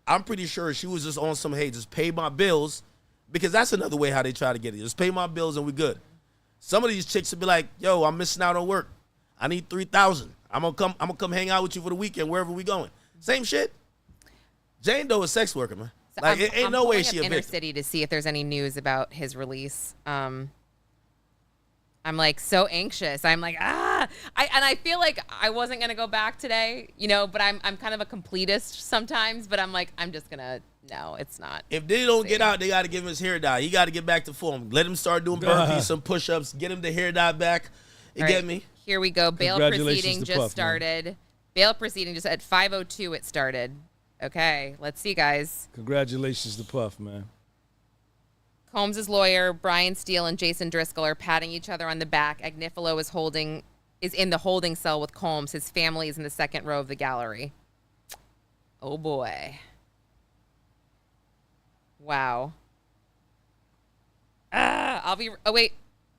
B: I'm pretty sure she was just on some, hey, just pay my bills, because that's another way how they try to get it. Just pay my bills and we good. Some of these chicks would be like, yo, I'm missing out on work. I need $3,000. I'm gonna come hang out with you for the weekend wherever we going. Same shit. Jane Doe is a sex worker, man.
A: So
B: Like, it ain't no way she a
A: Inner
B: victim.
A: City to see if there's any news about his release. I'm like so anxious. I'm like, I feel like I wasn't gonna go back today, you know, but I'm kind of a completist sometimes, but I'm like, I'm just gonna, no, it's not.
B: If they don't get out, they got to give him his hair dye. He got to get back to form. Let him start doing burpees, some push-ups, get him the hair dye back. You get me?
A: Here we go. Bail
C: Congratulations
A: proceeding
C: to
A: just
C: Puff,
A: started.
C: man.
A: Bail proceeding just at 5:02 it started. Okay, let's see, guys.
C: Congratulations to Puff, man.
A: Combs' lawyer, Brian Steele, and Jason Driscoll are patting each other on the back. Agnifilo is in the holding cell with Combs. His family is in the second row of the gallery. Oh, boy. Wow. Oh, wait.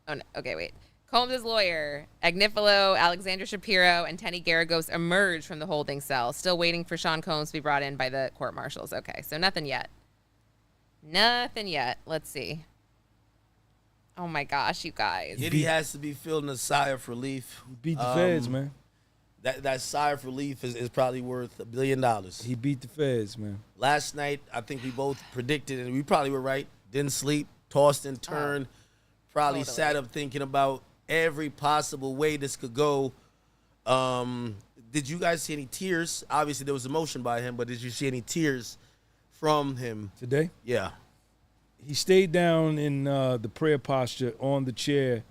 A: Oh, no. Okay, wait. Combs' lawyer, Agnifilo, Alexandra Shapiro, and Tenny Garagos emerged from the holding cell, still waiting for Sean Combs to be brought in by the court marshals. Okay, so nothing yet. Nothing yet. Let's see. Oh, my gosh, you guys.
B: Diddy has to be feeling a sigh of relief.
C: He beat the feds, man.
B: That sigh of relief is probably worth $1 billion.
C: He beat the feds, man.
B: Last night, I think we both predicted, and we probably were right. Didn't sleep, tossed and turned, probably
A: totally.
B: sat up thinking about every possible way this could go. Did you guys see any tears? Obviously, there was emotion by him, but did you see any tears from him
C: Today?
B: Yeah.
C: He stayed down in the prayer posture on the chair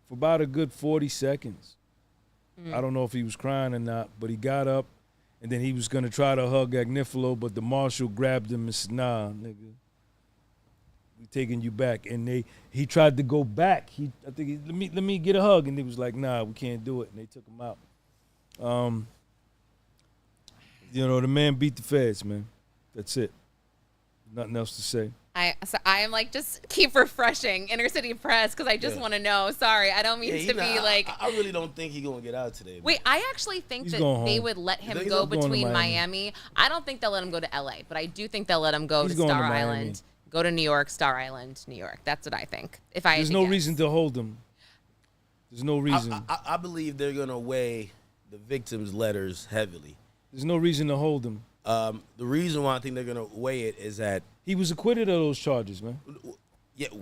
C: for about a good 40 seconds. I don't know if he was crying or not, but he got up, and then he was going to try to hug Agnifilo, but the marshal grabbed him and said, nah, nigga, we taking you back. And he tried to go back. Let me get a hug, and he was like, nah, we can't do it, and they took him out. You know, the man beat the feds, man. That's it. Nothing else to say.
A: I am like, just keep refreshing Inner City Press because I just want to know. Sorry, I don't mean to be like.
B: I really don't think he's gonna get out today. Man.
A: Wait, I actually think
C: He's
A: that
C: going
A: they
C: home.
A: would let him
C: He's
A: go
C: going to
A: between
C: Miami.
A: Miami. I don't think they'll let him go to LA, but I do think they'll let him go
C: He's
A: to
C: going to
A: Star
C: Miami.
A: Island, go to New York, Star Island, New York. That's what I think. If I had
C: There's
A: to
C: no
A: guess.
C: reason to hold him. There's no reason.
B: I believe they're gonna weigh the victims' letters heavily.
C: There's no reason to hold him.
B: The reason why I think they're gonna weigh it is that
C: He was acquitted of those charges, man.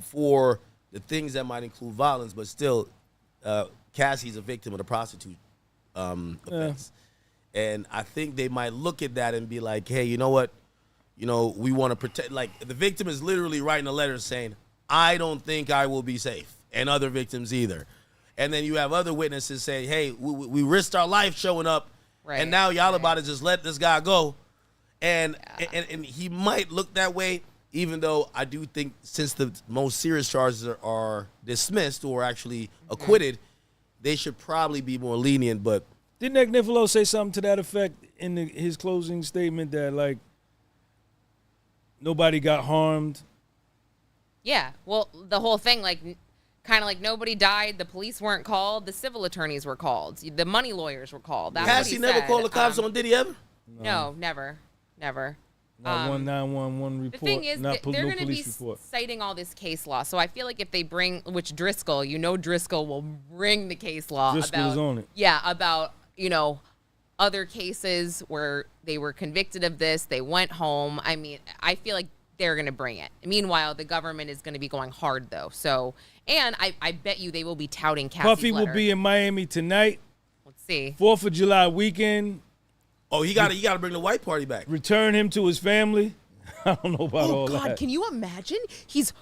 B: for the things that might include violence, but still, Cassie's a victim of the prostitute offense. And I think they might look at that and be like, hey, you know what? You know, we want to protect, like, the victim is literally writing a letter saying, I don't think I will be safe, and other victims either. And then you have other witnesses say, hey, we risked our life showing up, and now y'all about to just let this guy go. And he might look that way, even though I do think since the most serious charges are dismissed or actually acquitted, they should probably be more lenient. But
C: Didn't Agnifilo say something to that effect in his closing statement that, like, nobody got harmed?
A: Yeah. Well, the whole thing, like, kind of like nobody died. The police weren't called. The civil attorneys were called. The money lawyers were called. That's what
B: Cassie
A: he
B: never
A: said.
B: called the cops on Diddy ever?
A: No, never. Never.
C: Not 1911 report.
A: The thing is,
C: not
A: they're
C: no
A: going to be
C: police report.
A: citing all this case law. So I feel like if they bring, which Driscoll, Driscoll will bring the case law
C: Driscoll is
A: about,
C: on it.
A: Yeah, about, other cases where they were convicted of this, they went home. I mean, I feel like they're going to bring it. Meanwhile, the government is going to be going hard, though. So, and I bet you they will be touting Cassie's
C: Puffy
A: letter.
C: will be in Miami tonight.
A: Let's see.
C: 4th of July weekend.
B: Oh, he got to bring the white party back.
C: Return him to his family. I don't know about all
A: Oh, God,
C: that.
A: can you imagine? He's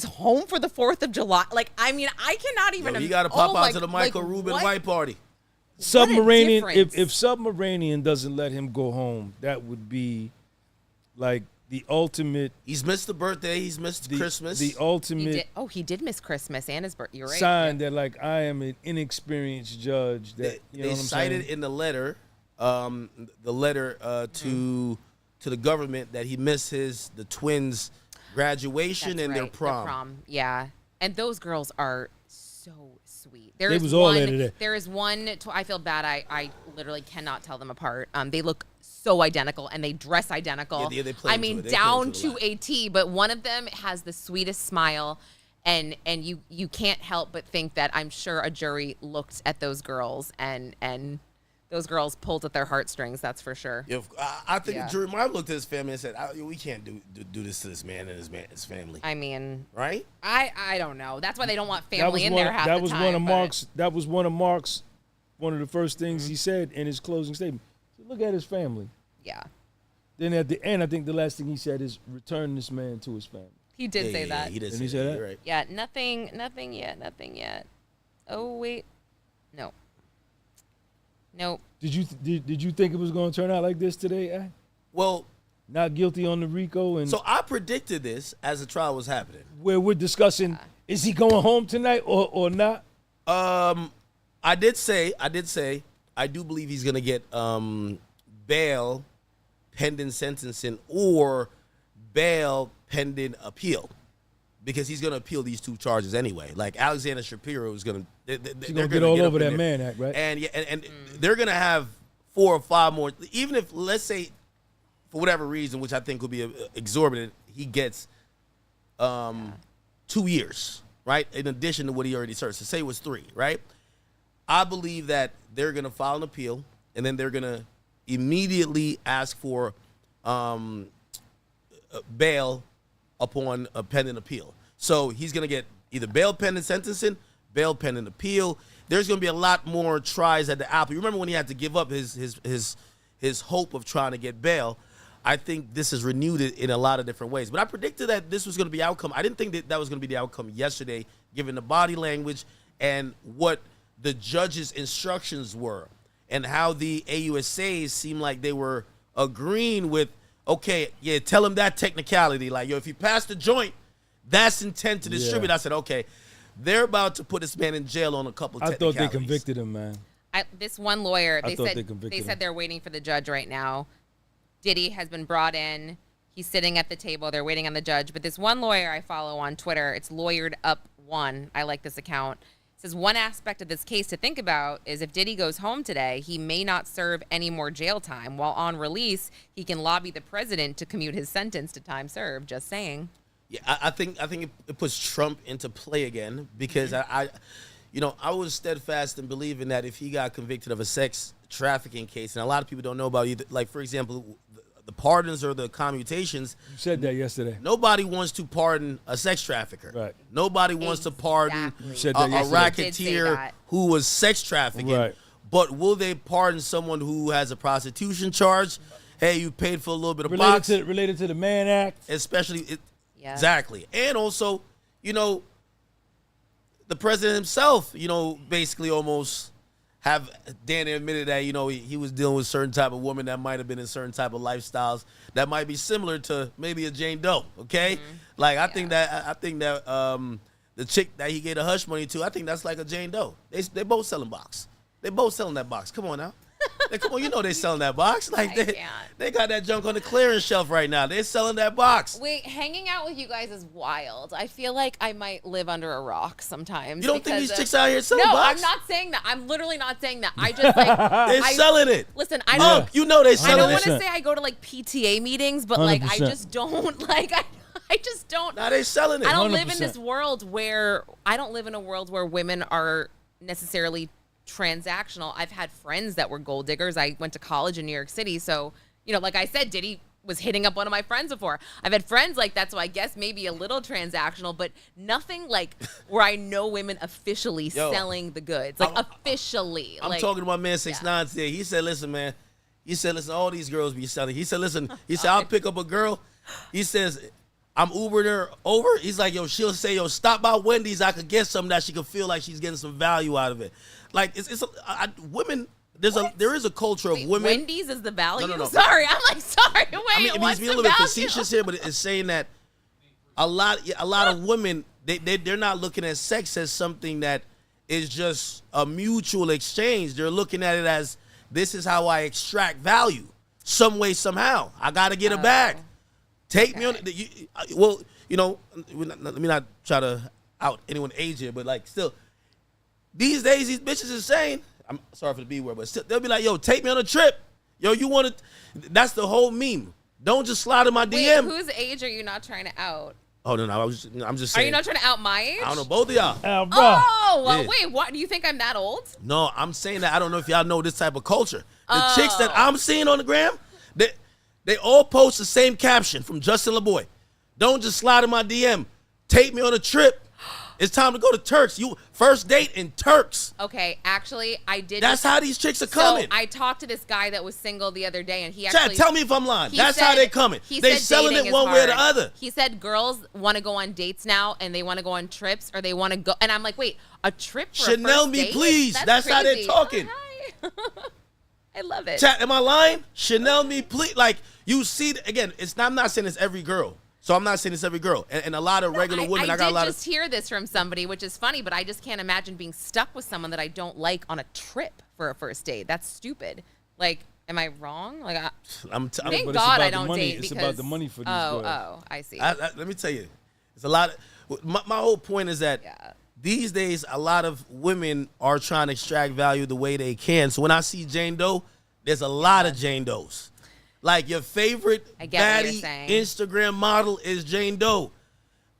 A: home for the 4th of July. Like, I mean, I cannot even
B: Yo, he got to pop out to the Michael
A: like,
B: Rubin
A: what?
B: white party.
C: Submarinian.
A: difference.
C: If Submarinian doesn't let him go home, that would be like the ultimate.
B: He's missed the birthday. He's missed Christmas.
C: The ultimate.
A: He did miss Christmas and his birthday. You're right.
C: Sign that like I am an inexperienced judge. That
B: they cited in the letter, to the government that he missed the twins' graduation and their prom.
A: Yeah, and those girls are so sweet. There
C: was all edited.
A: There is one. I feel bad. I literally cannot tell them apart. They look so identical and they dress identical.
B: Yeah, they play
A: I mean, down to a T. But one of them has the sweetest smile, and you can't help but think that I'm sure a jury looked at those girls and those girls pulled at their heartstrings. That's for sure.
B: I think the jury might have looked at his family and said, "We can't do this to this man and his family."
A: I mean,
B: right?
A: I don't know. That's why they don't want family in there half the time.
C: That was one of Mark's. One of the first things he said in his closing statement. Look at his family.
A: Yeah.
C: Then at the end, I think the last thing he said is return this man to his family.
A: He did say that.
B: He did
C: say that.
B: You're right.
A: Yeah, nothing yet. Oh wait, no. Nope.
C: Did you think it was going to turn out like this today?
B: Well,
C: not guilty on the RICO, and
B: so I predicted this as the trial was happening.
C: Where we're discussing is he going home tonight or not?
B: I did say I do believe he's gonna get bail pending sentencing or bail pending appeal, because he's gonna appeal these two charges anyway. Like Alexander Shapiro is gonna they're gonna
C: get all over that Mann Act, right?
B: And they're gonna have 4 or 5 more. Even if, let's say, for whatever reason, which I think would be exorbitant, he gets 2 years, right? In addition to what he already served. So say it was 3, right? I believe that they're going to file an appeal, and then they're going to immediately ask for bail upon a pending appeal. So he's going to get either bail pending sentencing, bail pending appeal. There's going to be a lot more tries at the apple. You remember when he had to give up his hope of trying to get bail? I think this is renewed in a lot of different ways. But I predicted that this was going to be outcome. I didn't think that was going to be the outcome yesterday, given the body language and what the judge's instructions were, and how the AUSAs seemed like they were agreeing with, okay, yeah, tell him that technicality. Like, yo, if you pass the joint, that's intent to distribute.
C: Yeah.
B: I said, okay, they're about to put this man in jail on a couple of technicalities.
C: I thought they convicted him, man.
A: This one lawyer, they
C: convicted
A: said they're waiting for the judge right now. Diddy has been brought in. He's sitting at the table. They're waiting on the judge. But this one lawyer I follow on Twitter, it's Lawyered Up One. I like this account. Says one aspect of this case to think about is if Diddy goes home today, he may not serve any more jail time. While on release, he can lobby the president to commute his sentence to time served. Just saying.
B: Yeah, I think it puts Trump into play again, because I was steadfast in believing that if he got convicted of a sex trafficking case, and a lot of people don't know about either, like, for example, the pardons or the commutations.
C: You said that yesterday.
B: Nobody wants to pardon a sex trafficker.
C: Right.
B: Nobody wants to pardon a racketeer who was sex trafficking.
C: Right.
B: But will they pardon someone who has a prostitution charge? Hey, you paid for a little bit of box.
C: Related to the Mann Act.
B: Especially, exactly. And also, the president himself, basically almost have Danny admitted that, he was dealing with a certain type of woman that might have been in certain type of lifestyles that might be similar to maybe a Jane Doe, okay? Mm-hmm. Like, I think that the chick that he gave the hush money to, I think that's like a Jane Doe. They both selling box. They both selling that box. Come on now. Come on, they selling that box. Like, they got that junk on the clearance shelf right now. They're selling that box.
A: Wait, hanging out with you guys is wild. I feel like I might live under a rock sometimes.
B: You don't think these chicks out here selling box?
A: No, I'm not saying that. I'm literally not saying that. I just like
B: they're selling it.
A: Listen, I don't.
B: They selling it.
A: I don't want to say I go to like PTA meetings, but 100%. Like I just don't like. I just don't.
B: Now they selling it.
A: I don't live in this world where women are necessarily transactional. I've had friends that were gold diggers. I went to college in New York City, so like I said, Diddy was hitting up one of my friends before. I've had friends like that, so I guess maybe a little transactional, but nothing like where I know women officially selling the goods, like officially.
B: I'm talking to my man 6ix9ine today. He said, "Listen, man. He said, listen, all these girls be selling." He said, "Listen." He said, "I'll pick up a girl." He says, I'm Ubering her over. He's like, yo, she'll say, yo, stop by Wendy's. I could get something that she could feel like she's getting some value out of it. Like women. There is a culture of women.
A: Wendy's is the value.
B: No.
A: Sorry, I'm like, sorry. Wait,
B: I mean,
A: what's
B: he's being
A: the
B: a little bit
A: value?
B: facetious here, but it's saying that a lot of women they're not looking at sex as something that is just a mutual exchange. They're looking at it as, this is how I extract value, some way, somehow. I got to get a bag. Take me on. Well, let me not try to out anyone's age here, but like still, these days these bitches is saying, I'm sorry for the B word, but still, they'll be like, yo, take me on a trip. Yo, you want to? That's the whole meme. Don't just slide in my DM.
A: Wait, whose age are you not trying to out?
B: Oh no, I'm just saying.
A: Are you not trying to out my age?
B: I don't know, both of y'all.
A: Oh, well,
B: Yeah.
A: wait, what? Do you think I'm that old?
B: No, I'm saying that I don't know if y'all know this type of culture. The chicks that I'm seeing on the gram, they all post the same caption from Justin LeBoy. Don't just slide in my DM. Take me on a trip. It's time to go to Turks. You first date in Turks.
A: Okay, actually, I did.
B: That's how these chicks are coming.
A: So I talked to this guy that was single the other day, and he
B: Chad,
A: actually.
B: tell me if I'm lying. That's
A: said,
B: how they coming. They
A: said
B: selling
A: dating
B: it
A: is
B: one way or the
A: hard.
B: other.
A: He said girls want to go on dates now, and they want to go on trips, or they want to go. And I'm like, wait, a trip for
B: Chanel
A: a first
B: me,
A: date?
B: please. That's how they're
A: crazy.
B: talking.
A: Oh, hi. I love it.
B: Chat, am I lying? Chanel me, please. Like, you see, again, I'm not saying it's every girl. So I'm not saying it's every girl. And a lot of regular women, I got a lot of. I
A: just hear this from somebody, which is funny, but I just can't imagine being stuck with someone that I don't like on a trip for a first date. That's stupid. Like, am I wrong? Like, thank God I don't date because.
C: It's about the money for these girls.
A: Oh, I see.
B: Let me tell you, it's a lot. My whole point is that these days, a lot of women are trying to extract value the way they can. So when I see Jane Doe, there's a lot of Jane Does. Like your favorite baddie Instagram model is Jane Doe.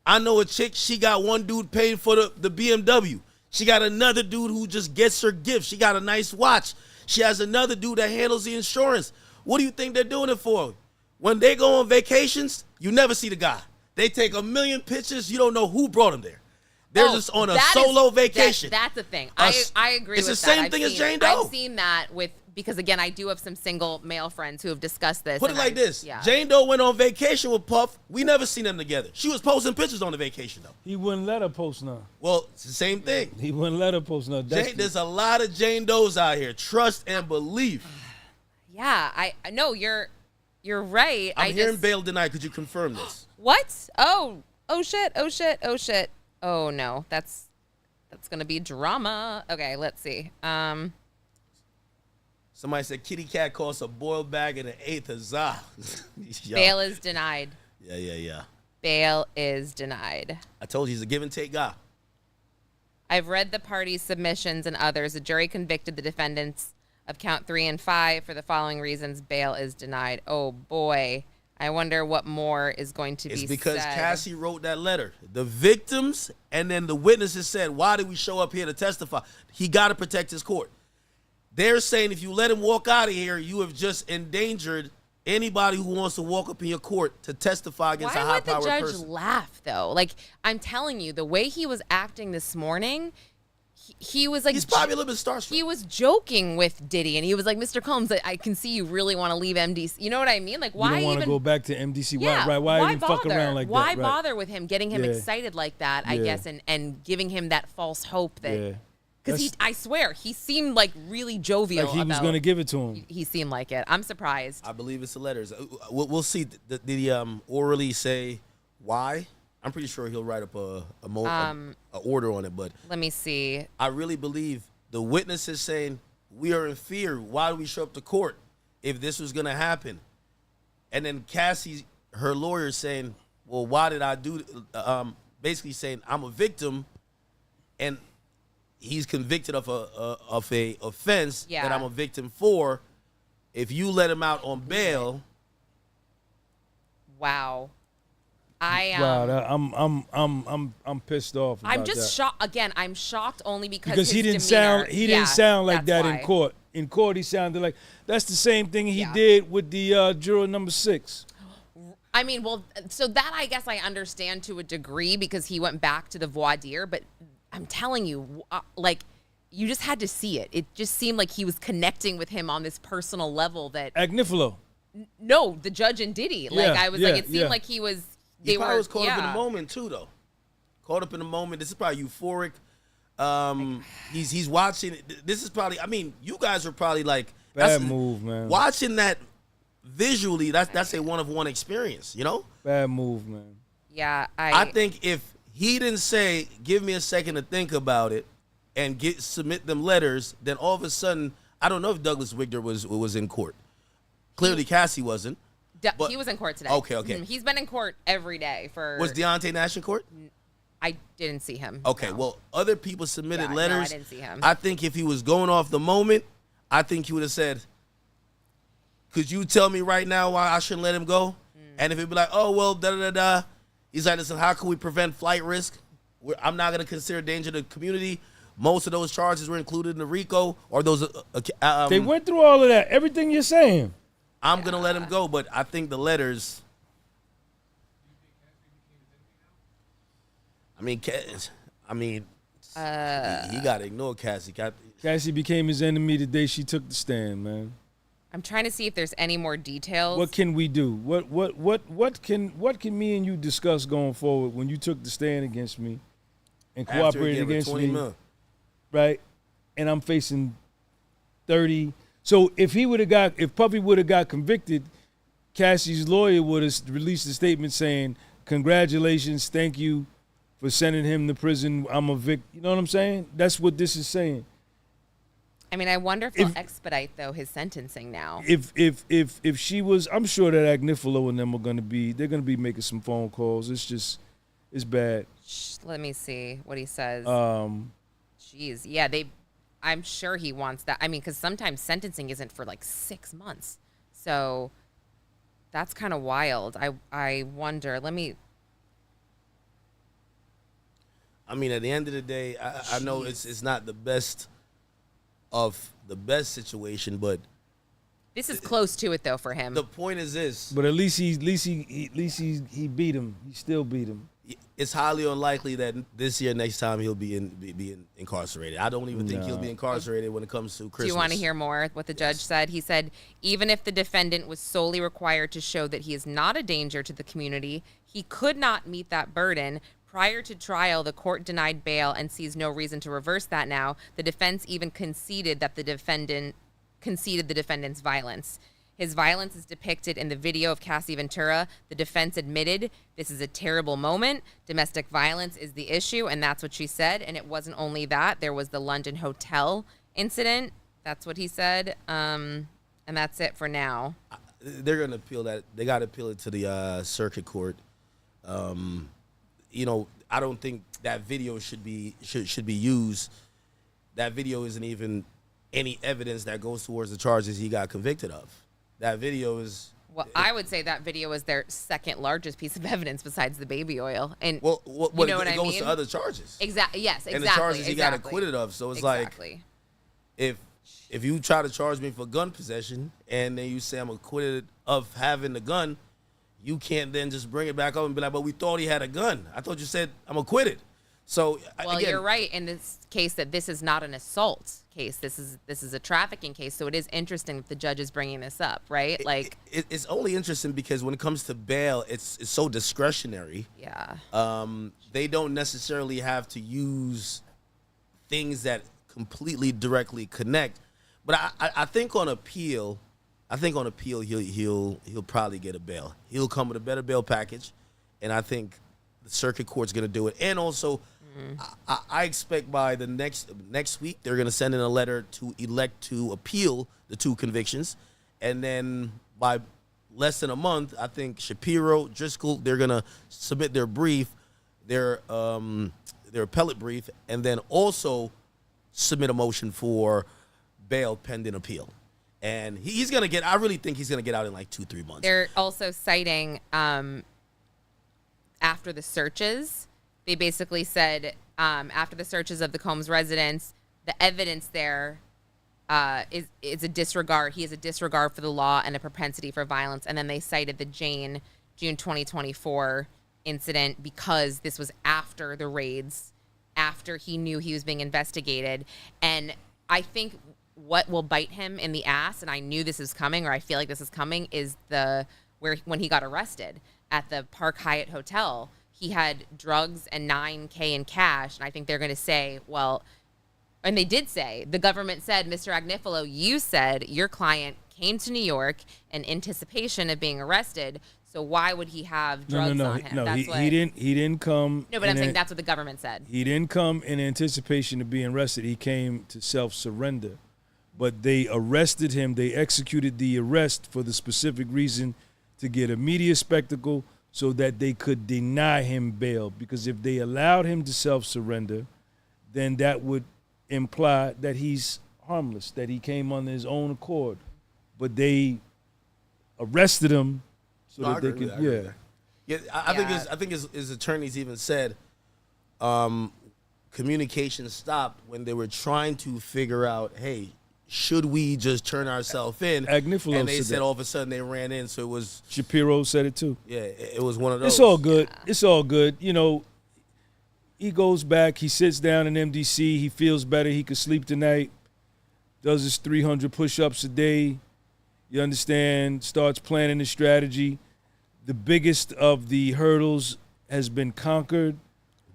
B: I know a chick, she got one dude paying for the BMW. She got another dude who just gets her gifts. She got a nice watch. She has another dude that handles the insurance. What do you think they're doing it for? When they go on vacations, you never see the guy. They take a million pictures. You don't know who brought them there. They're just on a solo vacation.
A: That's the thing. I agree with that.
B: It's the same thing as Jane Doe.
A: I've seen that because again, I do have some single male friends who have discussed this.
B: Put it like this. Jane Doe went on vacation with Puff. We never seen them together. She was posting pictures on the vacation, though.
C: He wouldn't let her post none.
B: Well, it's the same thing.
C: He wouldn't let her post none.
B: There's a lot of Jane Does out here. Trust and belief.
A: Yeah, I know you're right.
B: I'm hearing bail denied. Could you confirm this?
A: What? Oh shit. Oh no, that's gonna be drama. Okay, let's see.
B: Somebody said kitty cat costs a boiled bag and an eighth of za.
A: Bail is denied.
B: Yeah.
A: Bail is denied.
B: I told you he's a give and take guy.
A: I've read the parties' submissions and others. The jury convicted the defendants of count 3 and 5 for the following reasons. Bail is denied. Oh boy. I wonder what more is going to be said.
B: It's because Cassie wrote that letter. The victims and then the witnesses said, why did we show up here to testify? He got to protect his court. They're saying if you let him walk out of here, you have just endangered anybody who wants to walk up in your court to testify against a high-powered person.
A: Why would the judge laugh, though? Like, I'm telling you, the way he was acting this morning, he was like...
B: He's probably a little bit starstruck.
A: He was joking with Diddy, and he was like, Mr. Combs, I can see you really want to leave MDC. You know what I mean? Like, why even...
C: You don't want to go back to MDC.
A: Yeah,
C: why even
A: bother?
C: Fuck around like
A: why
C: that?
A: Why bother with him, getting him excited like that, I guess, and giving him that false hope that...
C: Yeah.
A: Because I swear, he seemed like really jovial.
C: Like he was going to give it to him.
A: He seemed like it. I'm surprised.
B: I believe it's the letters. We'll see. Did he orally say why? I'm pretty sure he'll write up a order on it. But
A: let me see.
B: I really believe the witness is saying we are in fear. Why do we show up to court if this was going to happen? And then Cassie, her lawyer, saying, well, why did I do? Basically saying I'm a victim, and he's convicted of a offense that I'm a victim for. If you let him out on bail,
A: wow,
C: I'm pissed off.
A: I'm just shocked. Again, I'm shocked only because
C: he didn't
A: demeanor,
C: sound like that in court. In court, he sounded like that's the same thing he did with the juror number 6.
A: I mean, well, so that I guess I understand to a degree because he went back to the voir dire, but I'm telling you, like, you just had to see it. It just seemed like he was connecting with him on this personal level that...
C: Agnifilo.
A: No, the judge and Diddy. Like, I was like, it seemed like he was...
B: He probably was caught up in the moment too, though. Caught up in the moment. This is probably euphoric. He's watching. This is probably. I mean, you guys are probably like
C: bad move, man.
B: Watching that visually, that's a one-of-one experience. You know.
C: Bad move, man.
A: Yeah,
B: I think if he didn't say, "Give me a second to think about it," and submit them letters, then all of a sudden, I don't know if Douglas Wigner was in court. Clearly, Cassie wasn't.
A: He was in court today.
B: Okay.
A: He's been in court every day for.
B: Was Deontay Nash in court?
A: I didn't see him.
B: Okay,
A: no.
B: Well, other people submitted letters.
A: No, I didn't see him.
B: I think if he was going off the moment, I think he would have said, "Could you tell me right now why I shouldn't let him go?" And if he'd be like, "Oh well, da-da-da-da," he's like, "Listen, how can we prevent flight risk? I'm not going to consider danger to the community. Most of those charges were included in the RICO or those."
C: They went through all of that. Everything you're saying.
B: I'm going to let him go, but I think the letters. He got to ignore Cassie.
C: Cassie became his enemy the day she took the stand, man.
A: I'm trying to see if there's any more details.
C: What can we do? What can me and you discuss going forward when you took the stand against me and cooperated against me? Right? And I'm facing 30. So if Puffy would have got convicted, Cassie's lawyer would have released a statement saying, "Congratulations, thank you for sending him to prison. I'm a victim." You know what I'm saying? That's what this is saying.
A: I mean, I wonder if they'll expedite though his sentencing now.
C: If she was, I'm sure that Agnifilo and them are gonna be making some phone calls. It's bad.
A: Let me see what he says. Jeez, yeah, I'm sure he wants that. I mean, because sometimes sentencing isn't for like 6 months, so that's kind of wild. I wonder.
B: I mean, at the end of the day, I know it's not the best of the best situation, but
A: this is close to it though for him.
B: The point is this.
C: But at least he beat him. He still beat him.
B: It's highly unlikely that this year, next time, he'll be incarcerated. I don't even think he'll be incarcerated when it comes to Christmas.
A: Do you want to hear more what the judge said? He said, even if the defendant was solely required to show that he is not a danger to the community, he could not meet that burden. Prior to trial, the court denied bail and sees no reason to reverse that now. The defense even conceded the defendant's violence. His violence is depicted in the video of Cassie Ventura. The defense admitted this is a terrible moment. Domestic violence is the issue, and that's what she said. And it wasn't only that. There was the London hotel incident. That's what he said. And that's it for now.
B: They're going to appeal that. They got to appeal it to the circuit court. I don't think that video should be used. That video isn't even any evidence that goes towards the charges he got convicted of. That video is.
A: Well, I would say that video is their second largest piece of evidence besides the baby oil. And
B: it
A: goes
B: to other charges.
A: Exactly. Yes. Exactly.
B: And the charges he got acquitted of. So it's like, if you try to charge me for gun possession and then you say I'm acquitted of having the gun, you can't then just bring it back up and be like, "But we thought he had a gun. I thought you said I'm acquitted." So again,
A: you're right in this case that this is not an assault case. This is a trafficking case. So it is interesting that the judge is bringing this up, right?
B: It's only interesting because when it comes to bail, it's so discretionary.
A: Yeah.
B: They don't necessarily have to use things that completely directly connect. But I think on appeal, he'll probably get a bail. He'll come with a better bail package, and I think the circuit court's going to do it. And also, I expect by the next week they're going to send in a letter to elect to appeal the 2 convictions, and then by less than a month, I think Shapiro, Driscoll, they're going to submit their brief, their appellate brief, and then also submit a motion for bail pending appeal. And he's going to get, I really think he's going to get out in like 2-3 months.
A: They're also citing, after the searches, they basically said, after the searches of the Combs residence, the evidence there is a disregard. He has a disregard for the law and a propensity for violence. And then they cited the June 2024 incident because this was after the raids, after he knew he was being investigated. And I think what will bite him in the ass, and I knew this is coming, or I feel like this is coming, is when he got arrested. at the Park Hyatt Hotel, he had drugs and $9K in cash. And I think they're going to say, well, and they did say, the government said, Mr. Agnifilo, you said your client came to New York in anticipation of being arrested. So why would he have drugs on him?
C: No, he didn't come.
A: No, but I'm saying that's what the government said.
C: He didn't come in anticipation of being arrested. He came to self-surrender. But they arrested him. They executed the arrest for the specific reason to get a media spectacle so that they could deny him bail. Because if they allowed him to self-surrender, then that would imply that he's harmless, that he came on his own accord. But they arrested him so that they could,
B: I think his attorneys even said communication stopped when they were trying to figure out, hey, should we just turn ourselves in?
C: Agnifilo
B: and they said
C: that.
B: all of a sudden they ran in, so it was...
C: Shapiro said it too.
B: Yeah, it was one of those.
C: It's all good. Yeah. It's all good. You know, he goes back, he sits down in MDC, he feels better, he could sleep tonight, does his 300 push-ups a day, you understand, starts planning his strategy. The biggest of the hurdles has been conquered.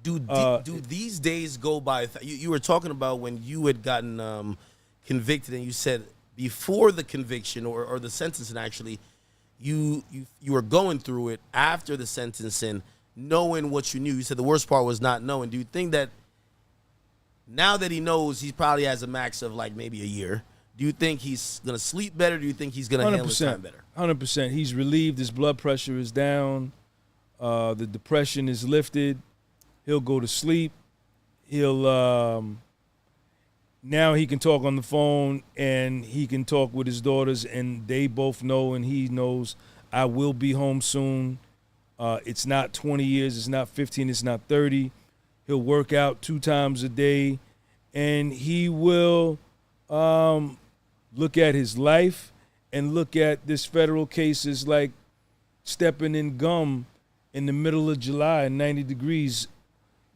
B: Do these days go by? You were talking about when you had gotten convicted, and you said before the conviction or the sentencing, actually, you were going through it after the sentencing, knowing what you knew. You said the worst part was not knowing. Do you think that now that he knows, he probably has a max of like maybe a year, do you think he's going to sleep better? Do you think he's going to handle his time better?
C: 100%. He's relieved. His blood pressure is down. The depression is lifted. He'll go to sleep. He'll now he can talk on the phone, and he can talk with his daughters, and they both know, and he knows, I will be home soon. It's not 20 years. It's not 15. It's not 30. He'll work out 2 times a day, and he will look at his life and look at this federal case as like stepping in gum in the middle of July and 90 degrees.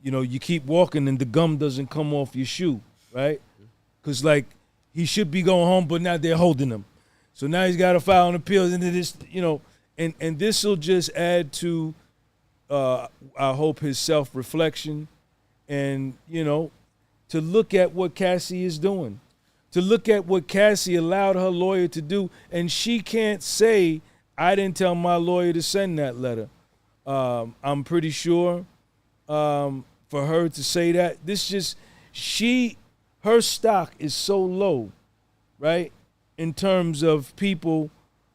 C: You know, you keep walking and the gum doesn't come off your shoe, right? Because, like, he should be going home, but now they're holding him. So now he's got to file an appeal into this, you know, and this will just add to, I hope, his self-reflection and, you know, to look at what Cassie is doing, to look at what Cassie allowed her lawyer to do. And she can't say, I didn't tell my lawyer to send that letter. I'm pretty sure for her to say that, her stock is so low, right, in terms of people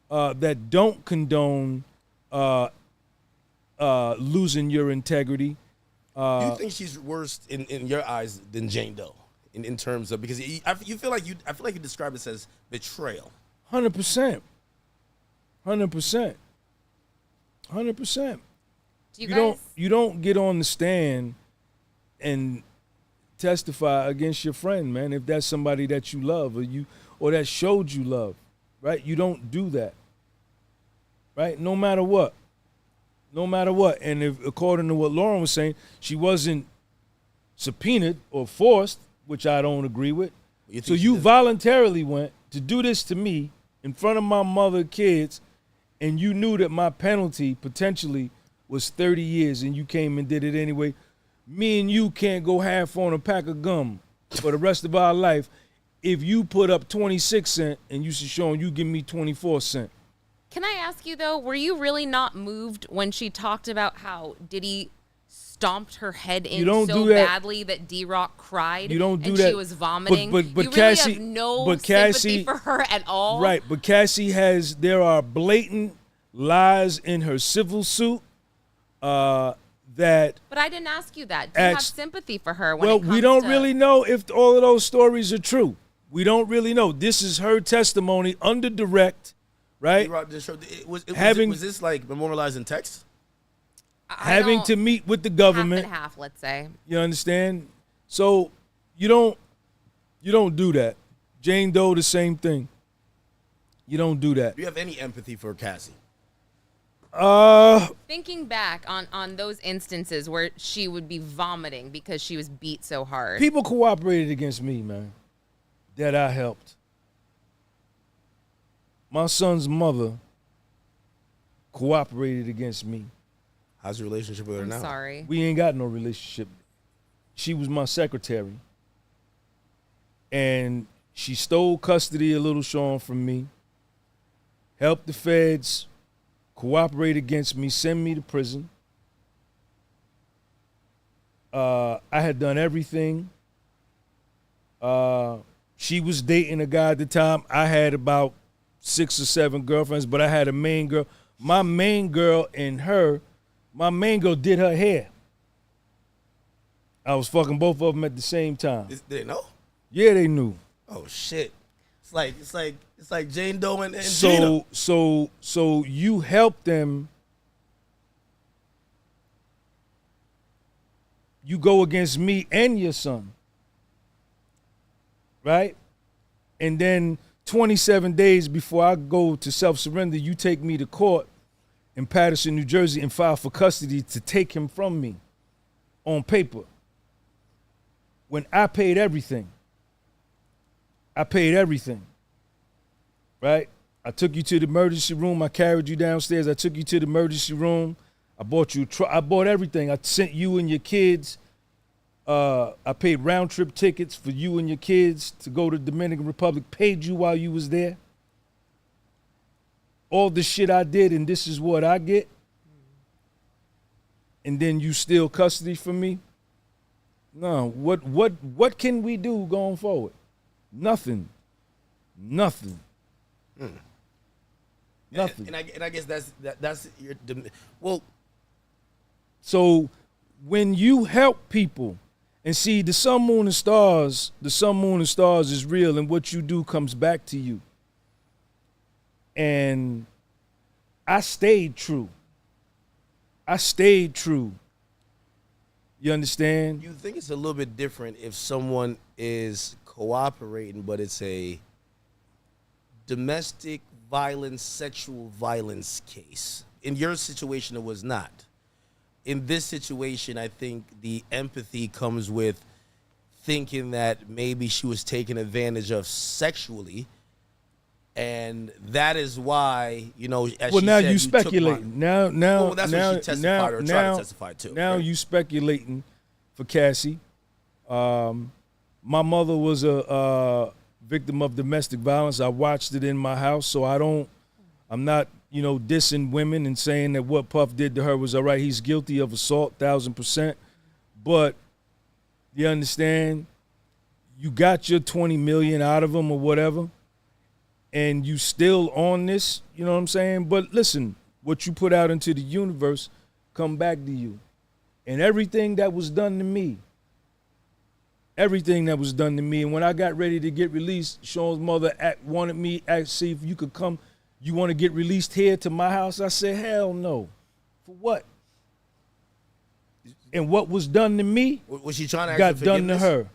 C: that don't condone losing your integrity.
B: Do you think she's worse in your eyes than Jane Doe in terms of, because I feel like you describe this as betrayal?
C: 100%. 100%. 100%. You don't get on the stand and testify against your friend, man, if that's somebody that you love or that showed you love, right? You don't do that, right? No matter what. And if, according to what Lauren was saying, she wasn't subpoenaed or forced, which I don't agree with. So you voluntarily went to do this to me in front of my mother, kids, and you knew that my penalty potentially was 30 years, and you came and did it anyway. Me and you can't go half on a pack of gum for the rest of our life if you put up 26 cents and you should show you give me 24 cents.
A: Can I ask you, though, were you really not moved when she talked about how Diddy stomped her head in so badly that D-Rock cried?
C: You don't do
A: and
C: that.
A: She was vomiting.
C: But
A: you
C: Cassie,
A: really have no sympathy for her at all?
C: Right, but Cassie there are blatant lies in her civil suit that...
A: But I didn't ask you that. Do you have sympathy for her when it comes to...
C: Well, we don't really know if all of those stories are true. We don't really know. This is her testimony under direct, right?
B: Was this like memorialized in text?
C: Having to meet with the government.
A: Half and half, let's say.
C: You understand? So you don't do that. Jane Doe, the same thing. You don't do that.
B: Do you have any empathy for Cassie?
A: Thinking back on those instances where she would be vomiting because she was beat so hard.
C: People cooperated against me, man, that I helped. My son's mother cooperated against me.
B: How's your relationship with her now?
A: I'm sorry.
C: We ain't got no relationship. She was my secretary. And she stole custody of Little Sean from me, helped the feds cooperate against me, send me to prison. I had done everything. She was dating a guy at the time. I had about 6 or 7 girlfriends, but I had a main girl. My main girl did her hair. I was fucking both of them at the same time.
B: Did they know?
C: Yeah, they knew.
B: Oh shit! It's like Jane Doe and Gina.
C: So you help them. You go against me and your son, right? And then 27 days before I go to self-surrender, you take me to court in Paterson, New Jersey, and file for custody to take him from me on paper. When I paid everything. Right? I took you to the emergency room. I carried you downstairs. I took you to the emergency room. I bought you I bought everything. I sent you and your kids. I paid round trip tickets for you and your kids to go to the Dominican Republic. Paid you while you was there. All the shit I did, and this is what I get. And then you steal custody from me. No, what can we do going forward? Nothing. Nothing. Nothing.
B: And I guess that's your well.
C: So when you help people and see the sun, moon, and stars is real, and what you do comes back to you. And I stayed true. You understand?
B: You think it's a little bit different if someone is cooperating, but it's a domestic violence, sexual violence case. In your situation, it was not. In this situation, I think the empathy comes with thinking that maybe she was taken advantage of sexually, and that is why, you know, as
C: well,
B: she
C: now
B: said,
C: you speculating. Now,
B: that's what she testified or tried to testify to.
C: Now
B: right?
C: you speculating for Cassie. My mother was a victim of domestic violence. I watched it in my house, so I'm not, you know, dissing women and saying that what Puff did to her was all right. He's guilty of assault, 1000%. But you understand, you got your 20 million out of him or whatever, and you still on this, you know what I'm saying? But listen, what you put out into the universe come back to you. And everything that was done to me, and when I got ready to get released, Sean's mother wanted me to see if you could come. You want to get released here to my house? I said, hell no. For what? And what was done to me
B: was she trying to
C: got done to her.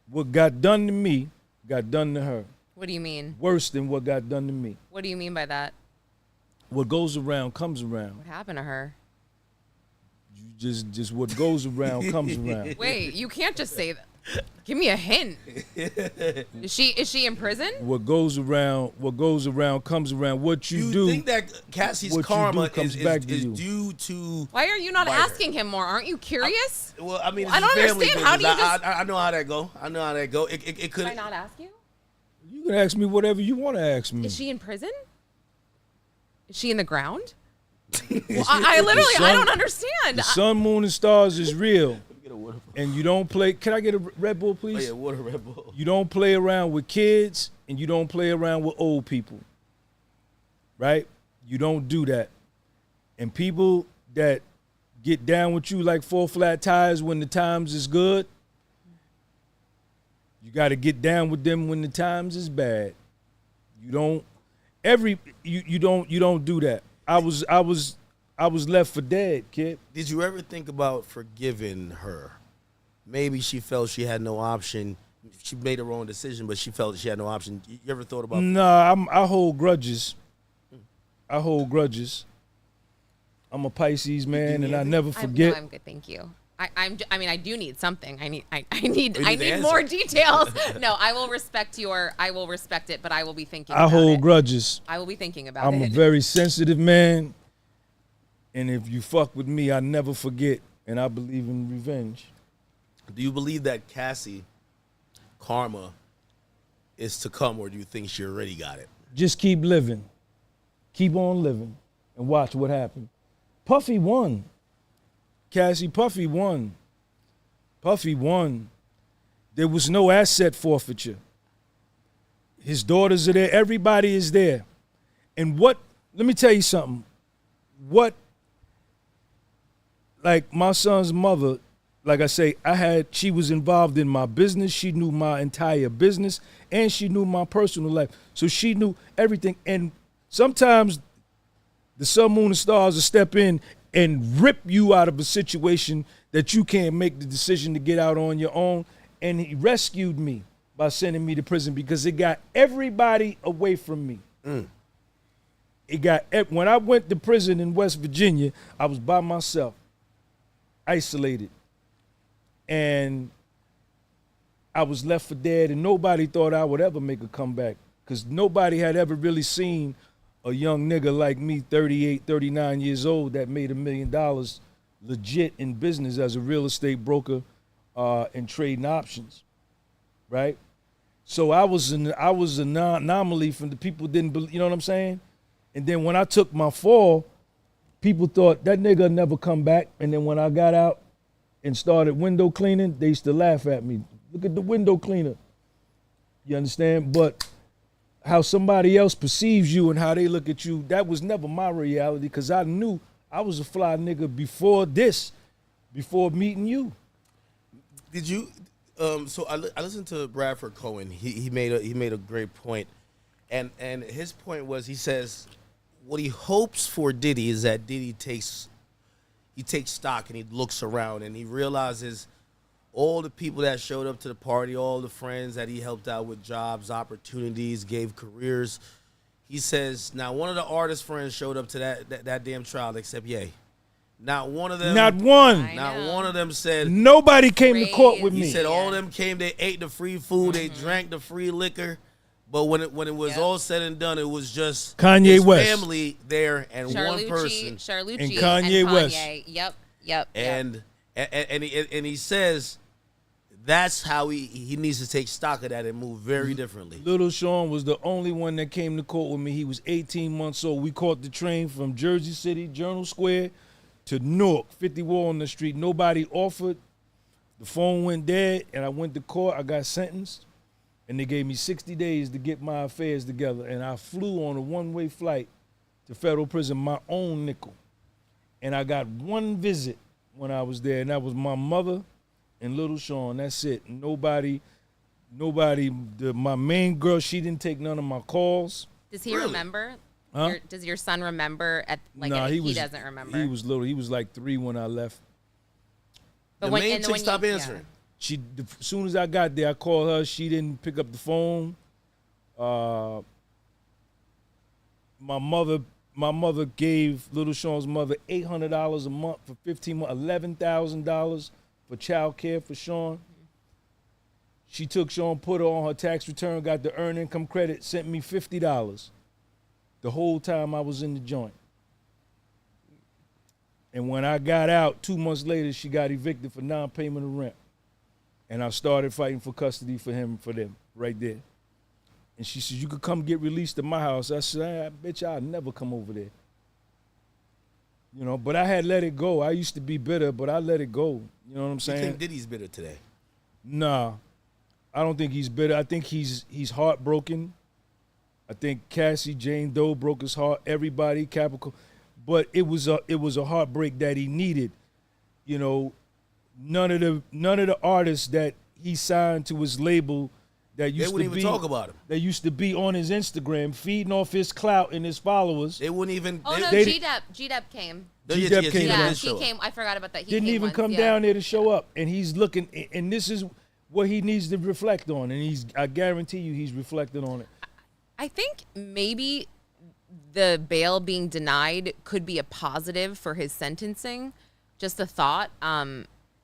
C: What got done to me got done to her.
A: What do you mean?
C: Worse than what got done to me.
A: What do you mean by that?
C: What goes around comes around.
A: What happened to her?
C: You just what goes around comes around.
A: Wait, you can't just say that. Give me a hint. Is she in prison?
C: What goes around comes around. What you do.
B: You think that Cassie's karma is due to?
A: Why are you not asking him more? Aren't you curious?
B: Well, I mean,
A: I don't understand. How do you
B: I know how that go. It could.
A: Can I not ask you?
C: You can ask me whatever you want to ask me.
A: Is she in prison? Is she in the ground? Well, I literally, I don't understand.
C: The sun, moon, and stars is real. And you don't play. Can I get a Red Bull, please?
B: Oh, yeah, water Red Bull.
C: You don't play around with kids, and you don't play around with old people. Right? You don't do that. And people that get down with you like 4 flat tires when the times is good, you got to get down with them when the times is bad. You don't do that. I was left for dead, kid.
B: Did you ever think about forgiving her? Maybe she felt she had no option. She made her own decision, but she felt she had no option. You ever thought about?
C: Nah, I hold grudges. I'm a Pisces man, and I never forget.
A: I'm good, thank you. I mean, I do need something. I need
B: answer.
A: more details. No, I will respect it, but I will be thinking
C: I
A: about
C: hold
A: it.
C: grudges.
A: I will be thinking about
C: I'm
A: it.
C: a very sensitive man, and if you fuck with me, I never forget, and I believe in revenge.
B: Do you believe that Cassie karma is to come, or do you think she already got it?
C: Just keep living. Keep on living, and watch what happens. Puffy won. Cassie, Puffy won. Puffy won. There was no asset forfeiture. His daughters are there. Everybody is there. And let me tell you something. Like my son's mother, like I say, she was involved in my business. She knew my entire business, and she knew my personal life. So she knew everything. And sometimes the sun, moon, and stars will step in and rip you out of a situation that you can't make the decision to get out on your own. And he rescued me by sending me to prison because it got everybody away from me. When I went to prison in West Virginia, I was by myself, isolated. And I was left for dead, and nobody thought I would ever make a comeback because nobody had ever really seen a young nigga like me, 38, 39 years old, that made $1 million legit in business as a real estate broker and trading options, right? So I was an anomaly from the people didn't believe, you know what I'm saying? And then when I took my fall, people thought that nigga never come back. And then when I got out and started window cleaning, they used to laugh at me. Look at the window cleaner. You understand? But how somebody else perceives you and how they look at you, that was never my reality because I knew I was a fly nigga before meeting you.
B: Did you? So I listened to Bradford Cohen. He made a great point, and his point was, he says what he hopes for Diddy is that Diddy takes stock and he looks around and he realizes all the people that showed up to the party, all the friends that he helped out with jobs, opportunities, gave careers. He says, now one of the artist friends showed up to that damn trial except Ye. Not one of them.
C: Not one.
B: Not one of them said.
C: Nobody came to court with me.
B: He said all of them came, they ate the free food, they drank the free liquor. But when it was all said and done, it was just
C: Kanye
B: his
C: West
B: family there and one person.
A: Charlucci
C: and Kanye West.
A: Yep.
B: And he says that's how he needs to take stock of that and move very differently.
C: Little Sean was the only one that came to court with me. He was 18 months old. We caught the train from Jersey City, Journal Square, to Newark, 50 Walnut Street. Nobody offered. The phone went dead, and I went to court. I got sentenced, and they gave me 60 days to get my affairs together. And I flew on a one-way flight to federal prison, my own nickel. And I got one visit when I was there, and that was my mother and Little Sean. That's it. Nobody. My main girl, she didn't take none of my calls.
A: Does he remember?
C: Huh?
A: Does your son remember? He doesn't remember.
C: He was little. He was like 3 when I left.
B: But the main chick stopped answering.
C: As soon as I got there, I called her. She didn't pick up the phone. My mother gave Little Sean's mother $800 a month for 15 months, $11,000 for child care for Sean. She took Sean, put her on her tax return, got the earned income credit, sent me $50 the whole time I was in the joint. And when I got out, 2 months later, she got evicted for non-payment of rent. And I started fighting for custody for them right there. And she said, you could come get released to my house. I said, I bet you I'll never come over there. You know, but I had let it go. I used to be bitter, but I let it go. You know what I'm saying?
B: You think Diddy's bitter today?
C: Nah, I don't think he's bitter. I think he's heartbroken. I think Cassie, Jane Doe broke his heart. Everybody, Capricorn. But it was a heartbreak that he needed. You know, none of the artists that he signed to his label that used
B: they wouldn't even talk about him.
C: That used to be on his Instagram, feeding off his clout and his followers.
B: They wouldn't even.
A: Oh no, G-Dep came.
C: G-Dep came.
A: Yeah, he came. I forgot about that. He
C: didn't
A: came
C: even
A: once,
C: come down there to show up, and he's looking. And this is what he needs to reflect on, and I guarantee you, he's reflecting on it.
A: I think maybe the bail being denied could be a positive for his sentencing. Just a thought.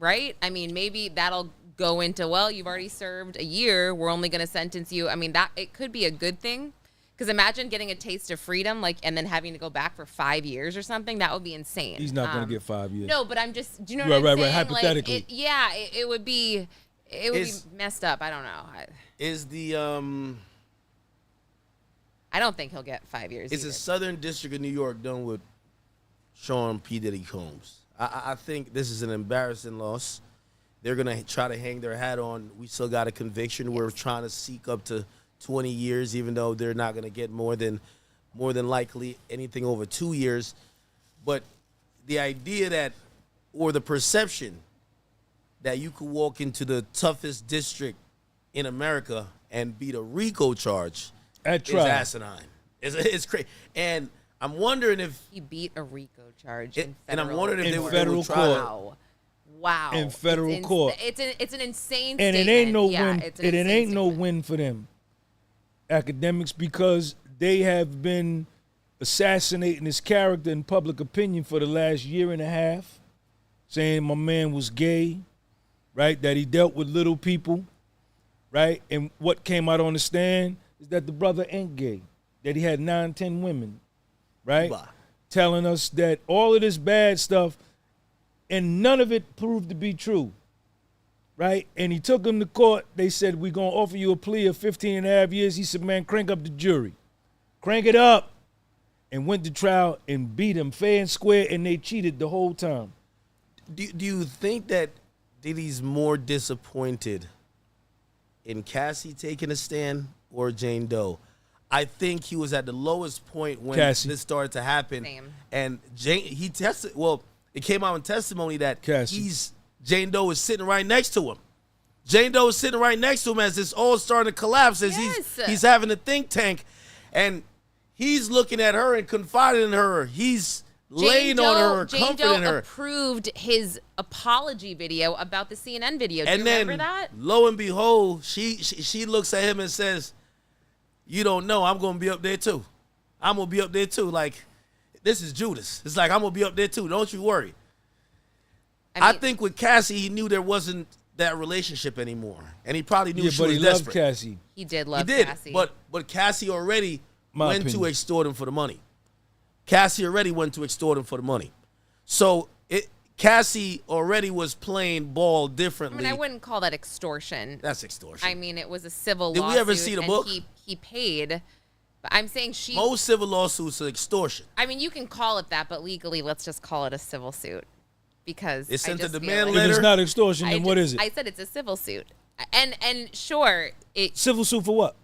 A: right? I mean, maybe that'll go into, well, you've already served a year. We're only going to sentence you. I mean, that it could be a good thing. Because imagine getting a taste of freedom, and then having to go back for 5 years or something. That would be insane.
C: He's not going to get 5 years.
A: No, but I'm just, do you know what I'm saying?
C: Right, hypothetically.
A: Like, it would be messed up. I don't know. I don't think he'll get 5 years.
B: Is the Southern District of New York done with Sean P. Diddy Combs? I think this is an embarrassing loss. They're going to try to hang their hat on, we still got a conviction. Yes. We're trying to seek up to 20 years, even though they're not going to get more than likely anything over 2 years. But the idea that, or the perception that you could walk into the toughest district in America and beat a RICO charge is asinine. It's crazy. And I'm wondering if
A: he beat a RICO charge in federal,
B: and I'm wondering if
C: in federal court.
A: Wow.
C: In federal court.
A: It's an insane
C: and
A: statement.
C: It ain't no win.
A: It
C: ain't no win for them, academics, because they have been assassinating his character in public opinion for the last year and a half, saying my man was gay, right? That he dealt with little people, right? And what came out on the stand is that the brother ain't gay, that he had 9, 10 women, right?
B: Bah.
C: Telling us that all of this bad stuff, and none of it proved to be true, right? And he took him to court. They said, we're going to offer you a plea of 15 and a half years. He said, man, crank up the jury. Crank it up. And went to trial and beat him fair and square, and they cheated the whole time.
B: Do you think that Diddy's more disappointed in Cassie taking a stand or Jane Doe? I think he was at the lowest point when this started to happen.
A: Same.
B: And he tested, well, it came out in testimony that Jane Doe is sitting right next to him. Jane Doe is sitting right next to him as this all starting to collapse, as he's having a think tank, and he's looking at her and confiding in her. He's laying on her, comforting her.
A: Jane Doe approved his apology video about the CNN video. Do you remember that?
B: Lo and behold, she looks at him and says, "You don't know, I'm going to be up there too. I'm going to be up there too." Like, this is Judas. It's like, I'm going to be up there too. Don't you worry. I think with Cassie, he knew there wasn't that relationship anymore. And he probably knew she was desperate.
C: Loved Cassie.
A: He did love Cassie.
B: But Cassie already went to extort him for the money. Cassie already went to extort him for the money. So Cassie already was playing ball differently.
A: I mean, I wouldn't call that extortion.
B: That's extortion.
A: I mean, it was a civil lawsuit.
B: Did we ever see the book?
A: He paid. But I'm saying
B: most civil lawsuits are extortion.
A: I mean, you can call it that, but legally, let's just call it a civil suit, because
B: it's sent a demand
C: If
B: letter.
C: it's not extortion, then what is it?
A: I said it's a civil suit, and sure,
C: civil suit for what?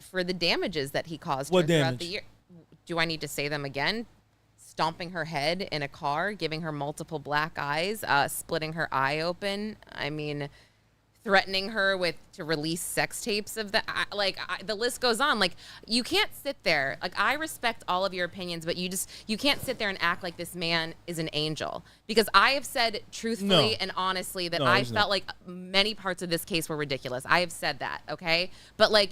A: For the damages that he caused
C: what
A: her throughout
C: damage?
A: the year. Do I need to say them again? Stomping her head in a car, giving her multiple black eyes, splitting her eye open. I mean, threatening her to release sex tapes of the the list goes on. Like, you can't sit there. Like, I respect all of your opinions, but you can't sit there and act like this man is an angel, because I have said truthfully and honestly that I felt like many parts of this case were ridiculous. I have said that, okay? But like,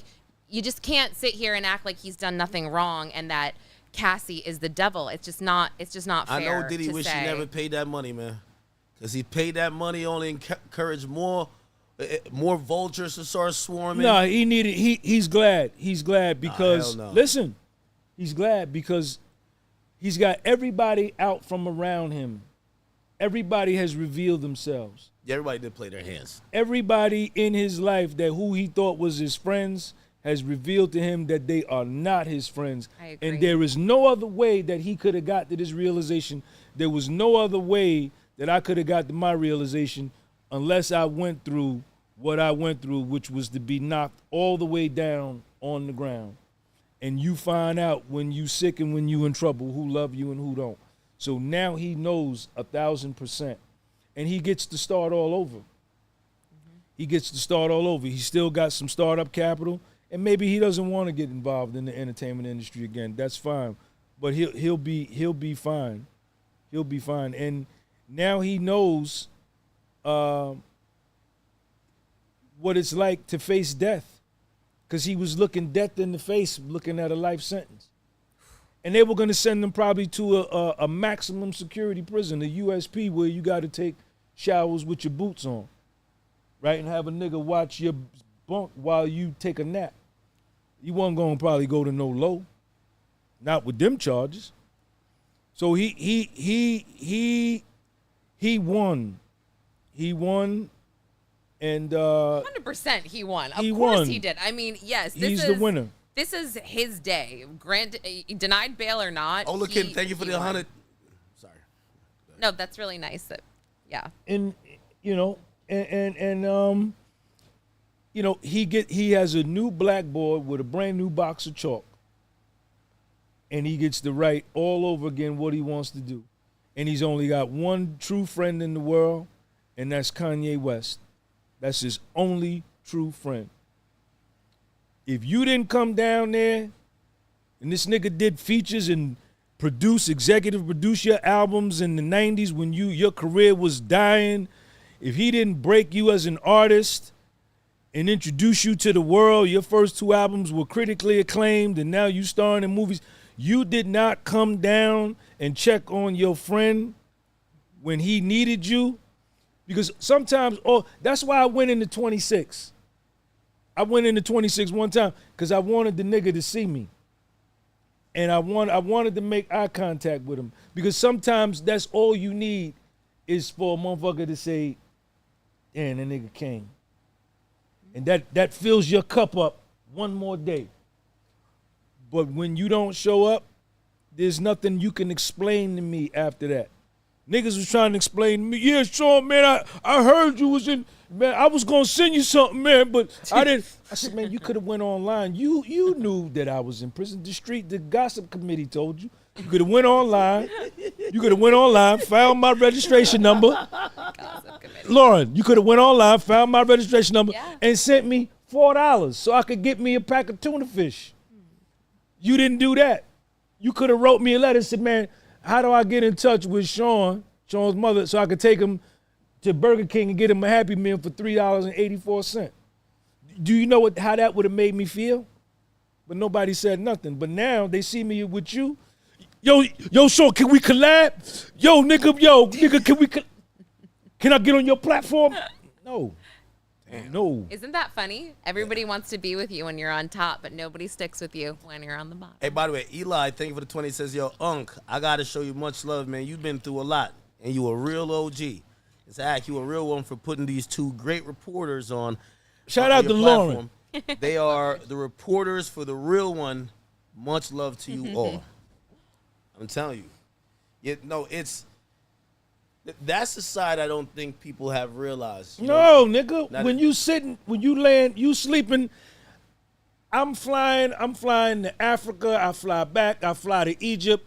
A: you just can't sit here and act like he's done nothing wrong and that Cassie is the devil. It's just not fair.
B: I know Diddy wish he never paid that money, man, because he paid that money only encouraged more vultures to start swarming.
C: No, he's glad. He's glad because listen, he's glad because he's got everybody out from around him. Everybody has revealed themselves.
B: Yeah, everybody did play their hands.
C: Everybody in his life that who he thought was his friends has revealed to him that they are not his friends.
A: I agree.
C: And there is no other way that he could have got to this realization. There was no other way that I could have got to my realization unless I went through what I went through, which was to be knocked all the way down on the ground. And you find out when you sick and when you in trouble who love you and who don't. So now he knows 1,000%. And he gets to start all over. Mm-hmm. He gets to start all over. He's still got some startup capital. And maybe he doesn't want to get involved in the entertainment industry again. That's fine. But he'll be fine. He'll be fine. And now he knows what it's like to face death, because he was looking death in the face, looking at a life sentence. And they were going to send him probably to a maximum security prison, a USP, where you got to take showers with your boots on, right? And have a nigga watch your bunk while you take a nap. You wasn't gonna probably go to no low, not with them charges. So he won. He won, and
A: 100% he won. Of course he did. I mean, yes,
C: he's the winner.
A: This is his day. Denied bail or not.
B: Oh, look, thank you for the 100. Sorry.
A: No, that's really nice. Yeah.
C: And you know, and you know, he has a new blackboard with a brand new box of chalk, and he gets to write all over again what he wants to do. And he's only got one true friend in the world, and that's Kanye West. That's his only true friend. If you didn't come down there, and this nigga did features and executive produce your albums in the 90s when your career was dying, if he didn't break you as an artist and introduce you to the world, your first 2 albums were critically acclaimed, and now you starring in movies, you did not come down and check on your friend when he needed you. Because sometimes, that's why I went into 26. I went into 26 one time because I wanted the nigga to see me. And I wanted to make eye contact with him. Because sometimes that's all you need is for a motherfucker to say, damn, that nigga came. And that fills your cup up one more day. But when you don't show up, there's nothing you can explain to me after that. Niggas was trying to explain to me, yeah, Sean, man, I heard you was in, man, I was gonna send you something, man, but I didn't. I said, man, you could have went online. You knew that I was in prison. The gossip committee told you. You could have went online. Found my registration number. Lauren, you could have went online, found my registration number, and sent me $4 so I could get me a pack of tuna fish. You didn't do that. You could have wrote me a letter and said, man, how do I get in touch with Sean's mother, so I could take him to Burger King and get him a Happy Meal for $3.84? Do you know how that would have made me feel? But nobody said nothing. But now they see me with you. Yo, Sean, can we collab? Yo, nigga, can I get on your platform? No. Damn. No.
A: Isn't that funny? Everybody wants to be with you when you're on top, but nobody sticks with you when you're on the bottom.
B: Hey, by the way, Eli, thank you for the 20. Says, yo, Unc, I got to show you much love, man. You've been through a lot, and you a real OG. It's act, you a real one for putting these 2 great reporters on.
C: Shout out to Lauren.
B: They are the reporters for the real one. Much love to you all. I'm telling you. That's the side I don't think people have realized.
C: No, nigga. When you sitting, when you land, you sleeping. I'm flying to Africa. I fly back. I fly to Egypt.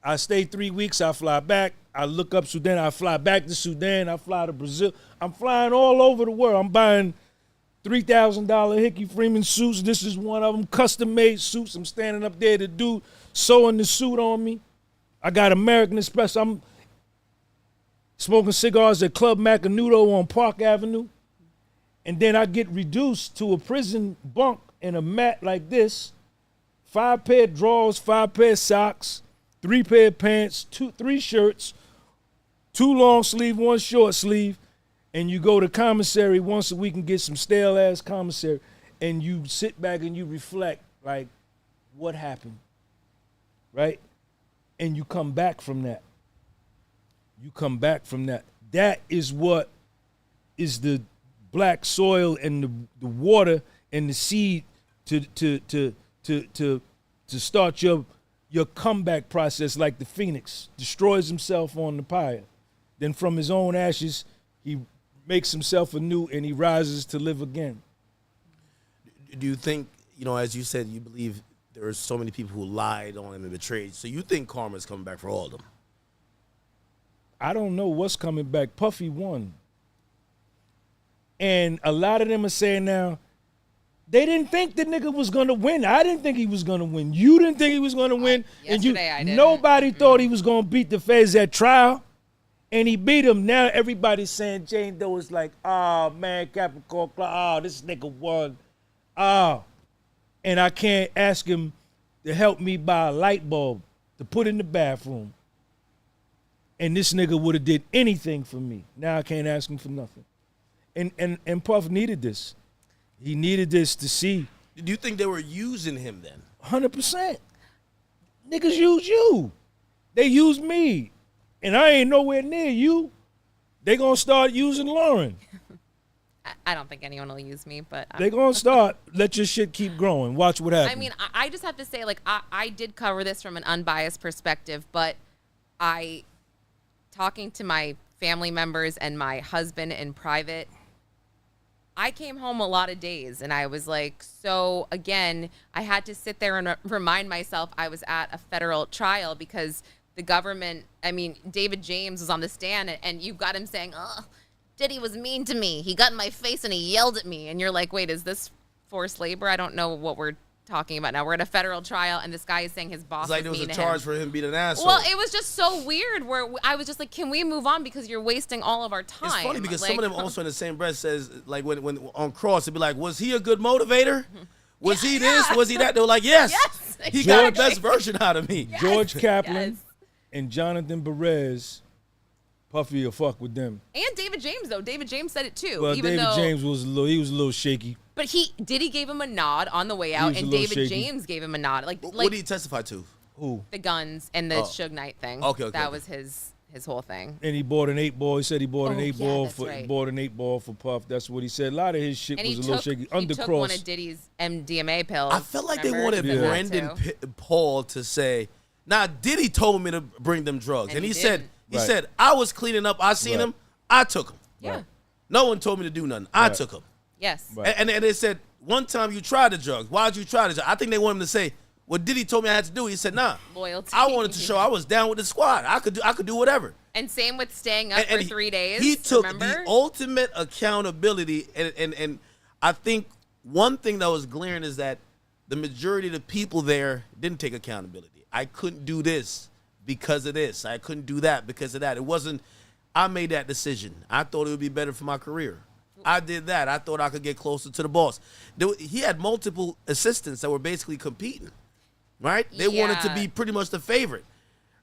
C: I stay 3 weeks. I fly back. I look up Sudan. I fly back to Sudan. I fly to Brazil. I'm flying all over the world. I'm buying $3,000 Hickey Freeman suits. This is one of them, custom-made suits. I'm standing up there, the dude sewing the suit on me. I got American Express. I'm smoking cigars at Club Macanudo on Park Avenue. And then I get reduced to a prison bunk in a mat like this. 5 pair of drawers, 5 pair of socks, 3 pair of pants, 3 shirts, 2 long sleeve, 1 short sleeve. And you go to commissary once a week and get some stale-ass commissary. And you sit back and you reflect, like, what happened, right? And you come back from that. That is what is the black soil and the water and the seed to start your comeback process, like the phoenix destroys himself on the pyre. Then from his own ashes, he makes himself anew and he rises to live again.
B: Do you think, as you said, you believe there are so many people who lied on him and betrayed, so you think karma's coming back for all of them?
C: I don't know what's coming back. Puffy won. And a lot of them are saying now, they didn't think the nigga was going to win. I didn't think he was going to win. You didn't think he was going to win.
A: Yesterday I didn't.
C: Nobody thought he was going to beat the feds at trial. And he beat him. Now everybody's saying Jane Doe is like, man, Capricorn, this nigga won. And I can't ask him to help me buy a light bulb to put in the bathroom. And this nigga would have did anything for me. Now I can't ask him for nothing. And Puff needed this. He needed this to see.
B: Do you think they were using him then?
C: 100%. Niggas use you. They use me. And I ain't nowhere near you. They gonna start using Lauren.
A: I don't think anyone will use me, but
C: They gonna start. Let your shit keep growing. Watch what happens.
A: I mean, I just have to say, like, I did cover this from an unbiased perspective, but talking to my family members and my husband in private, I came home a lot of days and I was like, so again, I had to sit there and remind myself I was at a federal trial because the government, I mean, David James was on the stand and you've got him saying, oh, Diddy was mean to me. He got in my face and he yelled at me. And you're like, wait, is this forced labor? I don't know what we're talking about now. We're at a federal trial and this guy is saying his boss was mean to him.
B: It's like there was a charge for him being an asshole.
A: Well, it was just so weird where I was just like, can we move on because you're wasting all of our time?
B: It's funny because
A: like,
B: some of them also in the same breath says, like when on cross, it'd be like, was he a good motivator? Was he this? Was he that? They were like, yes.
A: Exactly.
B: He got the best version out of me.
A: Yes.
C: George Kaplan
A: Yes.
C: and Jonathan Perez, Puffy will fuck with them.
A: And David James, though. David James said it too.
C: Well,
A: even
C: David
A: though,
C: James was a little shaky.
A: But Diddy gave him a nod on the way out, and David James gave him a nod. Like
B: What did he testify to?
C: Who?
A: the guns and the Suge Knight thing.
B: Okay,
A: that was his whole thing.
C: And he bought an 8-ball. He said he bought an 8-ball
A: that's
C: for
A: right.
C: bought an 8-ball for Puff. That's what he said. A lot of his shit
A: And
C: was
A: he
C: a little shaky.
A: He took one of
C: Undercross.
A: Diddy's MDMA pills.
B: I felt like they
A: remember?
B: wanted
A: He said that
B: Brendan
A: too.
B: Paul to say, nah, Diddy told me to bring them drugs.
A: And
B: And
A: he
B: he said,
A: didn't.
B: he
C: Right.
B: said, I was cleaning up. I seen
C: Right.
B: him. I took him.
A: Yeah.
B: No one told me to do nothing. I
C: Right.
B: took him.
A: Yes.
C: Right.
B: And they said, one time you tried the drugs. Why'd you try the drugs? I think they want him to say, what Diddy told me I had to do. He said, nah.
A: Loyalty.
B: I wanted to show I was down with the squad. I could do whatever.
A: And same with staying up for 3 days.
B: He took
A: remember?
B: the ultimate accountability. And I think one thing that was glaring is that the majority of the people there didn't take accountability. I couldn't do this because of this. I couldn't do that because of that. It wasn't, I made that decision. I thought it would be better for my career. I did that. I thought I could get closer to the boss. He had multiple assistants that were basically competing, right? They wanted to
A: Yeah.
B: be pretty much the favorite,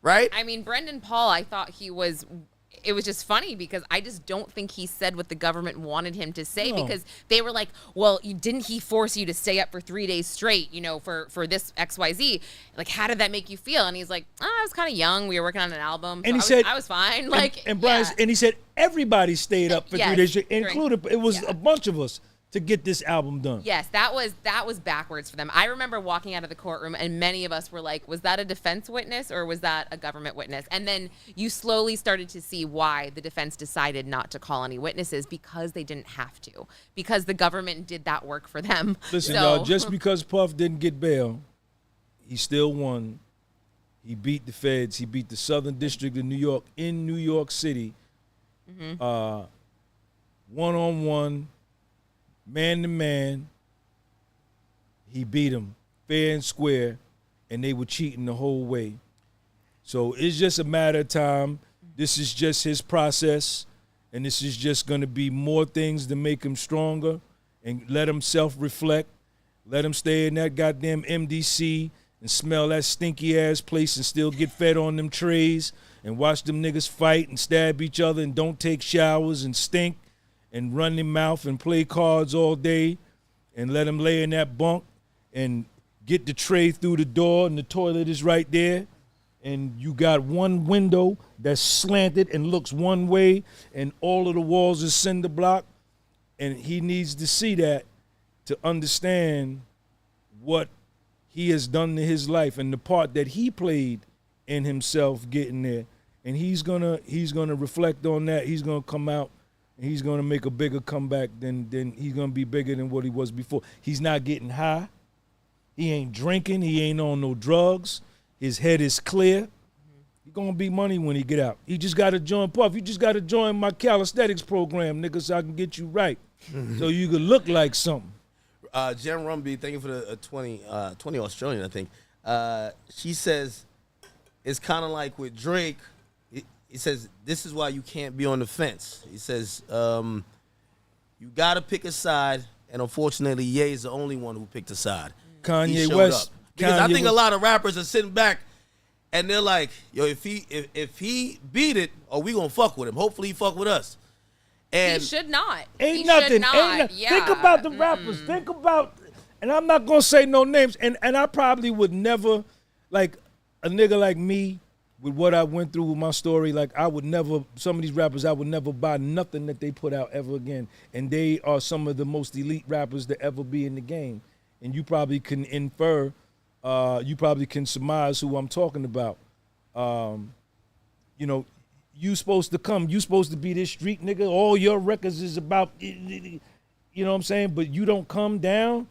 B: right?
A: I mean, Brendan Paul, I thought it was just funny because I just don't think he said what the government wanted him to say
C: No.
A: because they were like, well, didn't he force you to stay up for 3 days straight, for this XYZ? Like, how did that make you feel? And he's like, I was kind of young. We were working on an album.
C: And
A: So
C: he
A: I was fine.
C: and Brian, and he said everybody stayed up for 3 days,
A: Yes,
C: included. It was
A: yeah.
C: a bunch of us to get this album done.
A: Yes, that was backwards for them. I remember walking out of the courtroom and many of us were like, was that a defense witness or was that a government witness? And then you slowly started to see why the defense decided not to call any witnesses because they didn't have to, because the government did that work for them.
C: Listen,
A: So-
C: y'all, just because Puff didn't get bail, he still won. He beat the feds. He beat the Southern District of New York in New York City. One-on-one, man-to-man. He beat him fair and square, and they were cheating the whole way. So it's just a matter of time. This is just his process, and this is just going to be more things to make him stronger and let him self-reflect. Let him stay in that goddamn MDC and smell that stinky-ass place and still get fed on them trays and watch them niggas fight and stab each other and don't take showers and stink and run their mouth and play cards all day and let him lay in that bunk and get the tray through the door and the toilet is right there and you got one window that's slanted and looks one way and all of the walls is cinder block, and he needs to see that to understand what he has done to his life and the part that he played in himself getting there. And he's gonna reflect on that. He's gonna come out and he's gonna make a bigger comeback than he's gonna be bigger than what he was before. He's not getting high. He ain't drinking. He ain't on no drugs. His head is clear. He gonna be money when he get out. He just gotta join Puff. You just gotta join my calisthenics program, nigga, so I can get you right. So you can look like something.
B: Jen Rumby, thank you for the 20 Australian, I think. She says it's kind of like with Drake. He says this is why you can't be on the fence. He says you got to pick a side, and unfortunately, Ye is the only one who picked a side. He
C: Kanye
B: showed
C: West.
B: up. Because I
C: Kanye
B: think a
C: West-
B: lot of rappers are sitting back and they're like, yo, if he beat it, we gonna fuck with him. Hopefully he fuck with us. And
A: he should not.
C: Ain't nothing.
A: Yeah.
C: Think about the rappers. Think about, and I'm not gonna say no names. And I probably would never, like a nigga like me, with what I went through with my story. Like I would never. Some of these rappers, I would never buy nothing that they put out ever again. And they are some of the most elite rappers to ever be in the game. And you probably can infer, you probably can surmise who I'm talking about. You know. You supposed to come. You supposed to be this street nigga. All your records is about, you know what I'm saying? But you don't come down.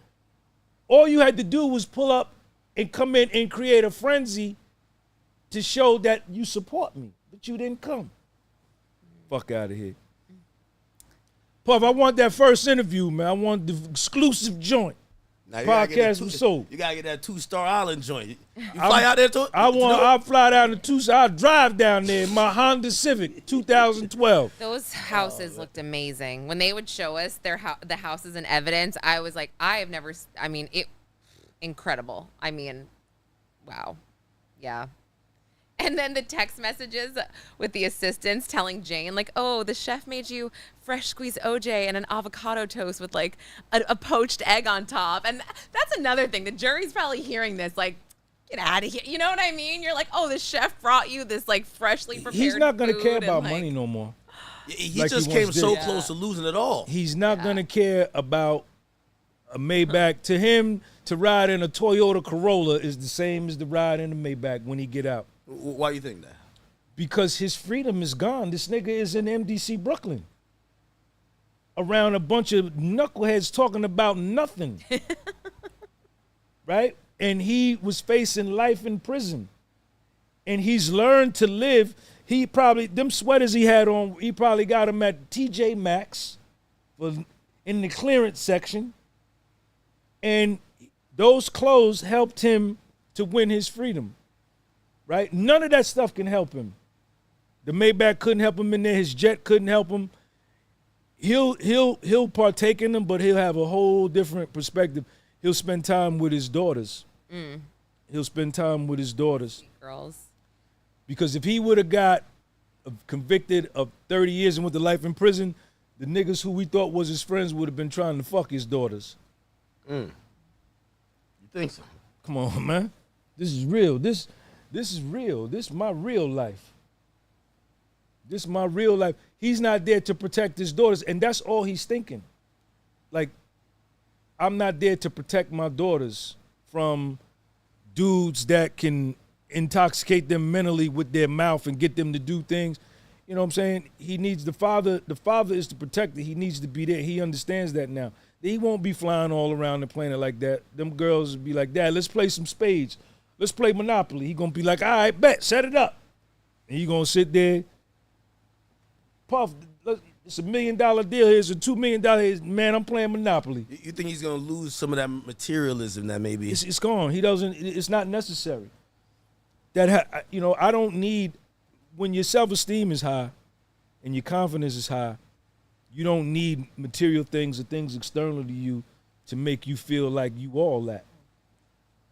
C: All you had to do was pull up and come in and create a frenzy to show that you support me. But you didn't come. Fuck out of here. Puff, I want that first interview, man. I want the exclusive joint. Podcast was sold.
B: You gotta get that 2-Star Island joint. You fly out there to it?
C: I'll fly down to Tucson. I'll drive down there in my Honda Civic 2012.
A: Those houses looked amazing. When they would show us the houses and evidence, I was like, incredible. I mean, wow. Yeah. And then the text messages with the assistants telling Jane, like, oh, the chef made you fresh squeezed OJ and an avocado toast with, like, a poached egg on top. And that's another thing. The jury's probably hearing this, like, get out of here. You know what I mean? You're like, oh, the chef brought you this, like, freshly prepared
C: He's not going to care about
A: like,
C: money no more.
B: He like just came so close to losing it all.
C: He's not going to care about a Maybach. To him, to ride in a Toyota Corolla is the same as the ride in a Maybach when he get out.
B: Why do you think that?
C: Because his freedom is gone. This nigga is in MDC Brooklyn around a bunch of knuckleheads talking about nothing. Right? And he was facing life in prison. And he's learned to live. He probably, them sweaters he had on, he probably got them at TJ Maxx in the clearance section. And those clothes helped him to win his freedom. Right? None of that stuff can help him. The Maybach couldn't help him in there. His jet couldn't help him. He'll partake in them, but he'll have a whole different perspective. He'll spend time with his daughters. He'll spend time with his daughters.
A: Girls.
C: Because if he would have got convicted of 30 years and went to life in prison, the niggas who we thought was his friends would have been trying to fuck his daughters.
B: You think so?
C: Come on, man. This is real. This is real. This is my real life. This is my real life. He's not there to protect his daughters, and that's all he's thinking. Like, I'm not there to protect my daughters from dudes that can intoxicate them mentally with their mouth and get them to do things. You know what I'm saying? He needs the father. The father is the protector. He needs to be there. He understands that now. He won't be flying all around the planet like that. Them girls will be like, Dad, let's play some spades. Let's play Monopoly. He gonna be like, all right, bet, set it up. And he gonna sit there. Puff, it's $1 million deal here. It's a $2 million here. Man, I'm playing Monopoly.
B: You think he's gonna lose some of that materialism that maybe?
C: It's gone. He doesn't. It's not necessary. That I don't need. When your self-esteem is high, and your confidence is high, you don't need material things or things external to you to make you feel like you all that.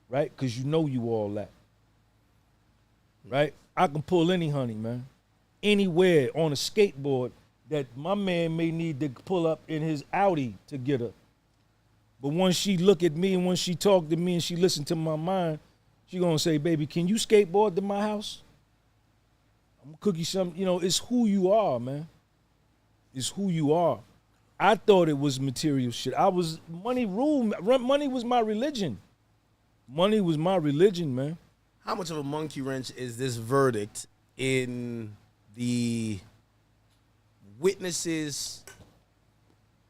C: Right? Because you know you all that. Right? I can pull any honey, man. Anywhere on a skateboard that my man may need to pull up in his Audi to get her. But once she look at me and once she talk to me and she listen to my mind, she gonna say, baby, can you skateboard to my house? I'm gonna cook you something. It's who you are, man. It's who you are. I thought it was material shit. Money was my religion. Money was my religion, man.
B: How much of a monkey wrench is this verdict in the witnesses'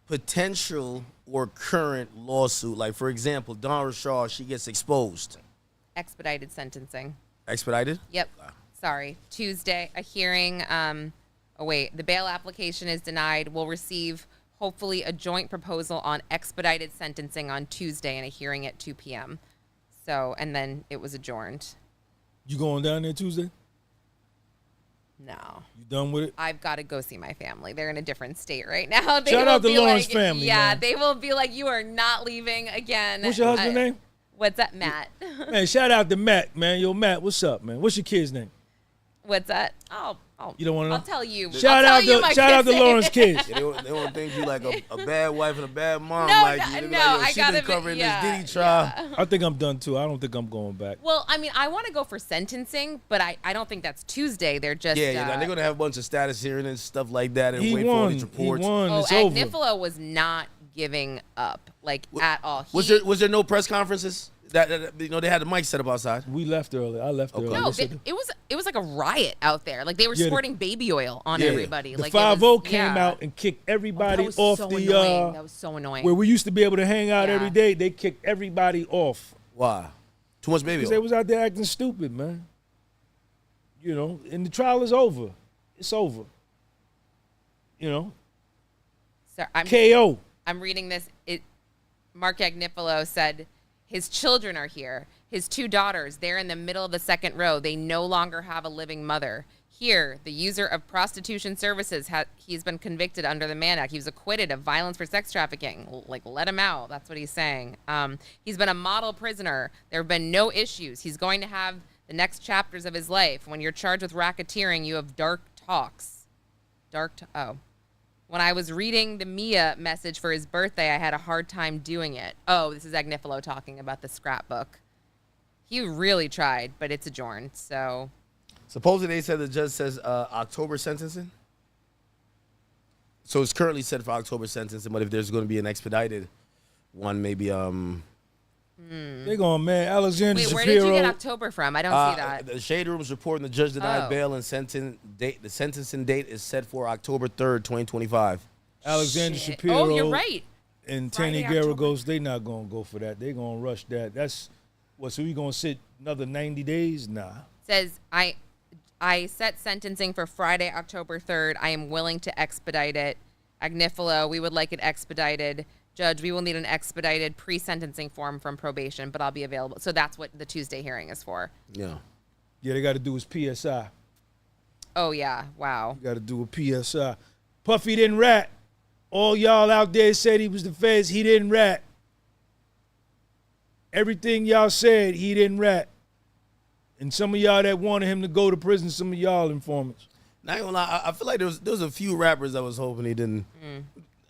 B: potential or current lawsuit? Like, for example, Dawn Rashad, she gets exposed.
A: Expedited sentencing.
B: Expedited?
A: Yep. Sorry. Tuesday, a hearing. The bail application is denied. We'll receive, hopefully, a joint proposal on expedited sentencing on Tuesday and a hearing at 2 p.m. So, and then it was adjourned.
C: You going down there Tuesday?
A: No.
C: You done with it?
A: I've got to go see my family. They're in a different state right now.
C: Shout out to Lauren's family.
A: Yeah,
C: man.
A: they will be like, you are not leaving again.
C: What's your husband's name?
A: What's up, Matt?
C: Man, shout out to Matt, man. Yo, Matt, what's up, man? What's your kid's name?
A: What's that?
C: You don't want to know?
A: I'll tell you.
C: Shout out to Lauren's kids.
B: Yeah, they want to think you like a bad wife and a bad mom.
A: No,
B: like
A: no,
B: you.
A: no,
B: Like,
A: I
B: she
A: gotta
B: been
A: be-
B: covering
A: yeah,
B: this Diddy trial.
A: yeah.
C: I think I'm done too. I don't think I'm going back.
A: Well, I mean, I want to go for sentencing, but I don't think that's Tuesday. They're just
B: Yeah, they're gonna have a bunch of status hearings and stuff like that, and
C: He
B: wait for all
C: won.
B: these
C: He
B: reports.
C: won.
A: Oh,
C: It's over.
A: Agnifilo was not giving up at all.
B: Was there no press conferences? That they had the mic set up outside.
C: We left early. I left early.
A: No,
C: They said
A: it was like a riot out there. Like they were
C: Yeah,
A: squirting baby oil on everybody.
C: the
A: Like
C: 5-0
A: it
C: came
A: was,
C: out and kicked everybody
A: that was
C: off
A: so
C: the
A: annoying. That was so annoying.
C: where we used to be able to hang out
A: Yeah.
C: every day. They kicked everybody off
B: Why? Too much baby
C: because they
B: oil.
C: was out there acting stupid, man. You know, and the trial is over. It's over. You know,
A: So
C: KO.
A: I'm reading this. Mark Agnifilo said his children are here. His 2 daughters, they're in the middle of the second row. They no longer have a living mother. Here, the user of prostitution services, he's been convicted under the Mann Act. He was acquitted of violence for sex trafficking. Like, let him out. That's what he's saying. He's been a model prisoner. There have been no issues. He's going to have the next chapters of his life. When you're charged with racketeering, you have dark talks. When I was reading the Mia message for his birthday, I had a hard time doing it. Oh, this is Agnifilo talking about the scrapbook. He really tried, but it's adjourned, so.
B: Supposedly they said the judge says October sentencing. So it's currently set for October sentencing, but if there's going to be an expedited one, maybe
C: They going, man. Alexander
A: Wait, where
C: Shapiro.
A: did you get October from? I don't see that.
B: The Shade Room is reporting the judge denied
A: Oh.
B: bail and the sentencing date is set for October 3rd, 2025.
C: Alexander
A: Shit.
C: Shapiro.
A: Oh, you're right.
C: And
A: Friday,
C: Tanny
A: October.
C: Garagos, they not gonna go for that. They gonna rush that. That's what. So we gonna sit another 90 days? Nah.
A: Says, I set sentencing for Friday, October 3rd. I am willing to expedite it. Agnifilo, we would like it expedited. Judge, we will need an expedited pre-sentencing form from probation, but I'll be available. So that's what the Tuesday hearing is for.
B: Yeah.
C: Yeah, they got to do his PSI.
A: Oh, yeah. Wow.
C: Got to do a PSI. Puffy didn't rat. All y'all out there said he was the feds. He didn't rat. Everything y'all said, he didn't rat. And some of y'all that wanted him to go to prison, some of y'all informants.
B: Not gonna lie, I feel like there was a few rappers I was hoping he didn't.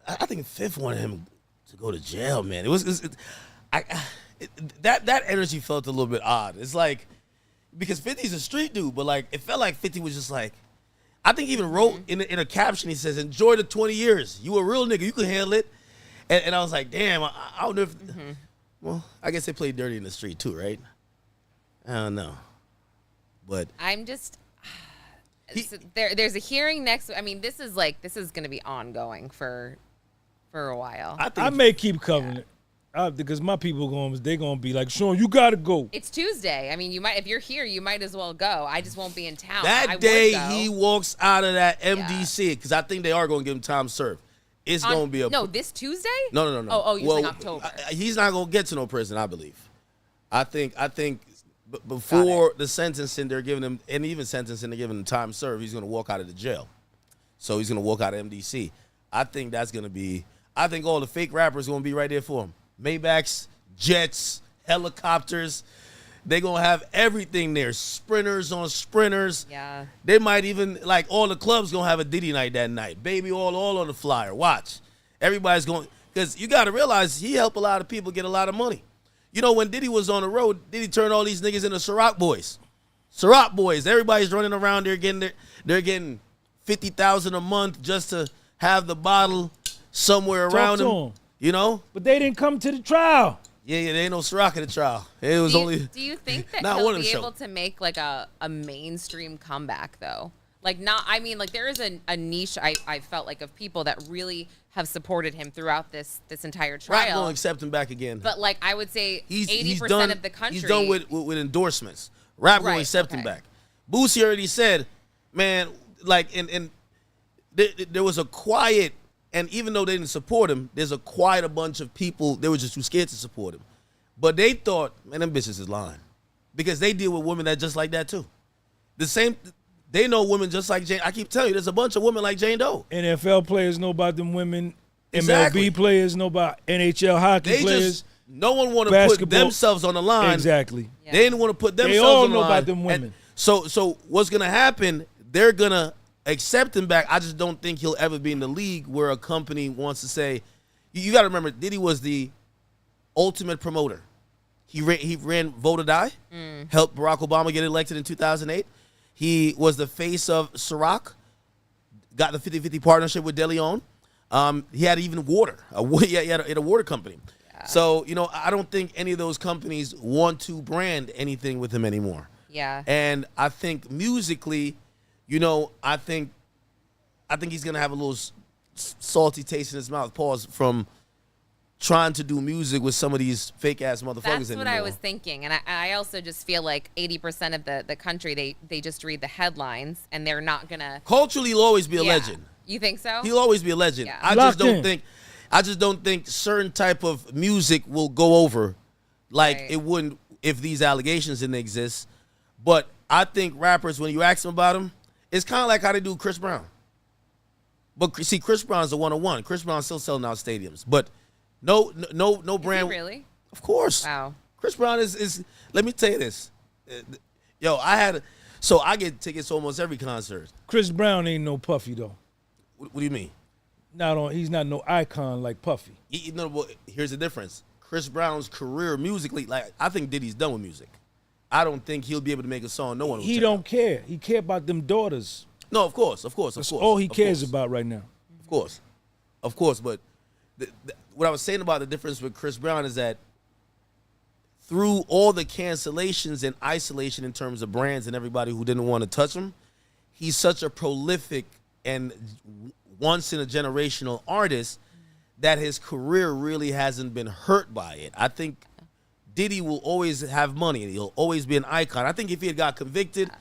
B: I think Fifth wanted him to go to jail, man. That energy felt a little bit odd. It's like because 50's a street dude, but like it felt like 50 was just like. I think he even wrote in a caption. He says, "Enjoy the 20 years. You a real nigga. You can handle it." And I was like, "Damn, I don't know if." Well, I guess they play dirty in the street too, right? I don't know, but
A: I'm just so there's a hearing next. I mean, this is going to be ongoing for a while.
C: I may keep covering it because my people they're gonna be like, Sean, you gotta go.
A: It's Tuesday. I mean, you might if you're here, you might as well go. I just won't be in town. I
B: that
A: would
B: day
A: go.
B: he walks out of that MDC because I think they are going to give him time served. It's going to be
A: no this Tuesday.
B: No.
A: Oh, you're saying October.
B: He's not going to get to no prison, I believe. I think before the sentencing, they're giving him, and even sentencing, they're giving him time served. He's going to walk out of the jail. So he's going to walk out of MDC. I think that's going to be, I think all the fake rappers are going to be right there for him. Maybachs, jets, helicopters. They're going to have everything there. Sprinters on sprinters.
A: Yeah.
B: They might even, like, all the clubs going to have a Diddy night that night. Baby all on the flyer. Watch. Everybody's going, because you got to realize he helped a lot of people get a lot of money. You know, when Diddy was on the road, Diddy turned all these niggas into Ciroc boys. Ciroc boys. Everybody's running around there they're getting $50,000 a month just to have the bottle somewhere around them. You know?
C: But they didn't come to the trial.
B: Yeah, there ain't no Ciroc in the trial. It was
A: Do you think that
B: not
A: he'll
B: one of
A: be
B: the
A: able to make like a mainstream comeback though? Like there is a niche I felt like of people that really have supported him throughout this entire trial.
B: Rap gonna accept him back again.
A: But like I would say 80%
B: done,
A: of the country.
B: He's done with endorsements. Rap gonna accept him back. Boosie already said, man, like and there was a quiet. And even though they didn't support him, there's a bunch of people, they were just too scared to support him. But they thought, man, them bitches is lying. Because they deal with women that just like that too. They know women just like Jane. I keep telling you, there's a bunch of women like Jane Doe.
C: NFL players know about them women.
B: Exactly.
C: MLB players know about NHL hockey players.
B: no one want to put themselves on the line.
C: Exactly.
B: Yeah. They didn't want to put themselves on the line.
C: They all know about them women.
B: So what's gonna happen? They're gonna accept him back. I just don't think he'll ever be in the league where a company wants to say. You got to remember, Diddy was the ultimate promoter. He ran Vote or Die, helped Barack Obama get elected in 2008. He was the face of Ciroc, got the 50-50 partnership with De Leon. He had even water. He had a water company. Yeah. So, I don't think any of those companies want to brand anything with him anymore.
A: Yeah.
B: And I think musically, I think he's going to have a little salty taste in his mouth, from trying to do music with some of these fake ass motherfuckers.
A: That's what
B: anymore.
A: I was thinking, and I also just feel like 80% of the country they just read the headlines and they're not gonna.
B: Culturally, he'll always be a legend.
A: You think so?
B: He'll always be a legend.
A: Yeah.
B: I just don't think certain type of music will go over like it wouldn't if these allegations didn't exist. But I think rappers, when you ask them about them, it's kind of like how they do Chris Brown. But see, Chris Brown's a 101. Chris Brown's still selling out stadiums, but no brand.
A: Is he really?
B: Of course.
A: Wow.
B: Chris Brown is. Let me tell you this. I get tickets to almost every concert.
C: Chris Brown ain't no Puffy though.
B: What do you mean?
C: He's not no icon like Puffy.
B: Here's the difference. Chris Brown's career musically, I think Diddy's done with music. I don't think he'll be able to make a song no one will.
C: He don't care. He care about them daughters.
B: No, of course.
C: That's all he cares about right now.
B: Of course. But what I was saying about the difference with Chris Brown is that through all the cancellations and isolation in terms of brands and everybody who didn't want to touch him, he's such a prolific and once-in-a-generational artist that his career really hasn't been hurt by it. I think Diddy will always have money and he'll always be an icon. I think if he had got convicted,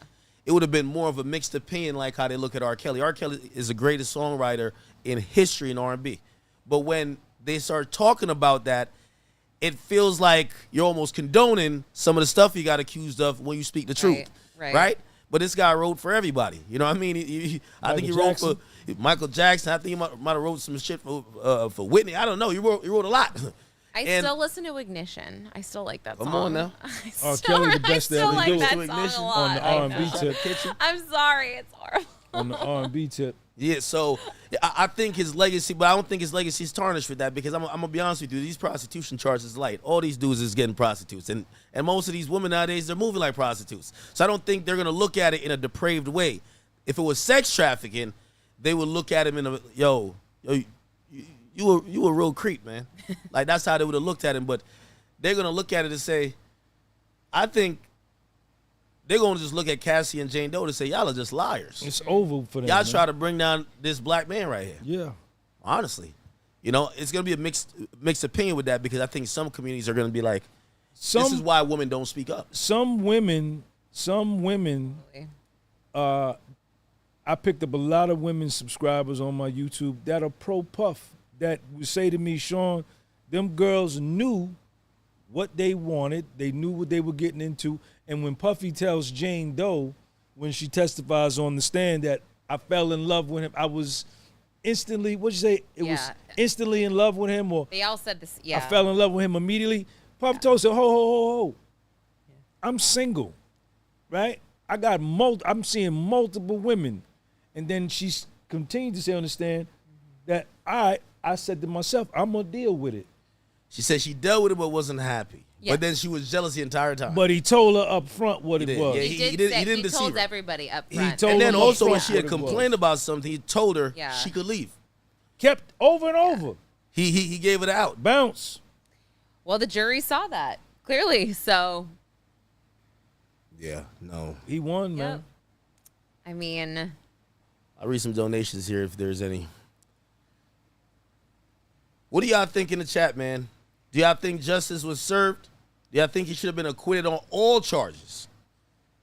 B: it would have been more of a mixed opinion, like how they look at R. Kelly. R. Kelly is the greatest songwriter in history in R&B. But when they start talking about that, it feels like you're almost condoning some of the stuff he got accused of when you speak the truth. Right? But this guy wrote for everybody. You know what I mean? I think he wrote for Michael Jackson. I think he might have wrote some shit for Whitney. I don't know. He wrote a lot.
A: I still listen to Ignition. I still like that song.
B: Come on now.
C: Kelly the best
A: I still
C: ever
A: like
C: do.
A: that
B: Ignition
A: song a lot.
C: On the R&B tip.
A: I'm sorry, it's horrible.
C: On the R&B tip.
B: Yeah, so I think his legacy, but I don't think his legacy is tarnished for that because I'm going to be honest with you, these prostitution charges light. All these dudes is getting prostitutes. And most of these women nowadays, they're moving like prostitutes. So I don't think they're going to look at it in a depraved way. If it was sex trafficking, they would look at him in a, you a real creep, man. Like, that's how they would have looked at him. But they're going to look at it and say, I think they're going to just look at Cassie and Jane Doe and say, y'all are just liars.
C: It's over for them.
B: Y'all try to bring down this black man right here.
C: Yeah.
B: Honestly. It's going to be a mixed opinion with that because I think some communities are going to be like, this is why women don't speak up.
C: Some women, I picked up a lot of women subscribers on my YouTube that are pro-Puff that would say to me, Sean, them girls knew what they wanted. They knew what they were getting into. And when Puffy tells Jane Doe, when she testifies on the stand, that I fell in love with him, I was instantly, what'd you say? It was instantly in love with him, or
A: they all said this, yeah.
C: I fell in love with him immediately. Puff told her, ho. Yeah. I'm single, right? I'm seeing multiple women. And then she continued to say on the stand that I said to myself, I'm going to deal with it.
B: She said she dealt with it but wasn't happy. Yeah. But then she was jealous the entire time.
C: But he told her up front what it was.
B: Yeah,
A: he
B: didn't deceive
A: told
B: her.
A: Everybody up front.
B: And then also when she had complained about something, he told her she could leave.
C: Kept over and over.
B: He gave it out.
C: Bounce.
A: Well, the jury saw that, clearly, so.
B: Yeah, no.
C: He won, man.
A: I mean.
B: I'll read some donations here if there's any. What do y'all think in the chat, man? Do y'all think justice was served? Do y'all think he should have been acquitted on all charges?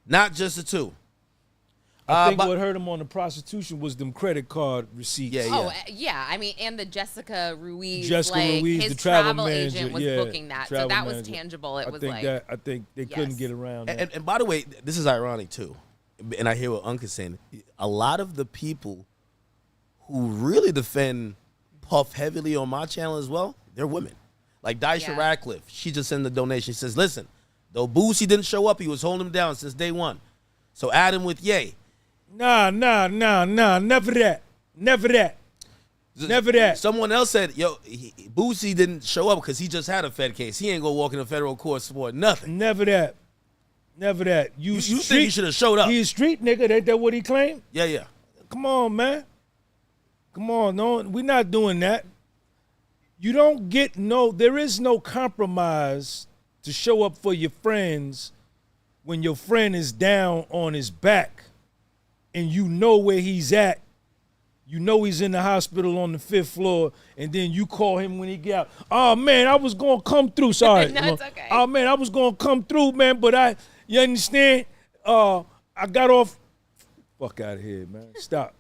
B: Not just the two.
C: I think what hurt him on the prostitution was them credit card receipts.
A: Yeah. I mean, and the Jessica Ruiz,
C: his
A: the travel manager, agent was
C: yeah,
A: booking that. So that was tangible. It was like.
C: I think they couldn't get around that.
B: And by the way, this is ironic, too. And I hear what Unc is saying. A lot of the people who really defend Puff heavily on my channel as well, they're women. Like Daisha
A: Yeah.
B: Radcliffe, she just sent the donation. She says, listen, though Boosie didn't show up, he was holding him down since day one. So add him with Ye.
C: Nah, never that. Never that.
B: Someone else said, Boosie didn't show up because he just had a Fed case. He ain't gonna walk in a federal court for nothing.
C: Never that. You
B: think he should have showed up?
C: He a street nigga. Ain't that what he claimed?
B: Yeah.
C: Come on, man. Come on, no, we're not doing that. You don't get there is no compromise to show up for your friends when your friend is down on his back and you know where he's at. You know he's in the hospital on the 5th floor, and then you call him when he get out. Oh, man, I was going to come through. Sorry.
A: No, it's okay.
C: Oh, man, I was going to come through, man, but you understand? I got off. Fuck out of here, man. Stop.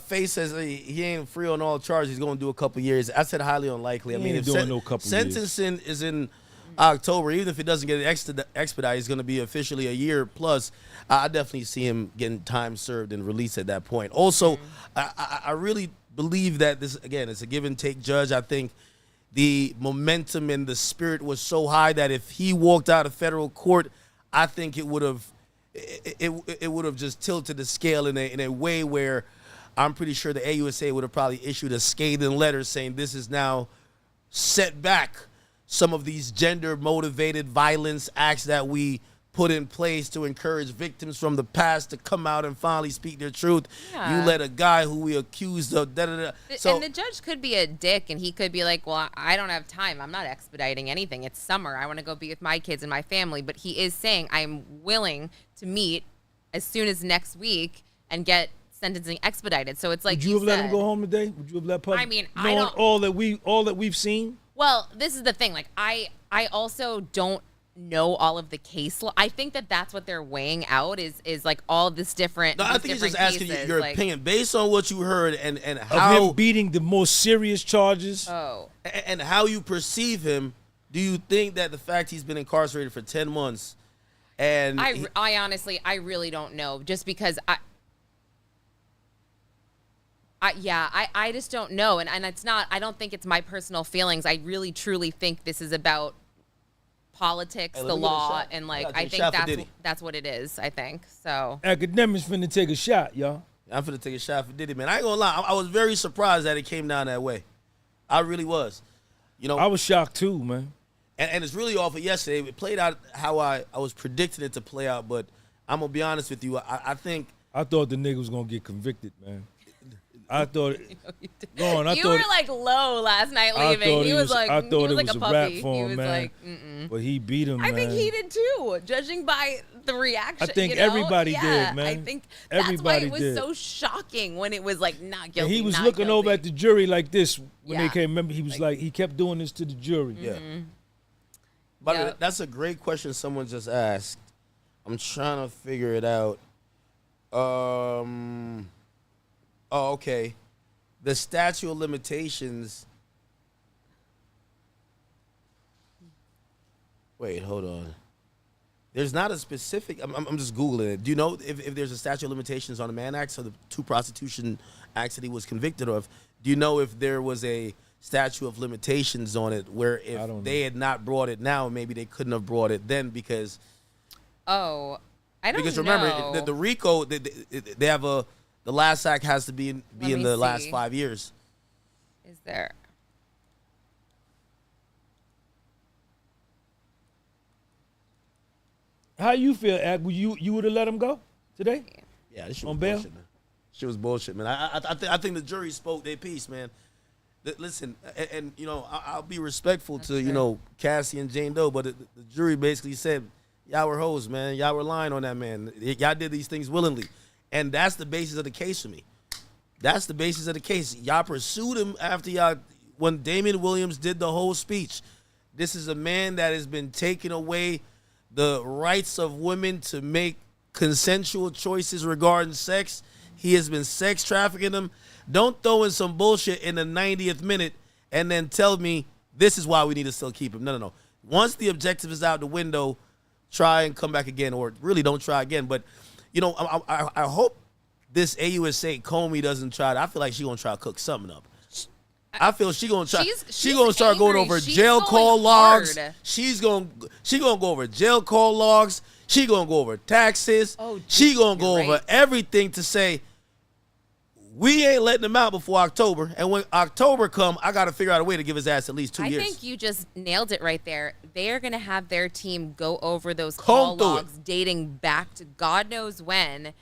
B: Faye says he ain't free on all charges. He's going to do a couple years. I said highly unlikely.
C: He ain't doing no couple years.
B: Sentencing is in October. Even if it doesn't get expedited, it's going to be officially a year plus. I definitely see him getting time served and released at that point. Also, I really believe that this, again, it's a give and take judge. I think the momentum and the spirit was so high that if he walked out of federal court, I think it would have just tilted the scale in a way where I'm pretty sure the AUSA would have probably issued a scathing letter saying this is now set back some of these gender-motivated violence acts that we put in place to encourage victims from the past to come out and finally speak their truth.
A: Yeah.
B: You let a guy who we accused of da-da-da. So,
A: and the judge could be a dick, and he could be like, well, I don't have time. I'm not expediting anything. It's summer. I want to go be with my kids and my family. But he is saying, I'm willing to meet as soon as next week and get sentencing expedited. So it's like
C: Would you have let him go home today? Would you have let Puff?
A: I mean,
C: knowing all that we've seen.
A: Well, this is the thing. Like, I also don't know all of the case law. I think that's what they're weighing out is like all this different.
B: No, I think he's just asking you your
A: like,
B: opinion based on what you heard and
C: Of
B: how
C: him beating the most serious charges.
A: Oh,
B: and how you perceive him. Do you think that the fact he's been incarcerated for 10 months and
A: I honestly, I really don't know. Just because I just don't know. And it's not, I don't think it's my personal feelings. I really, truly think this is about politics, the law, and like, I think that's what it is, I think. So.
C: Academics finna take a shot, y'all.
B: I'm finna take a shot for Diddy, man. I ain't gonna lie. I was very surprised that it came down that way. I really was. You know,
C: I was shocked too, man.
B: And it's really off of yesterday. It played out how I was predicting it to play out, but I'm gonna be honest with you. I think
C: I thought the nigga was gonna get convicted, man. I thought
A: you were like low last night leaving. He was like,
C: I thought it
A: like
C: was
A: a
C: a
A: puppy.
C: rap for
A: He
C: him,
A: was
C: man.
A: like,
C: But he beat him,
A: I
C: man.
A: think he did too, judging by the reaction.
C: I think
A: you know?
C: everybody did, man.
A: I think that's
C: Everybody
A: why it was
C: did.
A: so shocking when it was like not guilty.
C: And he was
A: not
C: looking
A: guilty.
C: over at the jury like this when they
A: Yeah.
C: came. Remember, he was like, he kept doing this to the jury.
B: yeah. But
A: Yep.
B: that's a great question someone just asked. I'm trying to figure it out. Oh, okay. The statute of limitations. Wait, hold on. There's not a specific. I'm just Googling it. Do you know if there's a statute of limitations on the Mann Act, so the two prostitution acts that he was convicted of? Do you know if there was a statute of limitations on it where if they had not brought it now, maybe they couldn't have brought it then because.
A: Oh, I don't know.
B: Because remember, the RICO, they have the last act has to be in the last 5 years.
A: Is there?
C: How you feel, Ak? You would have let him go today?
B: Yeah, this shit
C: On
B: was
C: bail?
B: bullshit, man. Shit was bullshit, man. I think the jury spoke their piece, man. Listen, and you know, I'll be respectful to you know Cassie and Jane Doe, but the jury basically said y'all were hoes, man. Y'all were lying on that man. Y'all did these things willingly, and that's the basis of the case for me. That's the basis of the case. Y'all pursued him after when Damian Williams did the whole speech. This is a man that has been taking away the rights of women to make consensual choices regarding sex. He has been sex trafficking them. Don't throw in some bullshit in the 90th minute and then tell me this is why we need to still keep him. No. Once the objective is out the window, try and come back again, or really don't try again. But, you know, I hope this AUSA Comey doesn't try to. I feel like she's going to try to cook something up. I feel she gonna try.
A: She's
B: She gonna start
A: angry.
B: going over
A: She's
B: jail
A: going
B: call logs.
A: hard.
B: She gonna go over jail call logs. She gonna go over taxes.
A: Oh,
B: she gonna go
A: you're
B: over
A: right.
B: everything to say we ain't letting him out before October. And when October come, I got to figure out a way to give his ass at least 2 years.
A: I think you just nailed it right there. They are going to have their team go over those call logs dating back to God knows when.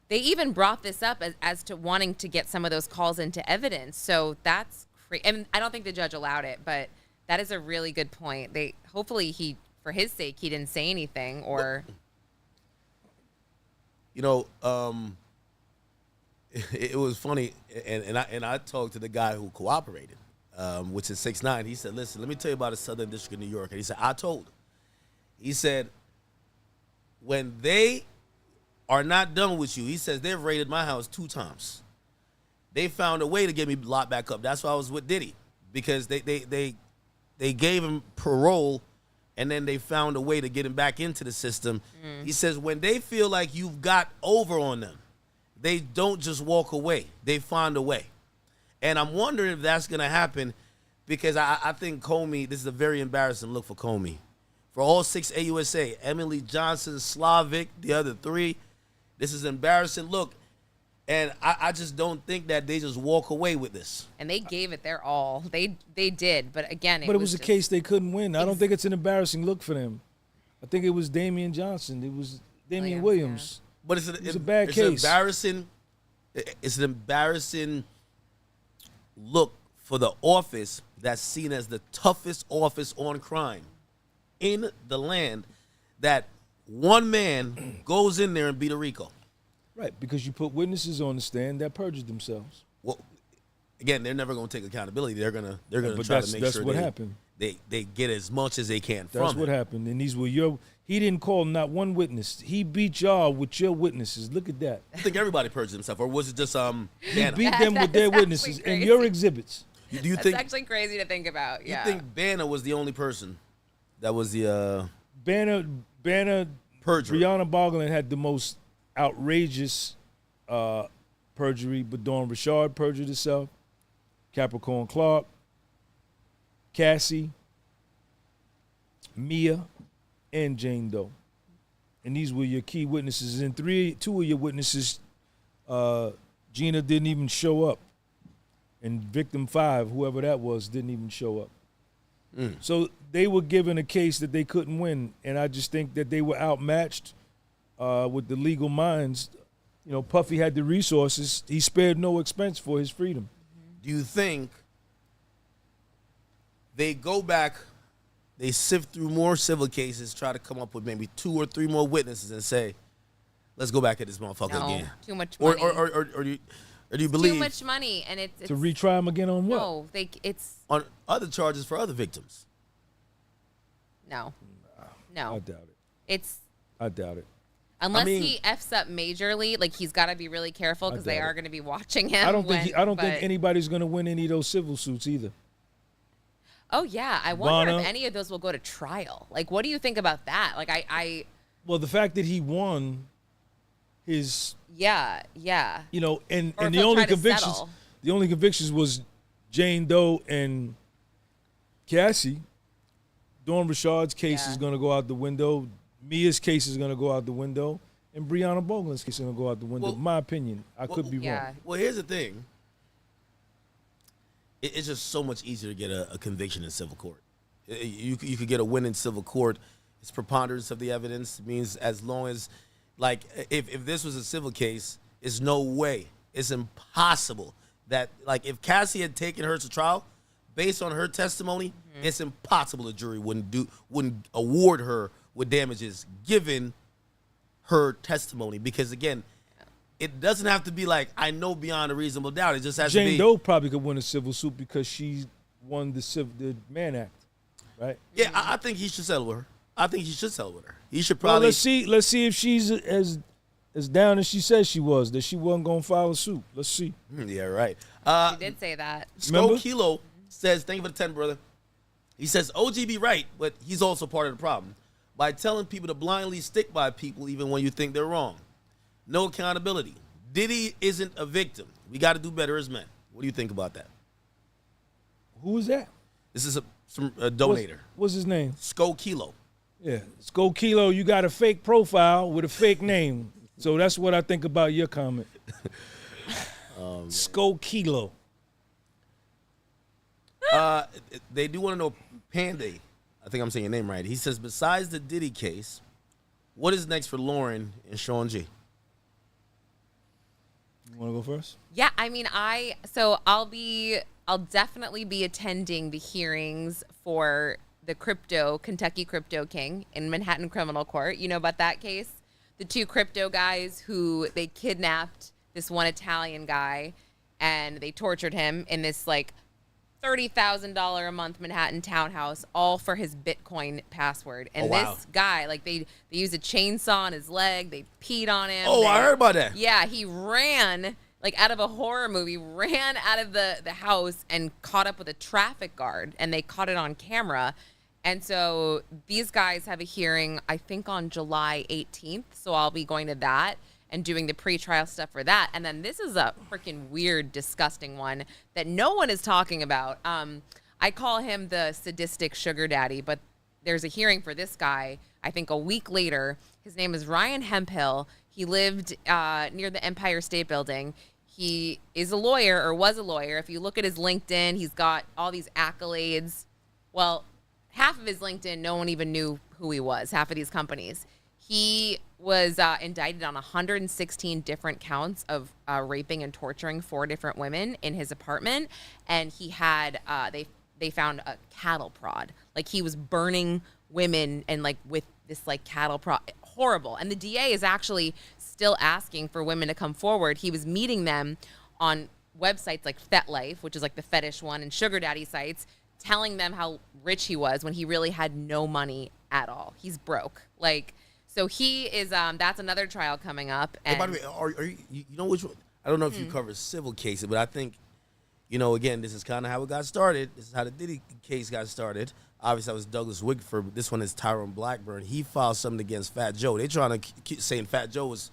A: They even brought this up as to wanting to get some of those calls into evidence. So that's crazy. And I don't think the judge allowed it, but that is a really good point. Hopefully for his sake, he didn't say anything or.
B: You know, it was funny, and I talked to the guy who cooperated, which is 6'9". He said, "Listen, let me tell you about the Southern District of New York." And he said, "I told him." He said, "When they are not done with you," he says, "they've raided my house 2 times. They found a way to get me locked back up. That's why I was with Diddy, because they gave him parole, and then they found a way to get him back into the system." He says, "When they feel like you've got over on them, they don't just walk away. They find a way." And I'm wondering if that's going to happen, because I think Comey, this is a very embarrassing look for Comey. For all 6 AUSA, Emily Johnson, Slavic, the other 3, this is an embarrassing look. And I just don't think that they just walk away with this.
A: And they gave it their all. They did. But again,
C: it was a case they couldn't win. I don't think it's an embarrassing look for them. I think it was Damian Johnson. It was Damian Williams.
B: But it's
C: a bad case.
B: It's an embarrassing look for the office that's seen as the toughest office on crime in the land, that one man goes in there and beat a RICO.
C: Right, because you put witnesses on the stand that perjured themselves.
B: Well, again, they're never going to take accountability. They're gonna try to make sure
C: that's what happened.
B: They get as much as they can from it.
C: That's what happened. And these were he didn't call not one witness. He beat y'all with your witnesses. Look at that.
B: I think everybody perjured himself, or was it just
C: He beat them with their witnesses and your exhibits.
B: Do you
A: That's
B: think
A: actually crazy to think about? Yeah.
B: You think Banner was the only person that was the
C: Banner
B: perjurer?
C: Breonna Boglin had the most outrageous perjury, but Dawn Richard perjured herself. Capricorn Clark, Cassie, Mia, and Jane Doe. And these were your key witnesses. And 2 of your witnesses, Gina didn't even show up. And victim 5, whoever that was, didn't even show up. So they were given a case that they couldn't win. And I just think that they were outmatched with the legal minds. You know, Puffy had the resources. He spared no expense for his freedom.
B: Do you think they go back, they sift through more civil cases, try to come up with maybe 2 or 3 more witnesses and say, let's go back at this motherfucker again?
A: Too much money.
B: Or do you believe
A: too much money, and it's
C: to retry him again on what?
A: No, it's
B: on other charges for other victims?
A: No.
C: I doubt it. I doubt it.
A: Unless he F's up majorly, like he's got to be really careful because they are going to be watching him.
C: I don't think anybody's going to win any of those civil suits either.
A: Oh yeah, I wonder if any of those will go to trial. Like, what do you think about that? Like,
C: Well, the fact that he won his.
A: Yeah.
C: You know, and the only convictions was Jane Doe and Cassie. Dawn Richard's case is going to go out the window. Mia's case is going to go out the window. And Breonna Boglin's case is going to go out the window.
B: Well,
C: my opinion. I could be wrong.
B: Well, here's the thing. It's just so much easier to get a conviction in civil court. You could get a win in civil court. It's preponderance of the evidence. It means as long as, like, if this was a civil case, it's no way. It's impossible that, like, if Cassie had taken her to trial, based on her testimony, it's impossible the jury wouldn't award her with damages given her testimony, because again, it doesn't have to be like, I know beyond a reasonable doubt. It just has to be.
C: Jane Doe probably could win a civil suit because she won the Mann Act, right?
B: Yeah, I think he should settle with her. I think he should settle with her. He should probably.
C: Well, let's see if she's as down as she says she was, that she wasn't gonna file a suit. Let's see.
B: Yeah, right.
A: She did say that.
B: Sko Kilo says, thank you for the 10, brother. He says, OG be right, but he's also part of the problem by telling people to blindly stick by people even when you think they're wrong. No accountability. Diddy isn't a victim. We got to do better as men. What do you think about that?
C: Who was that?
B: This is a donator.
C: What's his name?
B: Sko Kilo.
C: Yeah, Sko Kilo, you got a fake profile with a fake name. So that's what I think about your comment. Sko Kilo.
B: They do want to know, Panday, I think I'm saying your name right. He says, besides the Diddy case, what is next for Lauren and Sean G?
C: You want to go first?
A: Yeah, I mean, I'll definitely be attending the hearings for the Kentucky Crypto King in Manhattan Criminal Court. You know about that case? The two crypto guys who they kidnapped this one Italian guy and they tortured him in this like $30,000 a month Manhattan townhouse, all for his Bitcoin password. And this guy, like they used a chainsaw on his leg, they peed on him.
B: I heard about that.
A: Yeah, he ran like out of a horror movie, ran out of the house and caught up with a traffic guard, and they caught it on camera. And so these guys have a hearing, I think, on July 18th. So I'll be going to that and doing the pretrial stuff for that. And then this is a freaking weird, disgusting one that no one is talking about. I call him the sadistic sugar daddy, but there's a hearing for this guy, I think a week later. His name is Ryan Hemphill. He lived near the Empire State Building. He is a lawyer, or was a lawyer. If you look at his LinkedIn, he's got all these accolades. Well, half of his LinkedIn, no one even knew who he was, half of these companies. He was indicted on 116 different counts of raping and torturing 4 different women in his apartment. And he had, they found a cattle prod. Like, he was burning women and, like, with this, like, cattle prod. Horrible. And the DA is actually still asking for women to come forward. He was meeting them on websites like FetLife, which is, like, the fetish one, and sugar daddy sites, telling them how rich he was when he really had no money at all. He's broke. Like, so he is, that's another trial coming up. And
B: hey, by the way, are you know which one? I don't know if you cover civil cases, but I think, again, this is kind of how it got started. This is how the Diddy case got started. Obviously, that was Douglas Wigford. This one is Tyrone Blackburn. He filed something against Fat Joe. They trying to keep saying Fat Joe was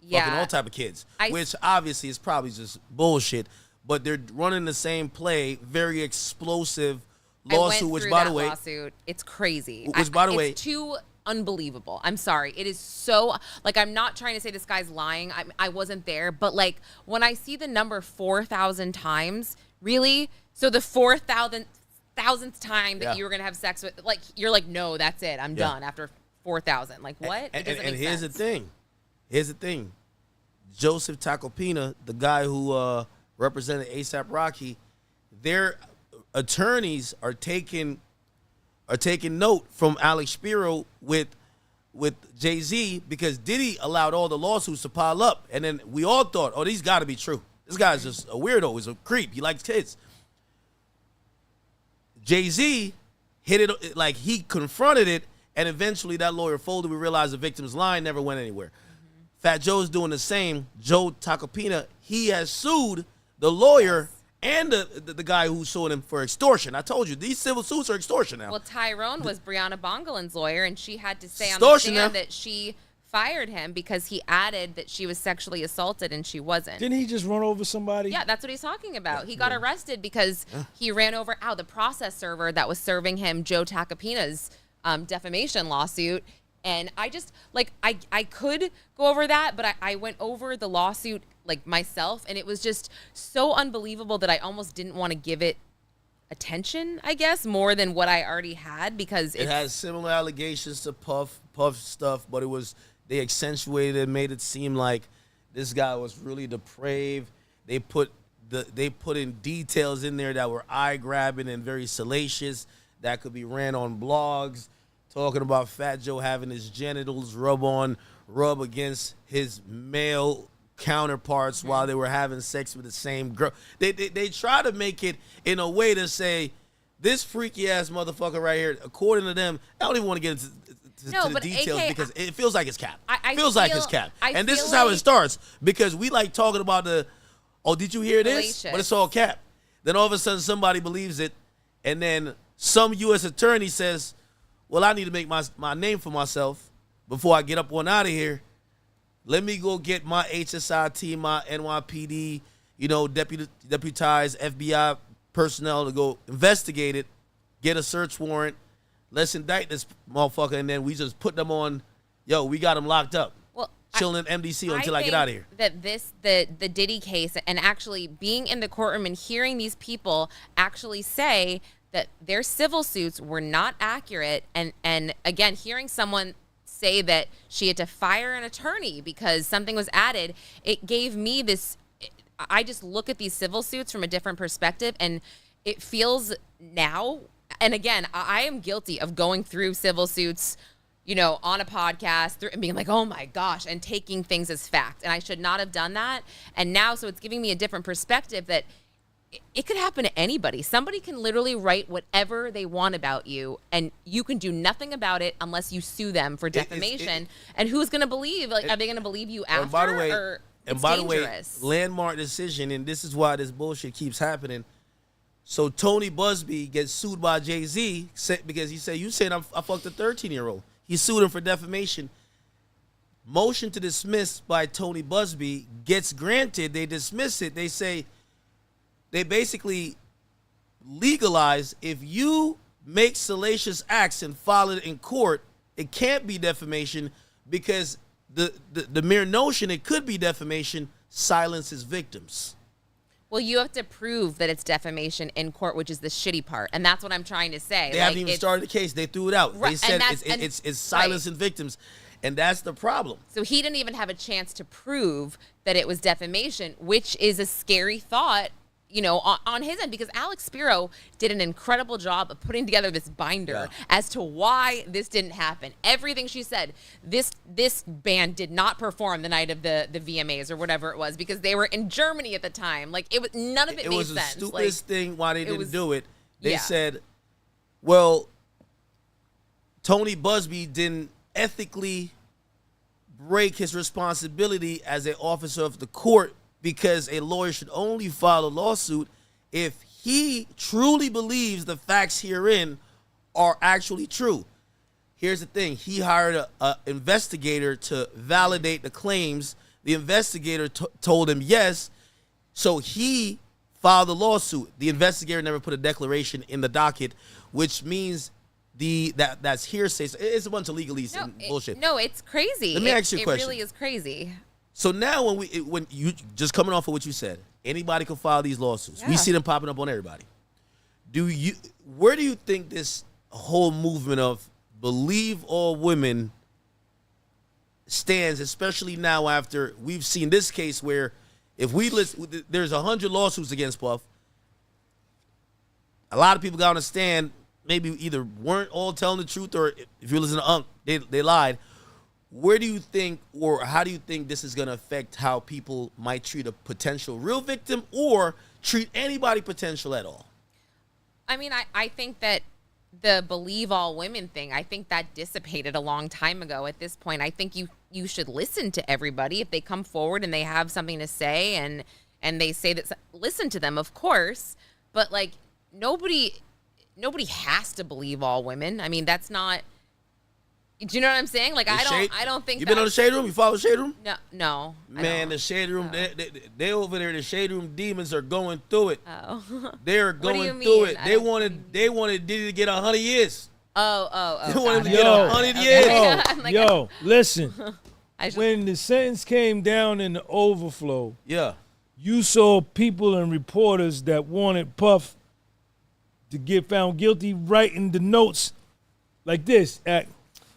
B: fucking all type of kids, which obviously is probably just bullshit. But they're running the same play, very explosive lawsuit. Which, by the way,
A: lawsuit, it's crazy.
B: Which, by the way,
A: it's too unbelievable. I'm sorry. It is so, like, I'm not trying to say this guy's lying. I wasn't there, but like when I see the number 4,000 times, really? So the 4,000th time that you were gonna have sex with, like, you're like, no, that's it. I'm done after 4,000. Like, what?
B: And here's the thing. Here's the thing. Joseph Tacopina, the guy who represented A$AP Rocky, their attorneys are taking note from Alex Spiro with Jay-Z, because Diddy allowed all the lawsuits to pile up, and then we all thought, oh, these got to be true. This guy's just a weirdo. He's a creep. He likes kids. Jay-Z hit it, like, he confronted it, and eventually that lawyer folded. We realized the victim's line never went anywhere. Fat Joe's doing the same. Joe Tacopina, he has sued the lawyer and the guy who sued him for extortion. I told you, these civil suits are extortion now.
A: Well, Tyrone was Brianna Bongolan's lawyer, and she had to say on the stand that she fired him because he added that she was sexually assaulted and she wasn't.
C: Didn't he just run over somebody?
A: Yeah, that's what he's talking about. He got arrested because he ran over the process server that was serving him Joe Tacopina's defamation lawsuit. And I just, like, I could go over that, but I went over the lawsuit, like, myself, and it was just so unbelievable that I almost didn't want to give it attention, I guess, more than what I already had, because
B: it has similar allegations to Puff stuff, but they accentuated it, made it seem like this guy was really depraved. They put in details in there that were eye-grabbing and very salacious that could be ran on blogs, talking about Fat Joe having his genitals rub against his male counterparts while they were having sex with the same girl. They try to make it in a way to say, this freaky ass motherfucker right here, according to them, I don't even want to get into the details, because it feels like it's cap. And this is how it starts, because we like talking about did you hear this? But it's all cap. Then all of a sudden somebody believes it, and then some U.S. attorney says, well, I need to make my name for myself before I get up on out of here. Let me go get my HSI team, my NYPD, deputized FBI personnel to go investigate it, get a search warrant, let's indict this motherfucker, and then we just put them on, yo, we got them locked up.
A: Well,
B: chilling in MDC until I get out of here.
A: That the Diddy case, and actually being in the courtroom and hearing these people actually say that their civil suits were not accurate, and again, hearing someone say that she had to fire an attorney because something was added, it gave me this, I just look at these civil suits from a different perspective, and it feels now, and again, I am guilty of going through civil suits, you know, on a podcast and being like, oh my gosh, and taking things as fact. And I should not have done that. And now, so it's giving me a different perspective that it could happen to anybody. Somebody can literally write whatever they want about you, and you can do nothing about it unless you sue them for defamation. And who's going to believe? Like, are they going to believe you after?
B: And by the way,
A: it's dangerous.
B: landmark decision, and this is why this bullshit keeps happening. So Tony Busby gets sued by Jay-Z because he said, you said I fucked a 13-year-old. He sued him for defamation. Motion to dismiss by Tony Busby gets granted. They dismiss it. They say, they basically legalize, if you make salacious acts and file it in court, it can't be defamation because the mere notion it could be defamation silences victims.
A: Well, you have to prove that it's defamation in court, which is the shitty part, and that's what I'm trying to say.
B: They haven't even started the case. They threw it out.
A: Right,
B: They said it's silencing victims, and that's the problem.
A: So he didn't even have a chance to prove that it was defamation, which is a scary thought, you know, on his end, because Alex Spiro did an incredible job of putting together this binder as to why this didn't happen. Everything she said, this band did not perform the night of the VMAs or whatever it was because they were in Germany at the time. Like, it was, none of it made sense.
B: It was the stupidest thing why they didn't do it. They said, well, Tony Busby didn't ethically break his responsibility as an officer of the court, because a lawyer should only file a lawsuit if he truly believes the facts herein are actually true. Here's the thing. He hired an investigator to validate the claims. The investigator told him yes, so he filed the lawsuit. The investigator never put a declaration in the docket, which means that's hearsay. So it's a bunch of legalese and bullshit.
A: No, it's crazy.
B: Let me ask you a question.
A: It really is crazy.
B: So now when you just coming off of what you said, anybody can file these lawsuits.
A: Yeah.
B: We see them popping up on everybody. Where do you think this whole movement of believe all women stands, especially now after we've seen this case where if we listen, there's 100 lawsuits against Puff. A lot of people got on the stand, maybe either weren't all telling the truth, or if you listen to Unc, they lied. Where do you think, or how do you think this is going to affect how people might treat a potential real victim or treat anybody potential at all?
A: I mean, I think that the believe all women thing, I think that dissipated a long time ago at this point. I think you should listen to everybody. If they come forward and they have something to say and they say that, listen to them, of course. But, like, nobody has to believe all women. I mean, that's not... Do you know what I'm saying? Like, I don't think
B: you been on the Shade Room? You follow Shade Room?
A: No.
B: Man, the Shade Room, they over there. The Shade Room demons are going through it.
A: Oh,
B: they're going through it. They wanted Diddy to get 100 years.
A: Oh.
B: They wanted him to get 100 years.
C: Yo, listen. When the sentence came down in the overflow, you saw people and reporters that wanted Puff to get found guilty writing the notes like this.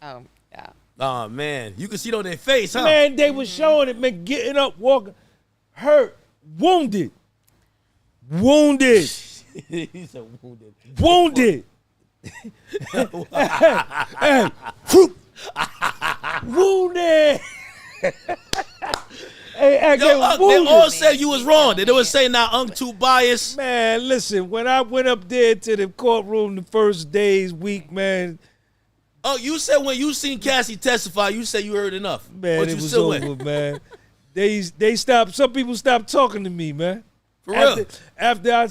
A: Oh, yeah.
B: Oh, man. You can see it on their face, huh?
C: Man, they was showing it, man, getting up, walking, hurt, wounded. He
B: said wounded.
C: Wounded. hey, wounded.
B: They all said you was wrong. They was saying now Unc too biased.
C: Man, listen, when I went up there to the courtroom the first week, man.
B: Oh, you said when you seen Cassie testify, you said you heard enough.
C: Man,
B: but
C: it
B: you
C: was
B: still
C: over,
B: went.
C: Man. They stopped. Some people stopped talking to me, man.
B: For real.
C: After I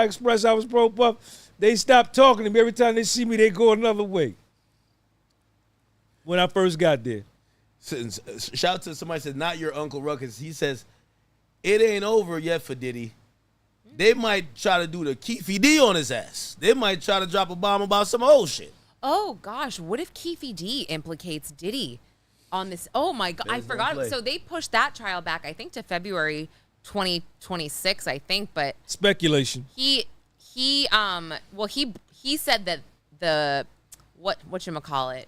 C: expressed I was pro Puff, they stopped talking to me. Every time they see me, they go another way. When I first got there.
B: Shout out to somebody said, not your Uncle Ruckus. He says, it ain't over yet for Diddy. they might try to do the Keefe D on his ass. They might try to drop a bomb about some old shit.
A: Oh gosh, what if Keefe D implicates Diddy on this? Oh my God, I forgot. So they pushed that trial back, I think, to February 2026, I think. But
C: Speculation.
A: He said that whatchamacallit,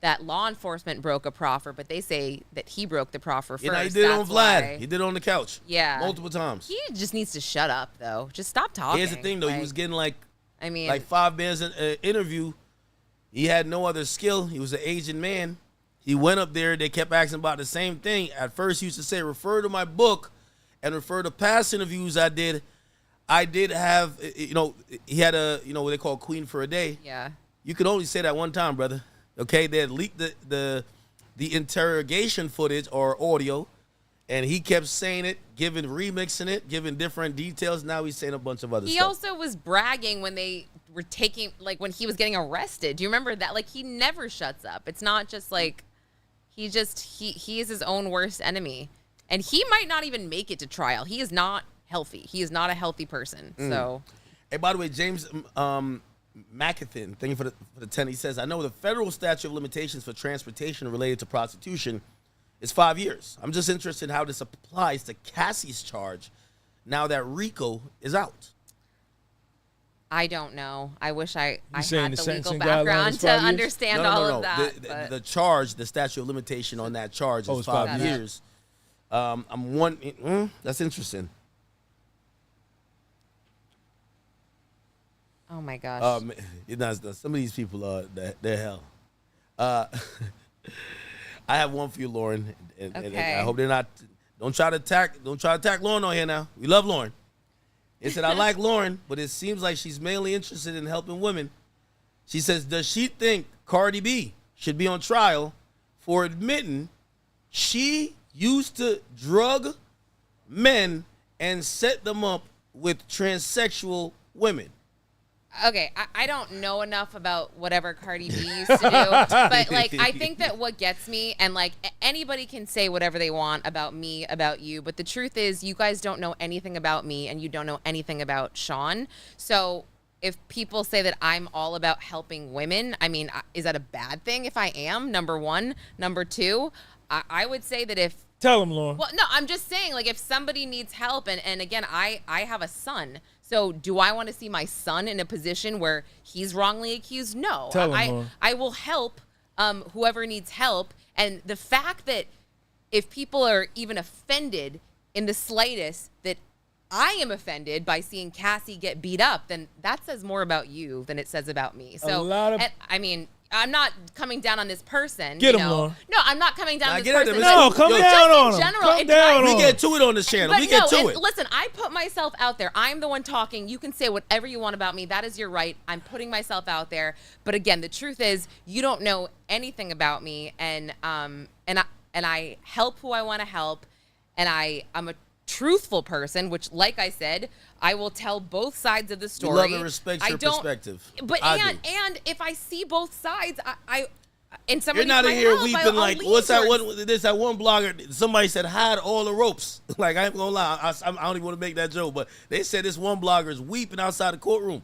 A: that law enforcement broke a proffer, but they say that he broke the proffer first.
B: You know, he did it on Vlad. He did it on the couch.
A: Yeah.
B: Multiple times.
A: He just needs to shut up, though. Just stop talking.
B: Here's the thing, though. He was getting like 5 bands in an interview. He had no other skill. He was an Asian man. He went up there. They kept asking about the same thing. At first, he used to say, refer to my book and refer to past interviews I did. I did have, he had what they call queen for a day.
A: Yeah.
B: You could only say that one time, brother. Okay, they had leaked the interrogation footage or audio, and he kept saying it, remixing it, giving different details. Now he's saying a bunch of other stuff.
A: He also was bragging when they were when he was getting arrested. Do you remember that? Like, he never shuts up. It's not just like he is his own worst enemy, and he might not even make it to trial. He is not healthy. He is not a healthy person. So,
B: hey, by the way, James McAthin, thank you for the 10. He says, I know the federal statute of limitations for transportation related to prostitution is 5 years. I'm just interested in how this applies to Cassie's charge now that RICO is out.
A: I don't know. I wish I had
C: saying
A: the
C: the
A: legal
C: sentencing
A: background
C: guidelines
A: to
C: 5 years?
A: understand all of that.
B: The charge, the statute of limitation on that charge is 5 years. That's interesting.
A: Oh my gosh.
B: Some of these people are they're hell. I have one for you, Lauren. And I hope they're not. Don't try to attack Lauren on here now. We love Lauren. It said, I like Lauren, but it seems like she's mainly interested in helping women. She says, does she think Cardi B should be on trial for admitting she used to drug men and set them up with transsexual women?
A: Okay, I don't know enough about whatever Cardi B used to do, but like I think that what gets me, and like anybody can say whatever they want about me, about you, but the truth is you guys don't know anything about me and you don't know anything about Sean. So if people say that I'm all about helping women, I mean, is that a bad thing if I am? Number one. Number two, I would say that if
C: Tell him, Lauren.
A: Well, no, I'm just saying, like, if somebody needs help, and again, I have a son, so do I want to see my son in a position where he's wrongly accused? No.
C: Tell him, Lauren.
A: I will help whoever needs help, and the fact that if people are even offended in the slightest that I am offended by seeing Cassie get beat up, then that says more about you than it says about me. So, I mean, I'm not coming down on this person.
C: Get him, Lauren.
A: No, I'm not coming down on this person.
C: No, come down on him.
A: Come down
B: on him. We get to it on this channel. We get to it.
A: Listen, I put myself out there. I'm the one talking. You can say whatever you want about me. That is your right. I'm putting myself out there. But again, the truth is, you don't know anything about me, and I help who I want to help, and I'm a truthful person, which, like I said, I will tell both sides of the story.
B: We love and respect your perspective.
A: But and if I see both sides, and somebody
B: you're not in here weeping like, what's that one? There's that one blogger. Somebody said hide all the ropes. Like, I ain't gonna lie, I don't even want to make that joke, but they said this one blogger is weeping outside the courtroom.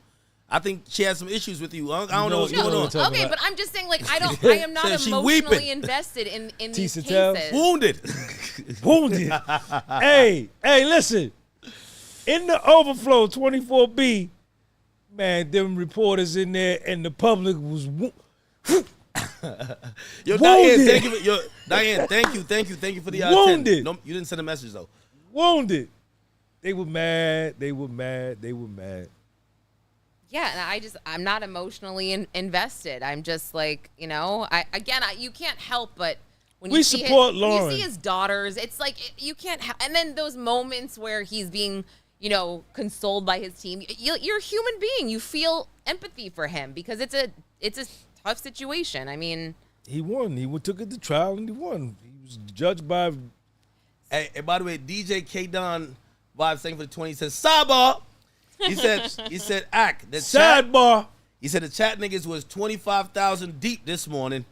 B: I think she has some issues with you. I don't know what's going on.
A: Okay, but I'm just saying, like, I am not emotionally invested in these cases.
B: Wounded.
C: Hey, listen. In the overflow 24B, man, them reporters in there and the public was
B: Yo, Diane, thank you for the
C: wounded.
B: No, you didn't send a message though.
C: Wounded. They were mad.
A: Yeah, and I'm not emotionally invested. I'm just like, you can't help but when you see his daughters, it's like you can't help. And then those moments where he's being, consoled by his team, you're a human being. You feel empathy for him because it's a tough situation. I mean,
C: he won. He took it to trial and he won. He was judged by.
B: Hey, by the way, DJ K Don Vibes, thank you for the 20. He says sidebar. He said act the
C: sidebar.
B: He said the chat niggas was 25,000 deep this morning,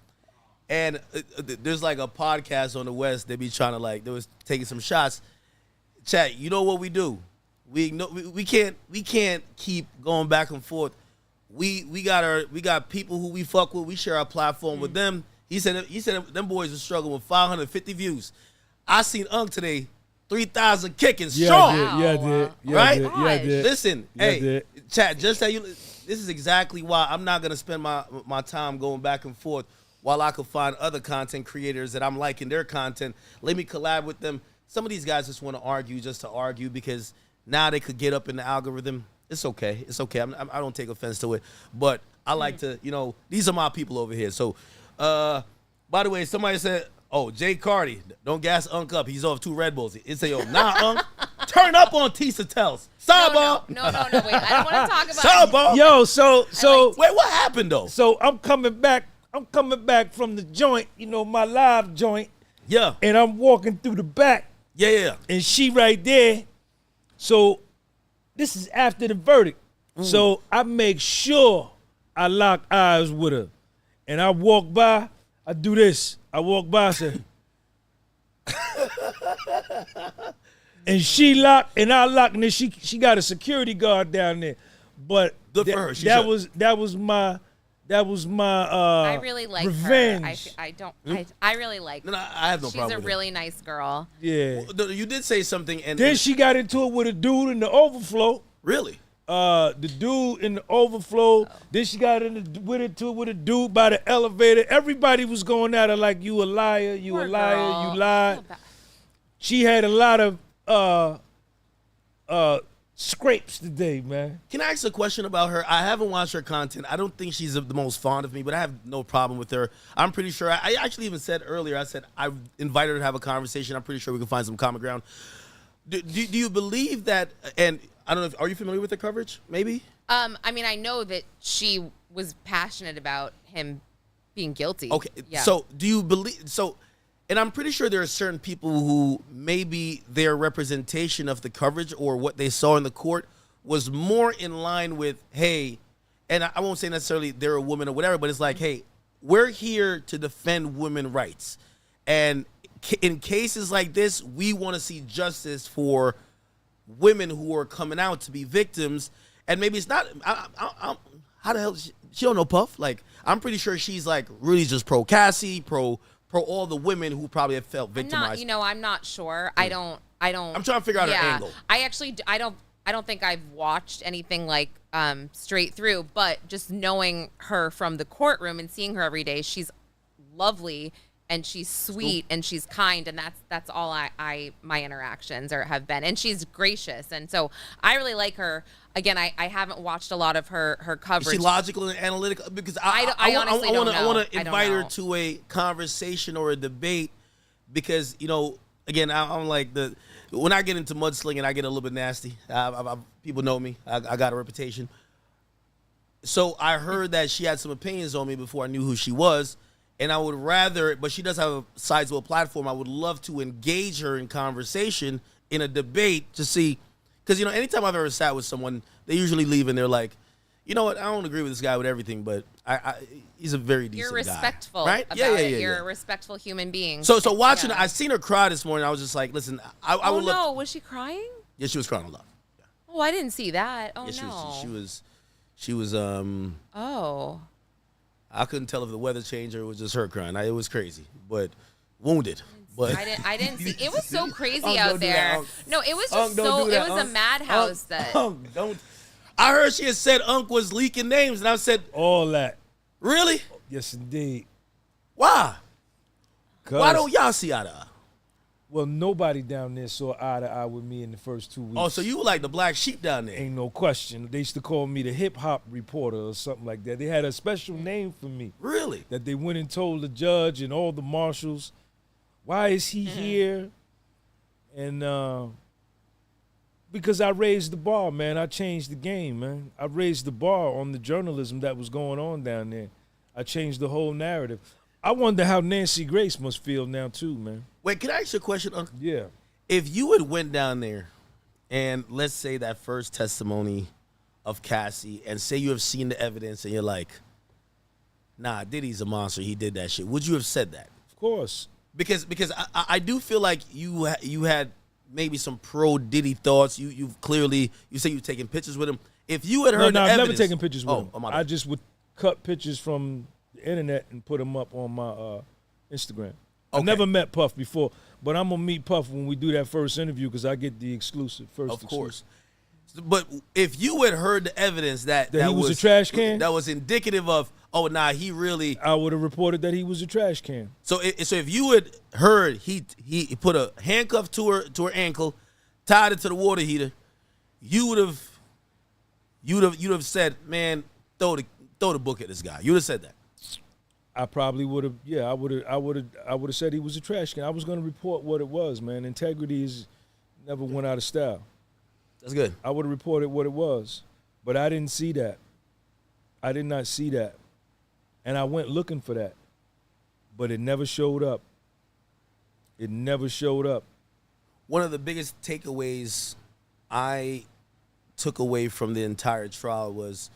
B: and there's like a podcast on the West. They be trying to they was taking some shots. Chat, you know what we do? We can't keep going back and forth. We got people who we fuck with. We share our platform with them. He said them boys are struggling with 550 views. I seen Unc today, 3,000 kicking strong.
C: I did.
B: Right?
C: I did.
B: Listen, chat. Just that this is exactly why I'm not gonna spend my time going back and forth while I could find other content creators that I'm liking their content. Let me collab with them. Some of these guys just want to argue just to argue because now they could get up in the algorithm. It's okay. It's okay. I don't take offense to it. But I like to, these are my people over here. So, by the way, somebody said, oh, Jay Cardi, don't gas Unc up. He's off 2 Red Bulls. It say, yo, nah, Unc. Turn up on Tisa Tells. Sidebar.
A: No, wait. I don't want to talk about
B: Sidebar.
C: Yo, so
B: wait, what happened, though?
C: So I'm coming back from the joint, my live joint.
B: Yeah.
C: And I'm walking through the back.
B: Yeah.
C: And she right there. So this is after the verdict. So I make sure I lock eyes with her. And I walk by, I do this. I walk by, I say, and she locked, and I locked, and then she got a security guard down there. But
B: good for her.
C: That was my
A: I really like
C: revenge.
A: her. I really like her.
B: No, I have no problem with
A: She's a really nice girl.
C: Yeah.
B: You did say something, and
C: Then she got into it with a dude in the overflow.
B: Really?
C: The dude in the overflow. Then she got with a dude by the elevator. Everybody was going at her like, you a liar, you
A: Poor
C: a liar,
A: girl.
C: you lied. She had a lot of scrapes today, man.
B: Can I ask a question about her? I haven't watched her content. I don't think she's the most fond of me, but I have no problem with her. I'm pretty sure. I actually even said earlier, I said I invited her to have a conversation. I'm pretty sure we can find some common ground. Do you believe that, and I don't know, are you familiar with the coverage, maybe?
A: I mean, I know that she was passionate about him being guilty.
B: Okay,
A: Yeah.
B: so do you believe, and I'm pretty sure there are certain people who maybe their representation of the coverage or what they saw in the court was more in line with, hey, and I won't say necessarily they're a woman or whatever, but it's like, hey, we're here to defend women's rights. And in cases like this, we want to see justice for women who are coming out to be victims. And maybe it's not, how the hell, she don't know Puff? Like, I'm pretty sure she's like really just pro Cassie, pro all the women who probably have felt victimized.
A: I'm not sure. I don't.
B: I'm trying to figure out her angle.
A: I don't think I've watched anything like straight through, but just knowing her from the courtroom and seeing her every day, she's lovely and she's sweet and she's kind, and that's all my interactions have been. And she's gracious, and so I really like her. Again, I haven't watched a lot of her coverage.
B: Is she logical and analytical? Because I
A: honestly don't know.
B: I want to invite her to a conversation or a debate because, again, I'm like when I get into mudslinging, I get a little bit nasty. People know me. I got a reputation. So I heard that she had some opinions on me before I knew who she was. And I would rather, but she does have a sizable platform. I would love to engage her in conversation, in a debate to see. Because, anytime I've ever sat with someone, they usually leave and they're like, you know what, I don't agree with this guy with everything, but he's a very decent guy.
A: You're respectful
B: right?
A: about
B: yeah.
A: it. You're a respectful human being.
B: So watching her, I seen her cry this morning. I was just like, listen, I would love.
A: No, was she crying?
B: Yeah, she was crying a lot. Yeah.
A: Oh, I didn't see that. Oh,
B: yeah,
A: no.
B: She was
A: Oh.
B: I couldn't tell if the weather changed or it was just her crying. It was crazy, but wounded. But
A: I didn't see. It was so crazy out there. No, it was just it was a madhouse that.
B: Don't. I heard she had said Unc was leaking names, and I said
C: all that.
B: Really?
C: Yes, indeed.
B: Why? Why don't y'all see eye to eye?
C: Well, nobody down there saw eye to eye with me in the first 2 weeks.
B: Oh, so you were like the black sheep down there?
C: Ain't no question. They used to call me the hip hop reporter or something like that. They had a special name for me.
B: Really?
C: That they went and told the judge and all the marshals, why is he here? And because I raised the bar, man. I changed the game, man. I raised the bar on the journalism that was going on down there. I changed the whole narrative. I wonder how Nancy Grace must feel now too, man.
B: Wait, can I ask you a question, Uncle?
C: Yeah.
B: If you had went down there and let's say that first testimony of Cassie and say you have seen the evidence and you're like, nah, Diddy's a monster. He did that shit. Would you have said that?
C: Of course.
B: Because I do feel like you had maybe some pro Diddy thoughts. You say you've taken pictures with him. If you had heard
C: No,
B: the
C: I've
B: evidence,
C: never taken pictures with him.
B: Oh, my
C: I just would cut pictures from the internet and put them up on my Instagram. I've never met Puff before, but I'm gonna meet Puff when we do that first interview because I get the exclusive first.
B: Of course. But if you had heard the evidence that
C: he was a trash can,
B: that was indicative of, he really,
C: I would have reported that he was a trash can.
B: So if you had heard he put a handcuff to her ankle, tied it to the water heater, you'd have said, man, throw the book at this guy. You'd have said that.
C: I probably would have. Yeah, I would have said he was a trash can. I was going to report what it was, man. Integrity never went out of style.
B: That's good.
C: I would have reported what it was, but I didn't see that. I did not see that, and I went looking for that, but it never showed up. It never showed up.
B: One of the biggest takeaways I took away from the entire trial was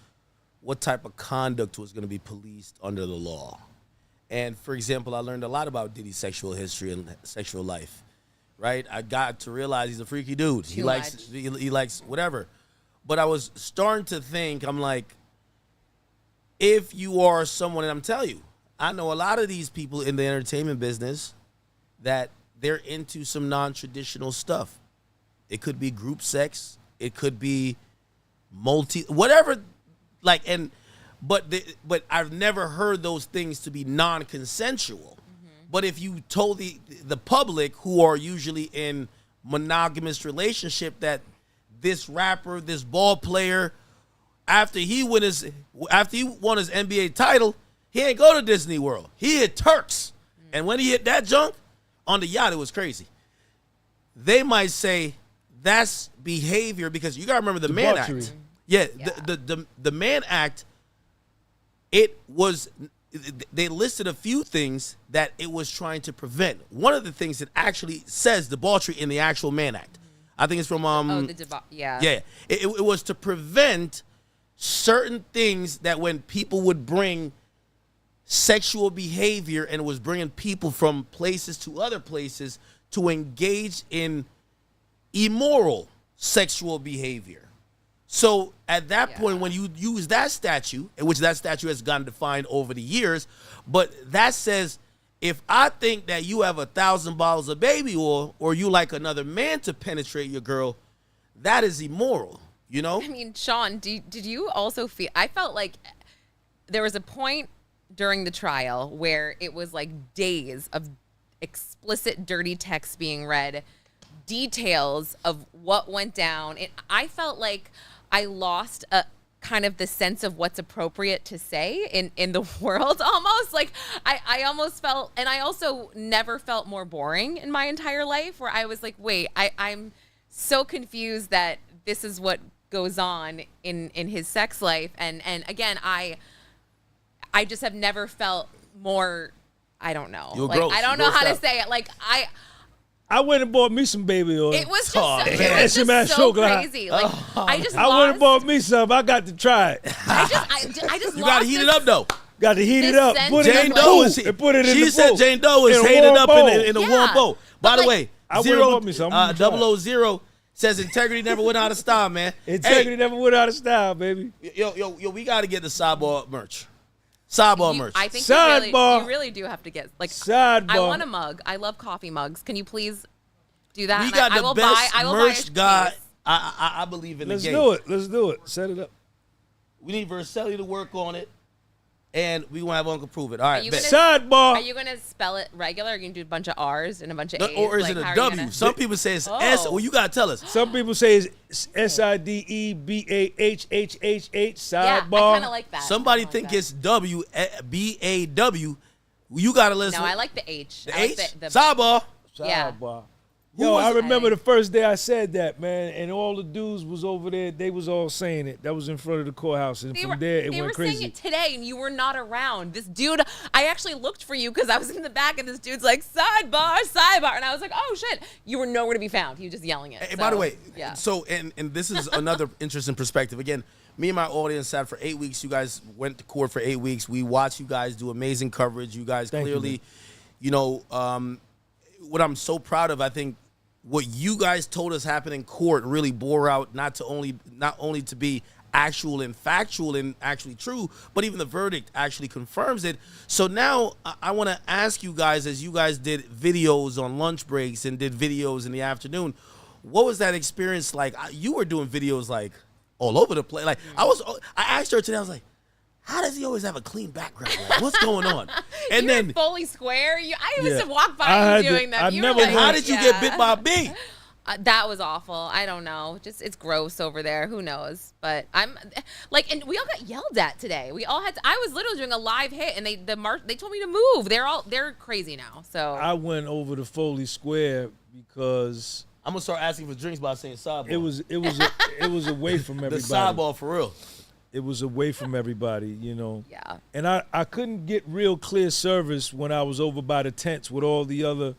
B: what type of conduct was going to be policed under the law. And for example, I learned a lot about Diddy's sexual history and sexual life, right? I got to realize he's a freaky dude. He likes whatever. But I was starting to think, I'm like, if you are someone, and I'm telling you, I know a lot of these people in the entertainment business that they're into some non-traditional stuff. It could be group sex. It could be whatever. But I've never heard those things to be non-consensual. Mm-hmm. But if you told the public, who are usually in monogamous relationship, that this rapper, this ball player, after he won his NBA title, he ain't go to Disney World. He hit Turks. Mm-hmm. And when he hit that junk on the yacht, it was crazy. They might say that's behavior because you got to remember the Mann Act. Yeah, the Mann Act, they listed a few things that it was trying to prevent. One of the things that actually says debauchery in the actual Mann Act, I think it's from it was to prevent certain things that when people would bring sexual behavior and it was bringing people from places to other places to engage in immoral sexual behavior. So at that point, when you use that statute, which that statute has gotten defined over the years, but that says if I think that you have 1,000 bottles of baby oil or you like another man to penetrate your girl, that is immoral, you know?
A: I mean, Sean, did you also feel, I felt like there was a point during the trial where it was like days of explicit dirty text being read, details of what went down. I felt like I lost a kind of the sense of what's appropriate to say in the world almost. Like I almost felt, and I also never felt more boring in my entire life, where I was like, wait, I'm so confused that this is what goes on in his sex life. And again, I just have never felt more, I don't know. I don't know how to say it. Like
C: I went and bought me some baby oil.
A: It was just, so crazy. Like I
C: went and bought me some. I got to try it.
A: I just
B: you got to heat it up though.
C: Got to heat it up. Put it in the pool and put it in the bowl.
B: She said Jane Doe is heated up in a warm bowl. By the way, 000 says integrity never went out of style, man.
C: Integrity never went out of style, baby.
B: Yo, we got to get the sidebar merch. Sidebar merch.
A: I think you really do have to get
C: sidebar.
A: I want a mug. I love coffee mugs. Can you please do that?
B: We got the best merch guy. I believe in the game.
C: Let's do it. Set it up.
B: We need Verselli to work on it, and we gonna have Uncle prove it. All right.
C: Sidebar.
A: Are you gonna spell it regular? Or are you gonna do a bunch of R's and a bunch of A's?
B: Or is it a W? Some people say it's S. Well, you gotta tell us.
C: Some people say it's SIDEBAHHHH. Sidebar.
A: Yeah, I kind of like that.
B: Somebody think it's WBAW. You gotta listen.
A: No, I like the H.
B: The H. Sidebar.
A: Yeah.
C: Yo, I remember the first day I said that, man, and all the dudes was over there. They was all saying it. That was in front of the courthouse, and from there it went crazy.
A: They were saying it today, and you were not around. This dude, I actually looked for you because I was in the back, and this dude's like, sidebar, and I was like, oh shit, you were nowhere to be found. He was just yelling it.
B: Hey, by the way, so and this is another interesting perspective. Again, me and my audience sat for 8 weeks. You guys went to court for 8 weeks. We watched you guys do amazing coverage. You guys clearly, you know, what I'm so proud of, I think, what you guys told us happened in court really bore out not only to be actual and factual and actually true, but even the verdict actually confirms it. So now I want to ask you guys, as you guys did videos on lunch breaks and did videos in the afternoon, what was that experience like? You were doing videos like all over the place. Like I asked her today, I was like, how does he always have a clean background? Like, what's going on? And
A: you
B: then
A: were fully square. I used to walk by you doing them.
B: How did you get bit by a bee?
A: That was awful. I don't know. Just it's gross over there. Who knows? But I'm like, and we all got yelled at today. We all had to. I was literally doing a live hit, and they told me to move. They're crazy now. So
C: I went over to Foley Square because
B: I'm gonna start asking for drinks by saying sidebar.
C: It was away from everybody.
B: The sidebar for real.
C: It was away from everybody, you know.
A: Yeah.
C: And I couldn't get real clear service when I was over by the tents with all the other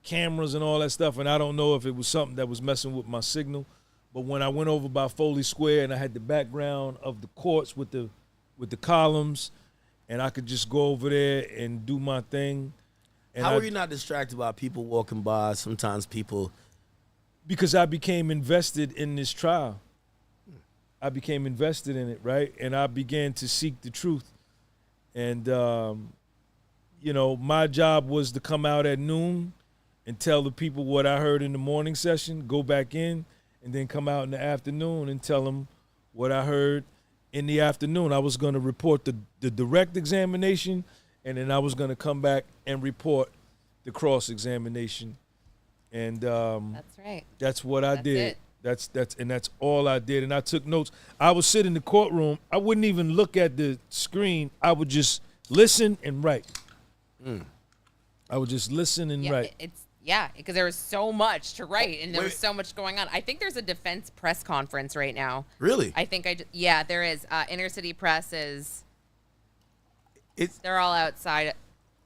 C: cameras and all that stuff. And I don't know if it was something that was messing with my signal. But when I went over by Foley Square and I had the background of the courts with the columns, and I could just go over there and do my thing. And
B: How were you not distracted by people walking by? Sometimes people...
C: Because I became invested in this trial. I became invested in it, right? And I began to seek the truth. And, you know, my job was to come out at noon and tell the people what I heard in the morning session, go back in, and then come out in the afternoon and tell them what I heard in the afternoon. I was going to report the direct examination, and then I was going to come back and report the cross-examination. And
A: that's right.
C: That's what I did.
A: It.
C: That's all I did. And I took notes. I would sit in the courtroom. I wouldn't even look at the screen. I would just listen and write. I would just listen and write.
A: Because there was so much to write, and there was so much going on. I think there's a defense press conference right now.
B: Really?
A: I think there is. Inner City Press is. They're all outside.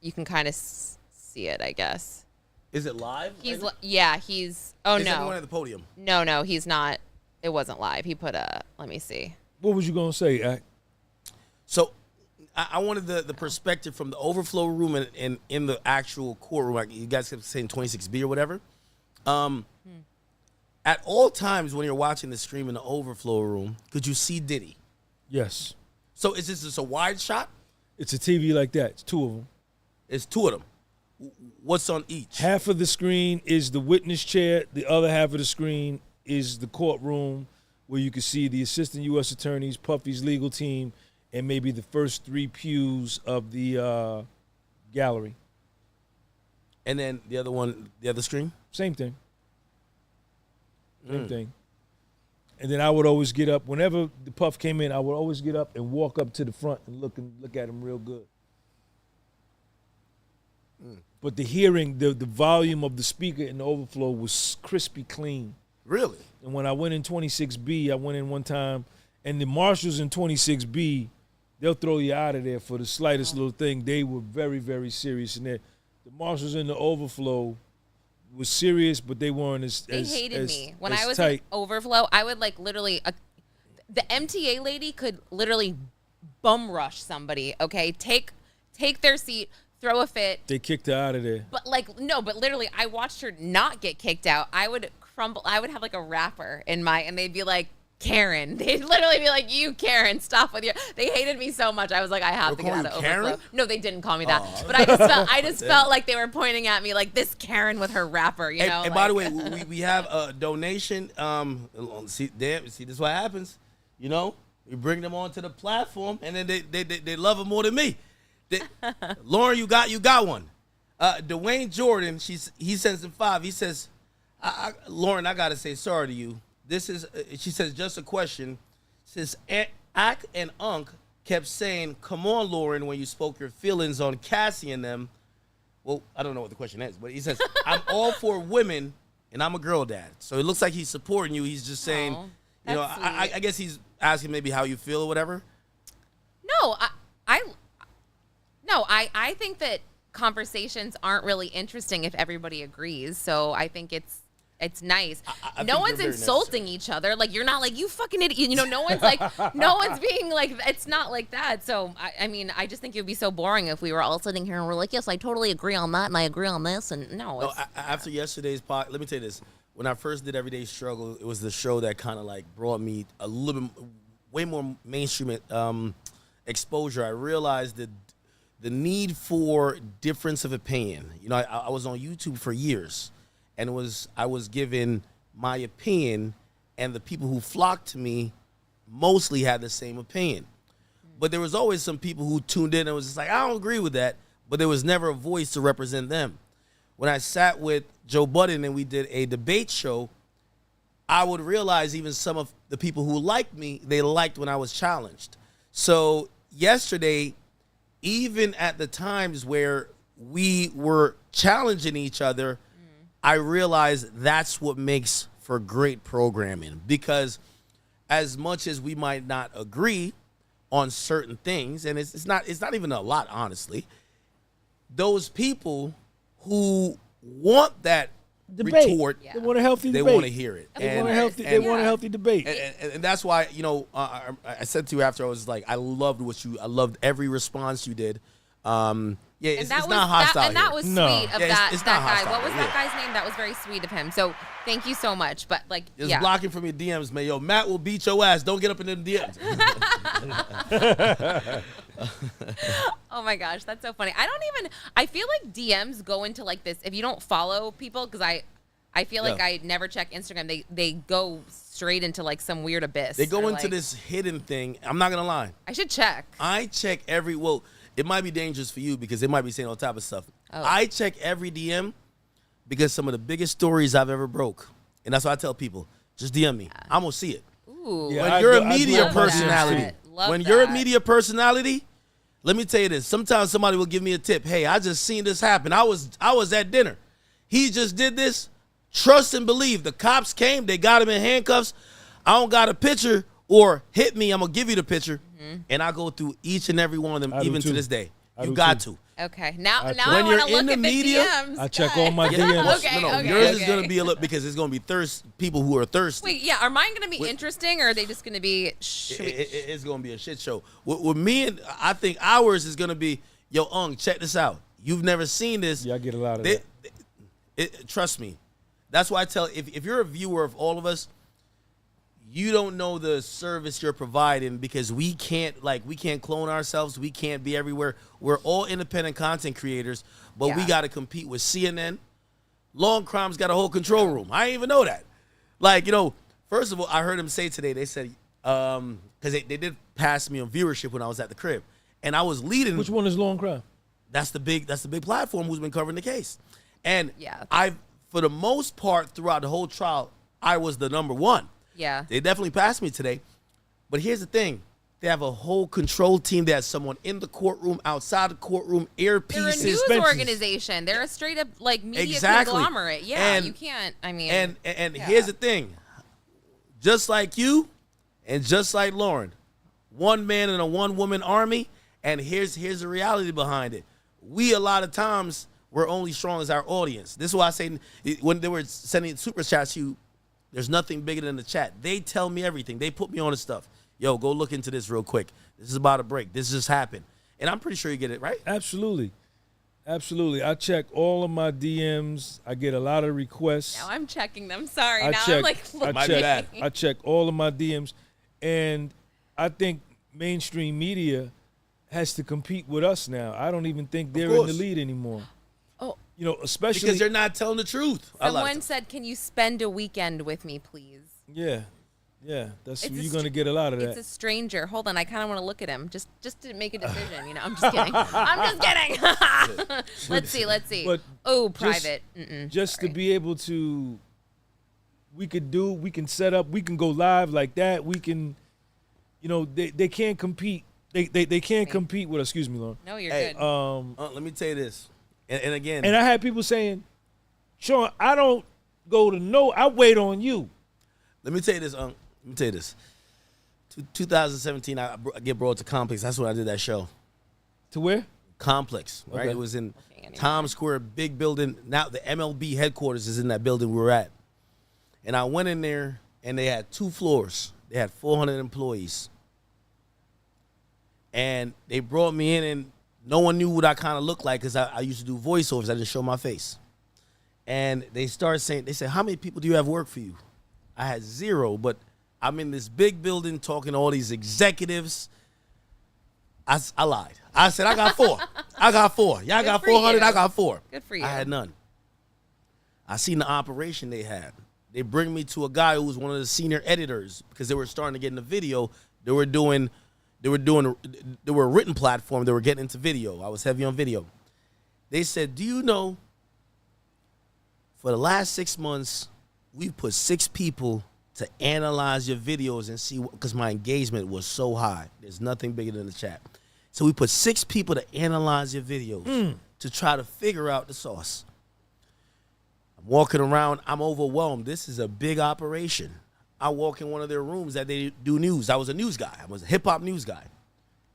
A: You can kind of see it, I guess.
B: Is it live?
A: He's.
B: Oh,
A: Is
B: everyone at the podium?
A: No, he's not. It wasn't live. He put a. Let me see.
C: What was you gonna say, Ak?
B: So, I wanted the perspective from the overflow room and in the actual courtroom. Like you guys kept saying 26B or whatever. At all times when you're watching the stream in the overflow room, could you see Diddy?
C: Yes.
B: So is this just a wide shot?
C: It's a TV like that. It's two of them.
B: It's two of them. What's on each?
C: Half of the screen is the witness chair. The other half of the screen is the courtroom where you can see the assistant U.S. attorneys, Puffy's legal team, and maybe the first three pews of the gallery.
B: And then the other screen?
C: Same thing. Same thing. And then I would always get up. Whenever the Puff came in, I would always get up and walk up to the front and look at him real good. But the hearing, the volume of the speaker in the overflow was crispy clean.
B: Really?
C: And when I went in 26B, I went in one time, and the marshals in 26B, they'll throw you out of there for the slightest little thing. They were very, very serious in there. The marshals in the overflow was serious, but they weren't as
A: They hated me. When
C: as
A: I was
C: tight.
A: in overflow, I would like literally, the MTA lady could literally bum rush somebody, okay? Take their seat, throw a fit.
C: They kicked her out of there.
A: But but literally, I watched her not get kicked out. I would crumble. I would have like a wrapper and they'd be like, Karen. They'd literally be like, you, Karen, stop with your. They hated me so much. I was like, I have to get out of overflow.
B: Karen?
A: No, they didn't call me that. But I just felt like they were pointing at me like this Karen with her wrapper, you know.
B: And by the way, we have a donation. See, this is what happens. You know, we bring them onto the platform, and then they love them more than me. Lauren, you got one. Dwayne Jordan, he sends him 5. He says, Lauren, I gotta say sorry to you. This is, she says, just a question. Since Ak and Unc kept saying, come on, Lauren, when you spoke your feelings on Cassie and them. Well, I don't know what the question is, but he says, I'm all for women, and I'm a girl dad. So it looks like he's supporting you. He's just saying, you know, I guess he's asking maybe how you feel or whatever.
A: No, I think that conversations aren't really interesting if everybody agrees. So I think it's nice. No one's insulting each other. Like, you're not like, you fucking idiot. You know, no one's like, no one's being like, it's not like that. So, I mean, I just think it would be so boring if we were all sitting here and we're like, yes, I totally agree on that and I agree on this. And no.
B: After yesterday's pod, let me tell you this. when I first did Everyday Struggle, it was the show that kind of like brought me a little bit, way more mainstream exposure. I realized that the need for difference of opinion. You know, I was on YouTube for years, and I was given my opinion, and the people who flocked to me mostly had the same opinion. But there was always some people who tuned in and was just like, I don't agree with that, but there was never a voice to represent them. When I sat with Joe Budden and we did a debate show, I would realize even some of the people who liked me, they liked when I was challenged. So yesterday, even at the times where we were challenging each other, I realized that's what makes for great programming. Because as much as we might not agree on certain things, and it's not even a lot, honestly, those people who want that
C: debate.
B: retort,
C: They want a healthy debate.
B: they want to hear it.
C: They want a healthy debate.
B: And that's why, you know, I said to you after, I was like, I loved every response you did. It's not hostile.
A: And that was sweet of that
B: it's
A: guy.
B: hostile,
A: What was that guy's name? That was very sweet of him. So thank you so much. But like,
B: Just blocking from your DMs, man. Yo, Matt will beat your ass. Don't get up in them DMs.
A: Oh my gosh, that's so funny. I feel like DMs go into like this, if you don't follow people, because I feel like I never check Instagram. They go straight into like some weird abyss.
B: They go into this hidden thing. I'm not going to lie.
A: I should check.
B: I check it might be dangerous for you because they might be saying all type of stuff.
A: Oh.
B: I check every DM because some of the biggest stories I've ever broke. And that's why I tell people, just DM me. I'm going to see it.
A: Ooh.
C: Yeah,
B: When
C: I
B: you're
C: go-
B: a
C: I
B: media
C: love that.
B: personality,
A: Love
B: when you're a
A: that.
B: media personality, let me tell you this. Sometimes somebody will give me a tip. Hey, I just seen this happen. I was at dinner. He just did this. Trust and believe. The cops came. They got him in handcuffs. I don't got a picture, or hit me. I'm going to give you the picture. And I go through each and every one of them,
C: I do
B: even to
C: too.
B: this day.
C: I
B: You
C: do
B: got
C: too.
B: to.
A: Okay, now
C: check.
A: I
B: When
A: want
B: you're
A: to look
B: in the
A: at
B: media,
A: the DMs.
C: I check all my
B: Yeah,
C: DMs.
A: Okay,
B: no,
A: okay,
B: yours is
A: okay.
B: going to be a little because it's going to be people who are thirsty.
A: Wait, yeah, are mine going to be interesting, or are they just going to be?
B: It's going to be a shit show. With me, and I think ours is going to be, yo, check this out. You've never seen this.
C: Yeah, I get a lot of
B: They-
C: that.
B: trust me. That's why I tell, if you're a viewer of all of us, you don't know the service you're providing because we can't clone ourselves. We can't be everywhere. We're all independent content creators, but we got to compete with CNN. Long Crime's got a whole control room. I didn't even know that. Like, you know, first of all, I heard him say today, they said, because they did pass me on viewership when I was at the crib. And I was leading.
C: Which one is Long Crime?
B: That's the big platform who's been covering the case. And
A: Yeah.
B: for the most part, throughout the whole trial, I was the number one.
A: Yeah.
B: They definitely passed me today. But here's the thing. They have a whole control team. They have someone in the courtroom, outside the courtroom,
A: They're a
B: earpieces.
A: news
C: suspensions.
A: organization. They're a straight up like media
B: Exactly.
A: conglomerate. Yeah,
B: And-
A: you can't. I mean,
B: And
A: yeah.
B: here's the thing. Just like you and just like Lauren, one man in a one-woman army, and here's the reality behind it. We, a lot of times, we're only strong as our audience. This is why I say, when they were sending super chats to you, there's nothing bigger than the chat. They tell me everything. They put me on the stuff. Yo, go look into this real quick. This is about to break. This just happened. And I'm pretty sure you get it, right?
C: Absolutely. Absolutely. I check all of my DMs. I get a lot of requests.
A: now I'm checking them. Sorry.
C: I
A: now
C: check,
A: I'm like,
C: I
B: Might be bad.
C: check, I check all of my DMs, and I think mainstream media has to compete with us now. I don't even think they're in the
B: course.
C: lead anymore.
A: oh,
C: You know, especially
B: Because they're not telling the truth.
A: someone said, "Can you spend a weekend with me, please?"
C: yeah, that's
A: It's a
C: you're gonna get a lot of
A: It's
C: that.
A: a stranger. Hold on, I kind of want to look at him just to make a decision. You know, I'm just kidding. I'm just kidding. Let's see.
C: But
A: Oh,
C: just-
A: private.
C: Just
A: Sorry.
C: to be able to, we can set up, we can go live like that. We can, you know, they can't compete. They can't compete with. Excuse me, Lauren.
A: No, you're
B: Hey,
A: good.
B: let me tell you this. And again,
C: And I had people saying, Sean, I don't go to I wait on you.
B: let me tell you this. Let me tell you this. 2017, I get brought to Complex. That's when I did that show.
C: To where?
B: Complex, right?
C: Okay.
B: It was in
A: anyway.
B: Times Square, big building. Now the MLB headquarters is in that building we were at. And I went in there, and they had 2 floors. They had 400 employees. And they brought me in, and no one knew what I kind of looked like because I used to do voiceovers. I didn't show my face. And they said, how many people do you have work for you? I had 0, but I'm in this big building talking to all these executives. I lied. I said, I got 4. I got 4. Y'all got 400, I got 4.
A: Good for you.
B: I had none. I seen the operation they had. They bring me to a guy who was one of the senior editors because they were starting to get into video. They were a written platform. They were getting into video. I was heavy on video. They said, do you know, for the last 6 months, we've put 6 people to analyze your videos and see, because my engagement was so high. There's nothing bigger than the chat. So we put 6 people to analyze your videos to try to figure out the sauce. I'm walking around. I'm overwhelmed. This is a big operation. I walk in one of their rooms that they do news. I was a news guy. I was a hip-hop news guy.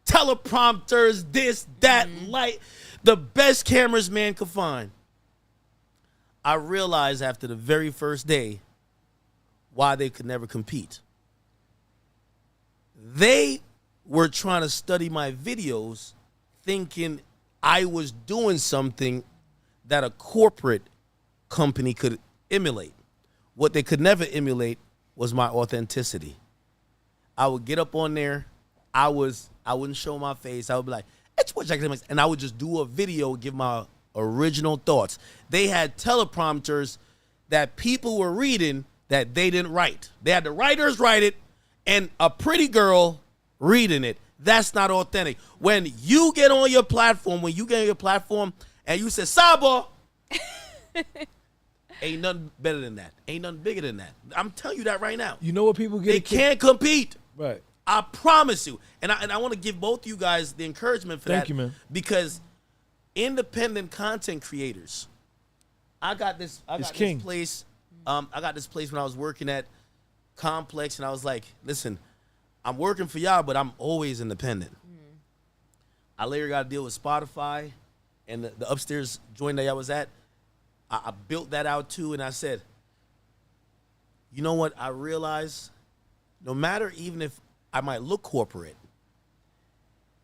B: Teleprompters, this, that, light. The best cameras man could find. I realized after the very first day why they could never compete. They were trying to study my videos thinking I was doing something that a corporate company could emulate. What they could never emulate was my authenticity. I would get up on there. I wouldn't show my face. I would be like, it's what academics, and I would just do a video, give my original thoughts. They had teleprompters that people were reading that they didn't write. They had the writers write it and a pretty girl reading it. That's not authentic. When you get on your platform, and you say, Saba, ain't nothing better than that. Ain't nothing bigger than that. I'm telling you that right now.
C: You know what people get?
B: They can't compete.
C: Right.
B: I promise you. And I want to give both you guys the encouragement for that.
C: Thank you, man.
B: Because independent content creators, I got this place. I got this place when I was working at Complex, and I was like, listen, I'm working for y'all, but I'm always independent. I later got to deal with Spotify and the upstairs joint that y'all was at. I built that out too, and I said, you know what? I realized no matter, even if I might look corporate,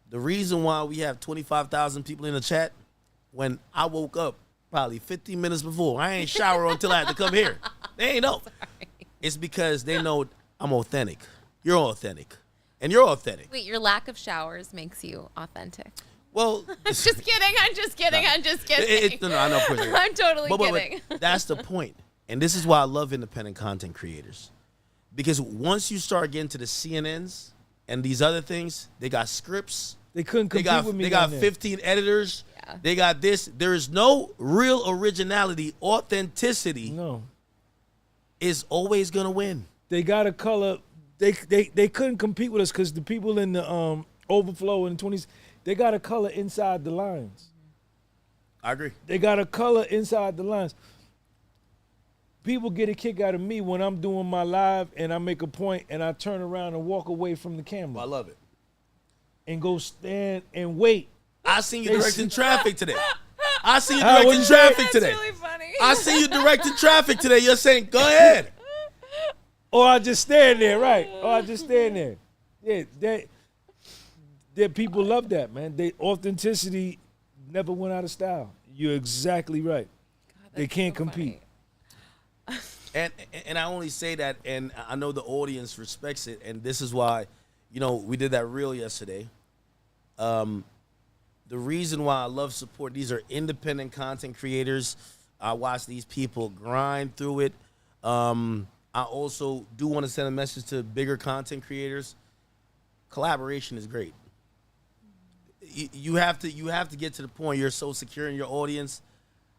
B: the reason why we have 25,000 people in the chat, when I woke up probably 15 minutes before, I ain't shower until I had to come here. They ain't know.
A: Sorry.
B: It's because they know I'm authentic. You're authentic. And you're authentic.
A: Wait, your lack of showers makes you authentic.
B: Well,
A: I'm just kidding. I'm just kidding.
B: No, I know.
A: I'm totally kidding.
B: But that's the point. And this is why I love independent content creators. Because once you start getting to the CNNs and these other things, they got scripts.
C: They couldn't compete with me.
B: They got 15 editors. Yeah. They got this. There is no real originality. Authenticity is always going to win.
C: They got a color. They couldn't compete with us because the people in the overflow in the 20s, they got a color inside the lines.
B: I agree.
C: They got a color inside the lines. People get a kick out of me when I'm doing my live and I make a point and I turn around and walk away from the camera.
B: I love it.
C: And go stand and wait.
B: I seen you directing traffic today. I seen you directing traffic today.
A: That's really funny.
B: I see you directing traffic today. You're saying, go ahead.
C: Or I just stand there, right? Or I just stand there. Yeah, that people love that, man. Authenticity never went out of style. You're exactly right. God, they can't compete.
B: And I only say that, and I know the audience respects it, and this is why, we did that reel yesterday. The reason why I love support, these are independent content creators. I watch these people grind through it. I also do want to send a message to bigger content creators. Collaboration is great. You have to get to the point you're so secure in your audience.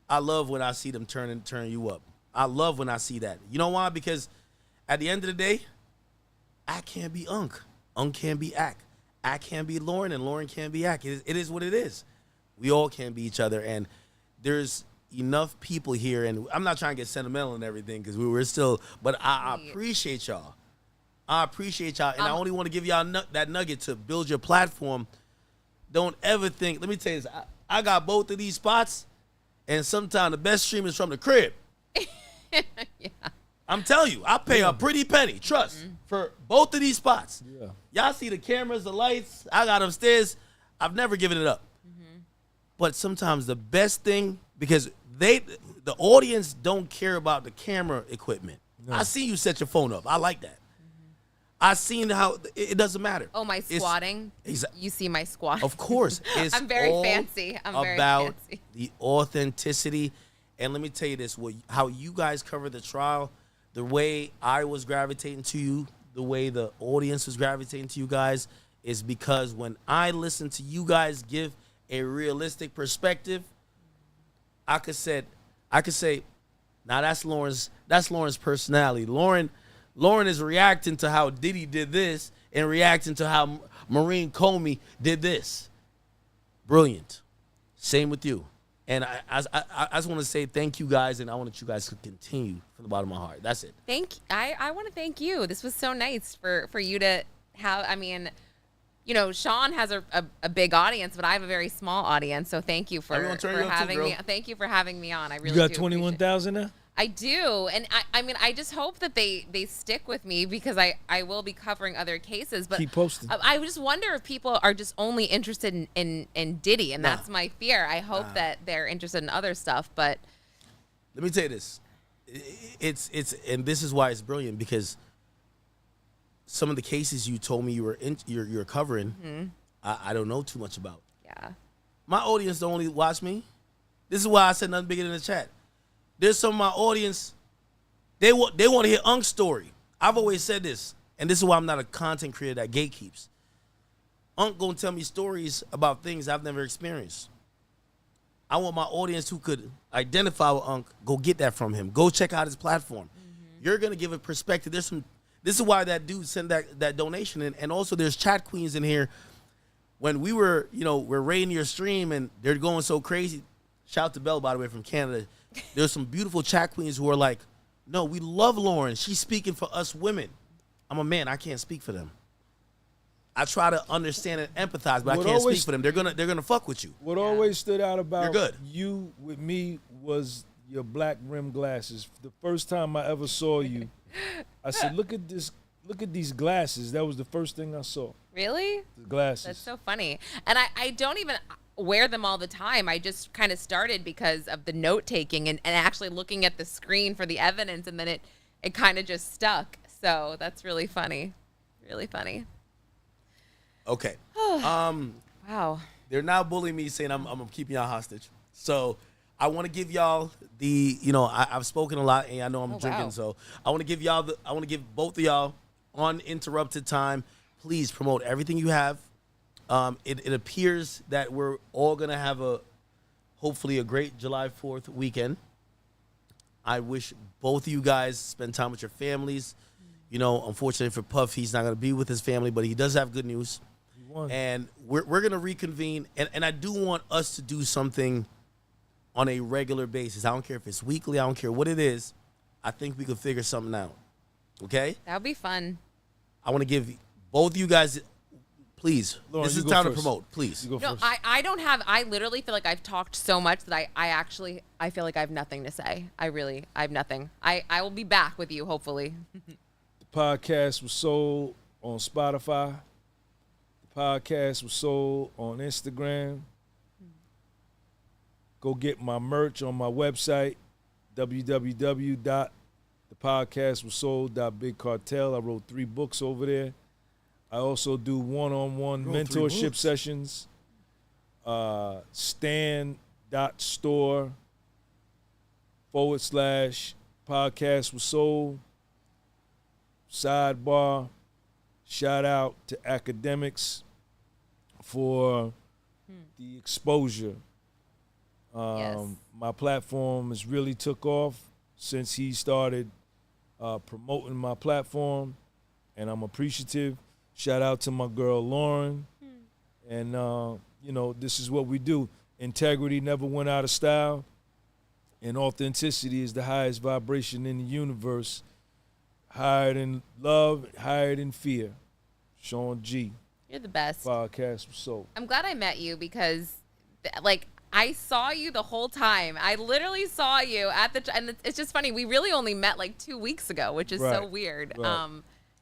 B: I love when I see them turn you up. I love when I see that. You know why? Because at the end of the day, I can't be Unc. Unc can't be Ack. Ack can't be Lauren, and Lauren can't be Ack. It is what it is. We all can't be each other, and there's enough people here, and I'm not trying to get sentimental and everything because we were still, but I appreciate y'all. I appreciate y'all, and I only want to give y'all that nugget to build your platform. Don't ever think, let me tell you this, I got both of these spots, and sometimes the best stream is from the crib.
A: Yeah.
B: I'm telling you, I pay a pretty penny, trust, for both of these spots.
C: Yeah.
B: Y'all see the cameras, the lights, I got upstairs. I've never given it up. But sometimes the best thing, because the audience don't care about the camera equipment.
C: No.
B: I see you set your phone up. I like that. I seen how it doesn't matter.
A: Oh, my squatting. You see my squat.
B: Of course. It's
A: I'm very fancy. I'm very
B: about
A: fancy.
B: the authenticity. And let me tell you this, how you guys cover the trial, the way I was gravitating to you, the way the audience was gravitating to you guys, is because when I listen to you guys give a realistic perspective, I could say, now that's Lauren's personality. Lauren is reacting to how Diddy did this and reacting to how Maureen Comey did this. Brilliant. Same with you. And I just want to say thank you guys, and I want you guys to continue from the bottom of my heart. That's it.
A: I want to thank you. This was so nice for you to have. I mean, you know, Sean has a big audience, but I have a very small audience. So thank you for having me. Thank you for having me on. I really
C: you got 21,000 now?
A: I do, and I mean, I just hope that they stick with me because I will be covering other cases. But
C: keep posting.
A: I just wonder if people are just only interested in Diddy, and that's my fear. I hope that they're interested in other stuff. But
B: let me tell you this, it's and this is why it's brilliant, because some of the cases you told me you're covering, I don't know too much about.
A: Yeah,
B: my audience don't only watch me. This is why I said nothing bigger than the chat. There's some of my audience, they want to hear Unc's story. I've always said this, and this is why I'm not a content creator that gatekeeps. Unc gonna tell me stories about things I've never experienced. I want my audience who could identify with Unc, go get that from him. Go check out his platform. You're gonna give a perspective. This is why that dude sent that donation in, and also there's chat queens in here. When we're raiding your stream and they're going so crazy. Shout out to Belle, by the way, from Canada. There's some beautiful chat queens who are like, no, we love Lauren. She's speaking for us women. I'm a man. I can't speak for them. I try to understand and empathize, but I can't speak for them. They're gonna fuck with you.
C: What always stood out about
B: good.
C: you with me was your black rim glasses. The first time I ever saw you, I said, look at this. Look at these glasses. That was the first thing I saw.
A: Really?
C: The glasses.
A: That's so funny. And I don't even wear them all the time. I just kind of started because of the note taking and actually looking at the screen for the evidence, and then it kind of just stuck. So that's really funny. Really funny.
B: Okay.
A: Wow.
B: They're now bullying me, saying I'm keeping y'all hostage. So I want to give y'all I've spoken a lot, and I know I'm drinking, so I want to give both of y'all uninterrupted time. Please promote everything you have. It appears that we're all gonna have hopefully a great July 4th weekend. I wish both of you guys spend time with your families. You know, unfortunately for Puff, he's not gonna be with his family, but he does have good news. And we're gonna reconvene, and I do want us to do something on a regular basis. I don't care if it's weekly. I don't care what it is. I think we could figure something out. Okay?
A: That would be fun.
B: I want to give both of you guys, please.
C: Lauren,
B: this is time to promote. Please.
C: You go
A: No,
C: first.
A: I literally feel like I've talked so much that I feel like I have nothing to say. I have nothing. I will be back with you, hopefully.
C: The podcast was sold on Spotify. The podcast was sold on Instagram. Go get my merch on my website, www.thepodcastwassold.bigcartel. I wrote 3 books over there. I also do one-on-one mentorship sessions. Stan.store/podcast was sold. Sidebar, shout out to academics for the exposure.
A: Yes.
C: My platform has really took off since he started promoting my platform, and I'm appreciative. Shout out to my girl Lauren. And this is what we do. Integrity never went out of style, and authenticity is the highest vibration in the universe. Higher than love, higher than fear. Sean G.
A: You're the best.
C: Podcast was sold.
A: I'm glad I met you because, I saw you the whole time. I literally saw you and it's just funny. We really only met 2 weeks ago, which is so weird.
C: Right.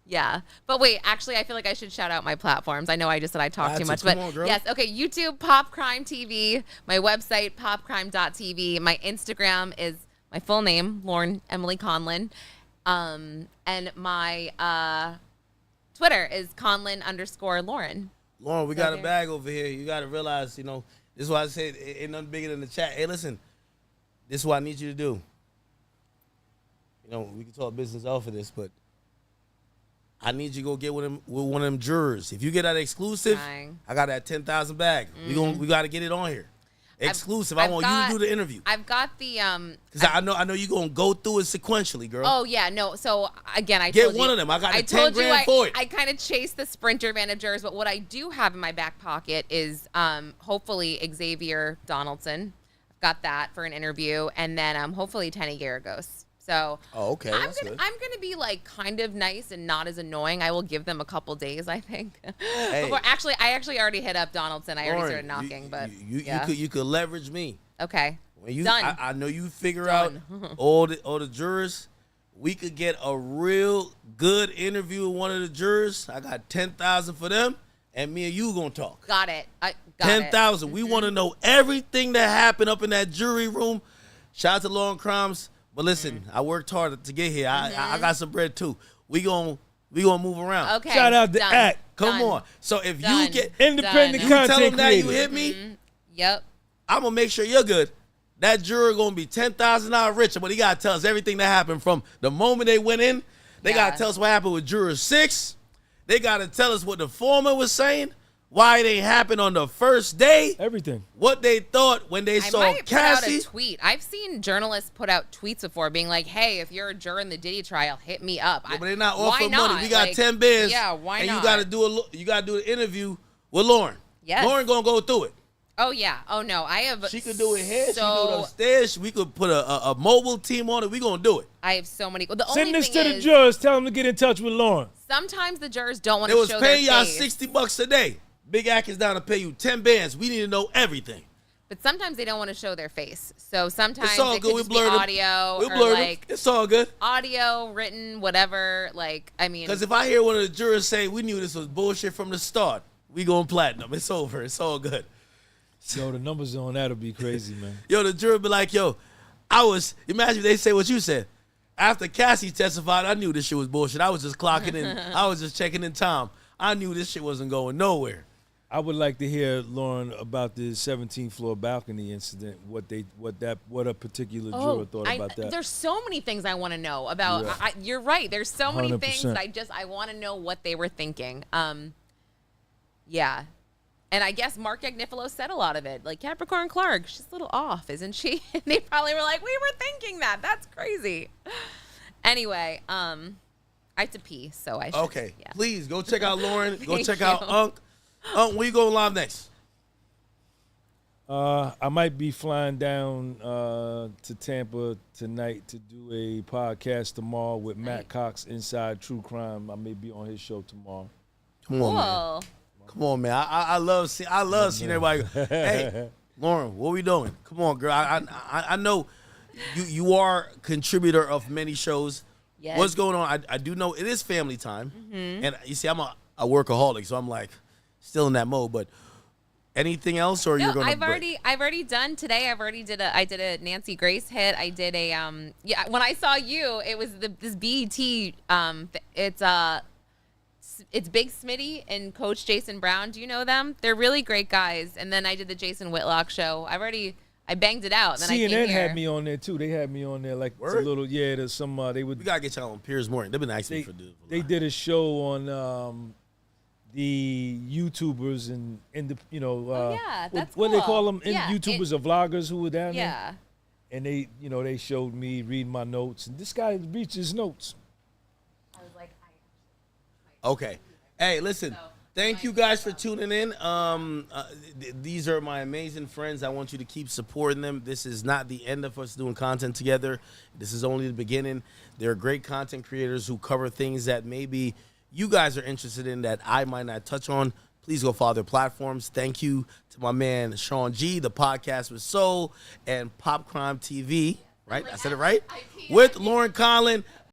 A: Yeah. But wait, actually, I feel like I should shout out my platforms. I know I just said I talk too much, but
B: Come on, girl.
A: yes. Okay. YouTube, Pop Crime TV. My website, popcrime.tv. My Instagram is my full name, Lauren Emily Conlin. And my Twitter is Conlin_Lauren.
B: Lauren, we got a bag over here. You got to realize, this is why I said ain't nothing bigger than the chat. Hey, listen, this is what I need you to do. We can talk business off of this, but I need you to go get with one of them jurors. If you get that exclusive, I got that 10,000 bag. We got to get it on here. Exclusive. I want you to do the interview.
A: I've got the
B: because I know you're gonna go through it sequentially, girl.
A: Oh yeah, no. So again, I
B: get
A: told
B: one
A: you,
B: of them. I got
A: I
B: 10 grand for it.
A: I kind of chased the sprinter managers, but what I do have in my back pocket is hopefully Xavier Donaldson. I've got that for an interview, and then hopefully Tenny Garagos. So
B: okay,
A: I'm gonna be like kind of nice and not as annoying. I will give them a couple days, I think.
B: Hey.
A: I actually already hit up Donaldson. I already started knocking, but
B: you could leverage me.
A: Okay.
B: When
A: Done.
B: I know you figure out all the jurors. We could get a real good interview with one of the jurors. I got 10,000 for them, and me and you gonna talk.
A: Got it.
B: 10,000. We want to know everything that happened up in that jury room. Shout out to Lauren Crimes. But listen, I worked hard to get here. I got some bread too. We gonna move around.
A: Okay.
C: Shout out to
A: Done.
C: Act.
B: Come
A: Done.
B: on. So if
A: Done.
B: you get
C: Independent
B: you
C: content
B: tell them that you
C: creator.
B: hit me,
A: Yep.
B: I'm gonna make sure you're good. That juror gonna be $10,000 richer, but he gotta tell us everything that happened from the moment they went in. They gotta tell us what happened with juror 6. They gotta tell us what the foreman was saying. Why it ain't happened on the first day.
C: Everything.
B: What they thought when they saw
A: might
B: Cassie.
A: put out a tweet. I've seen journalists put out tweets before being like, hey, if you're a juror in the Diddy trial, hit me up.
B: Yeah, but they're not
A: why
B: offering
A: not?
B: money. We got
A: Like,
B: 10 bands.
A: Yeah, why
B: and
A: not?
B: you gotta do an interview with Lauren.
A: Yes.
B: Lauren gonna go through it.
A: Oh, yeah. Oh, no. I have
B: She could do it here. She could do it upstairs. We could put a mobile team on it. We gonna do it.
A: I have so many. Well, the
C: Send
A: only
C: this
A: thing
C: to the
A: is,
C: jurors. Tell them to get in touch with Lauren.
A: sometimes the jurors don't want
B: They
A: to
B: was
A: show their
B: paying y'all
A: face.
B: $60 a day. Big Ack is down to pay you 10 bands. We need to know everything.
A: But sometimes they don't want to show their face. So sometimes
B: It's all
A: it
B: good.
A: could
B: We
A: just be
B: blurred them.
A: audio
B: We
A: or
B: blurred them.
A: like
B: It's all good.
A: audio, written, whatever. Like, I mean.
B: Because if I hear one of the jurors say we knew this was bullshit from the start, we going platinum. It's over. It's all good.
C: Yo, the numbers on that'll be crazy, man.
B: Yo, the juror be like, yo, imagine if they say what you said. After Cassie testified, I knew this shit was bullshit. I was just clocking in. I was just checking in time. I knew this shit wasn't going nowhere.
C: I would like to hear, Lauren, about the 17th floor balcony incident. What a particular juror thought about that.
A: There's so many things I want to know about.
C: Yeah.
A: You're right. There's so many
C: 100%.
A: things that I want to know what they were thinking. Yeah. And I guess Mark Agnifilo said a lot of it. Like, Capricorn Clark, she's a little off, isn't she? And they probably were like, we were thinking that. That's crazy. Anyway, I have to pee, so I should.
B: Okay,
A: yeah.
B: please go check out Lauren. Go
A: Thank
B: check
A: you.
B: out Unc. Unc, when you going live next?
C: I might be flying down to Tampa tonight to do a podcast tomorrow with Matt Cox, Inside True Crime. I may be on his show tomorrow.
B: Come on, man.
A: Cool.
B: Come on, man. I love seeing everybody go, hey, Lauren, what we doing? Come on, girl. I know you are a contributor of many shows.
A: Yes.
B: What's going on? I do know it is family time. And you see, I'm a workaholic, so I'm like still in that mode. But anything else, or you're gonna
A: I've already done today. I did a Nancy Grace hit. I did a when I saw you, it was this BET it's Big Smitty and Coach Jason Brown. Do you know them? They're really great guys. And then I did the Jason Whitlock show. I banged it out. Then I came
C: CNN
A: here.
C: had me on there too. They had me on there like it's a
B: Word?
C: little there's some they would
B: We gotta get y'all on Piers Morning. They've been asking me for this.
C: they did a show on the YouTubers and
A: yeah, that's
C: what they
A: cool.
C: call them
A: Yeah,
C: YouTubers or vloggers who were down there.
A: Yeah.
C: And they showed me reading my notes, and this guy reads his notes.
A: I was like,
B: Okay. Hey, listen. Thank you guys for tuning in. These are my amazing friends. I want you to keep supporting them. This is not the end of us doing content together. This is only the beginning. They're great content creators who cover things that maybe you guys are interested in that I might not touch on. Please go follow their platforms. Thank you to my man, Sean G, the podcast with Soul, and Pop Crime TV. Right? I said it right? With Lauren Conlin.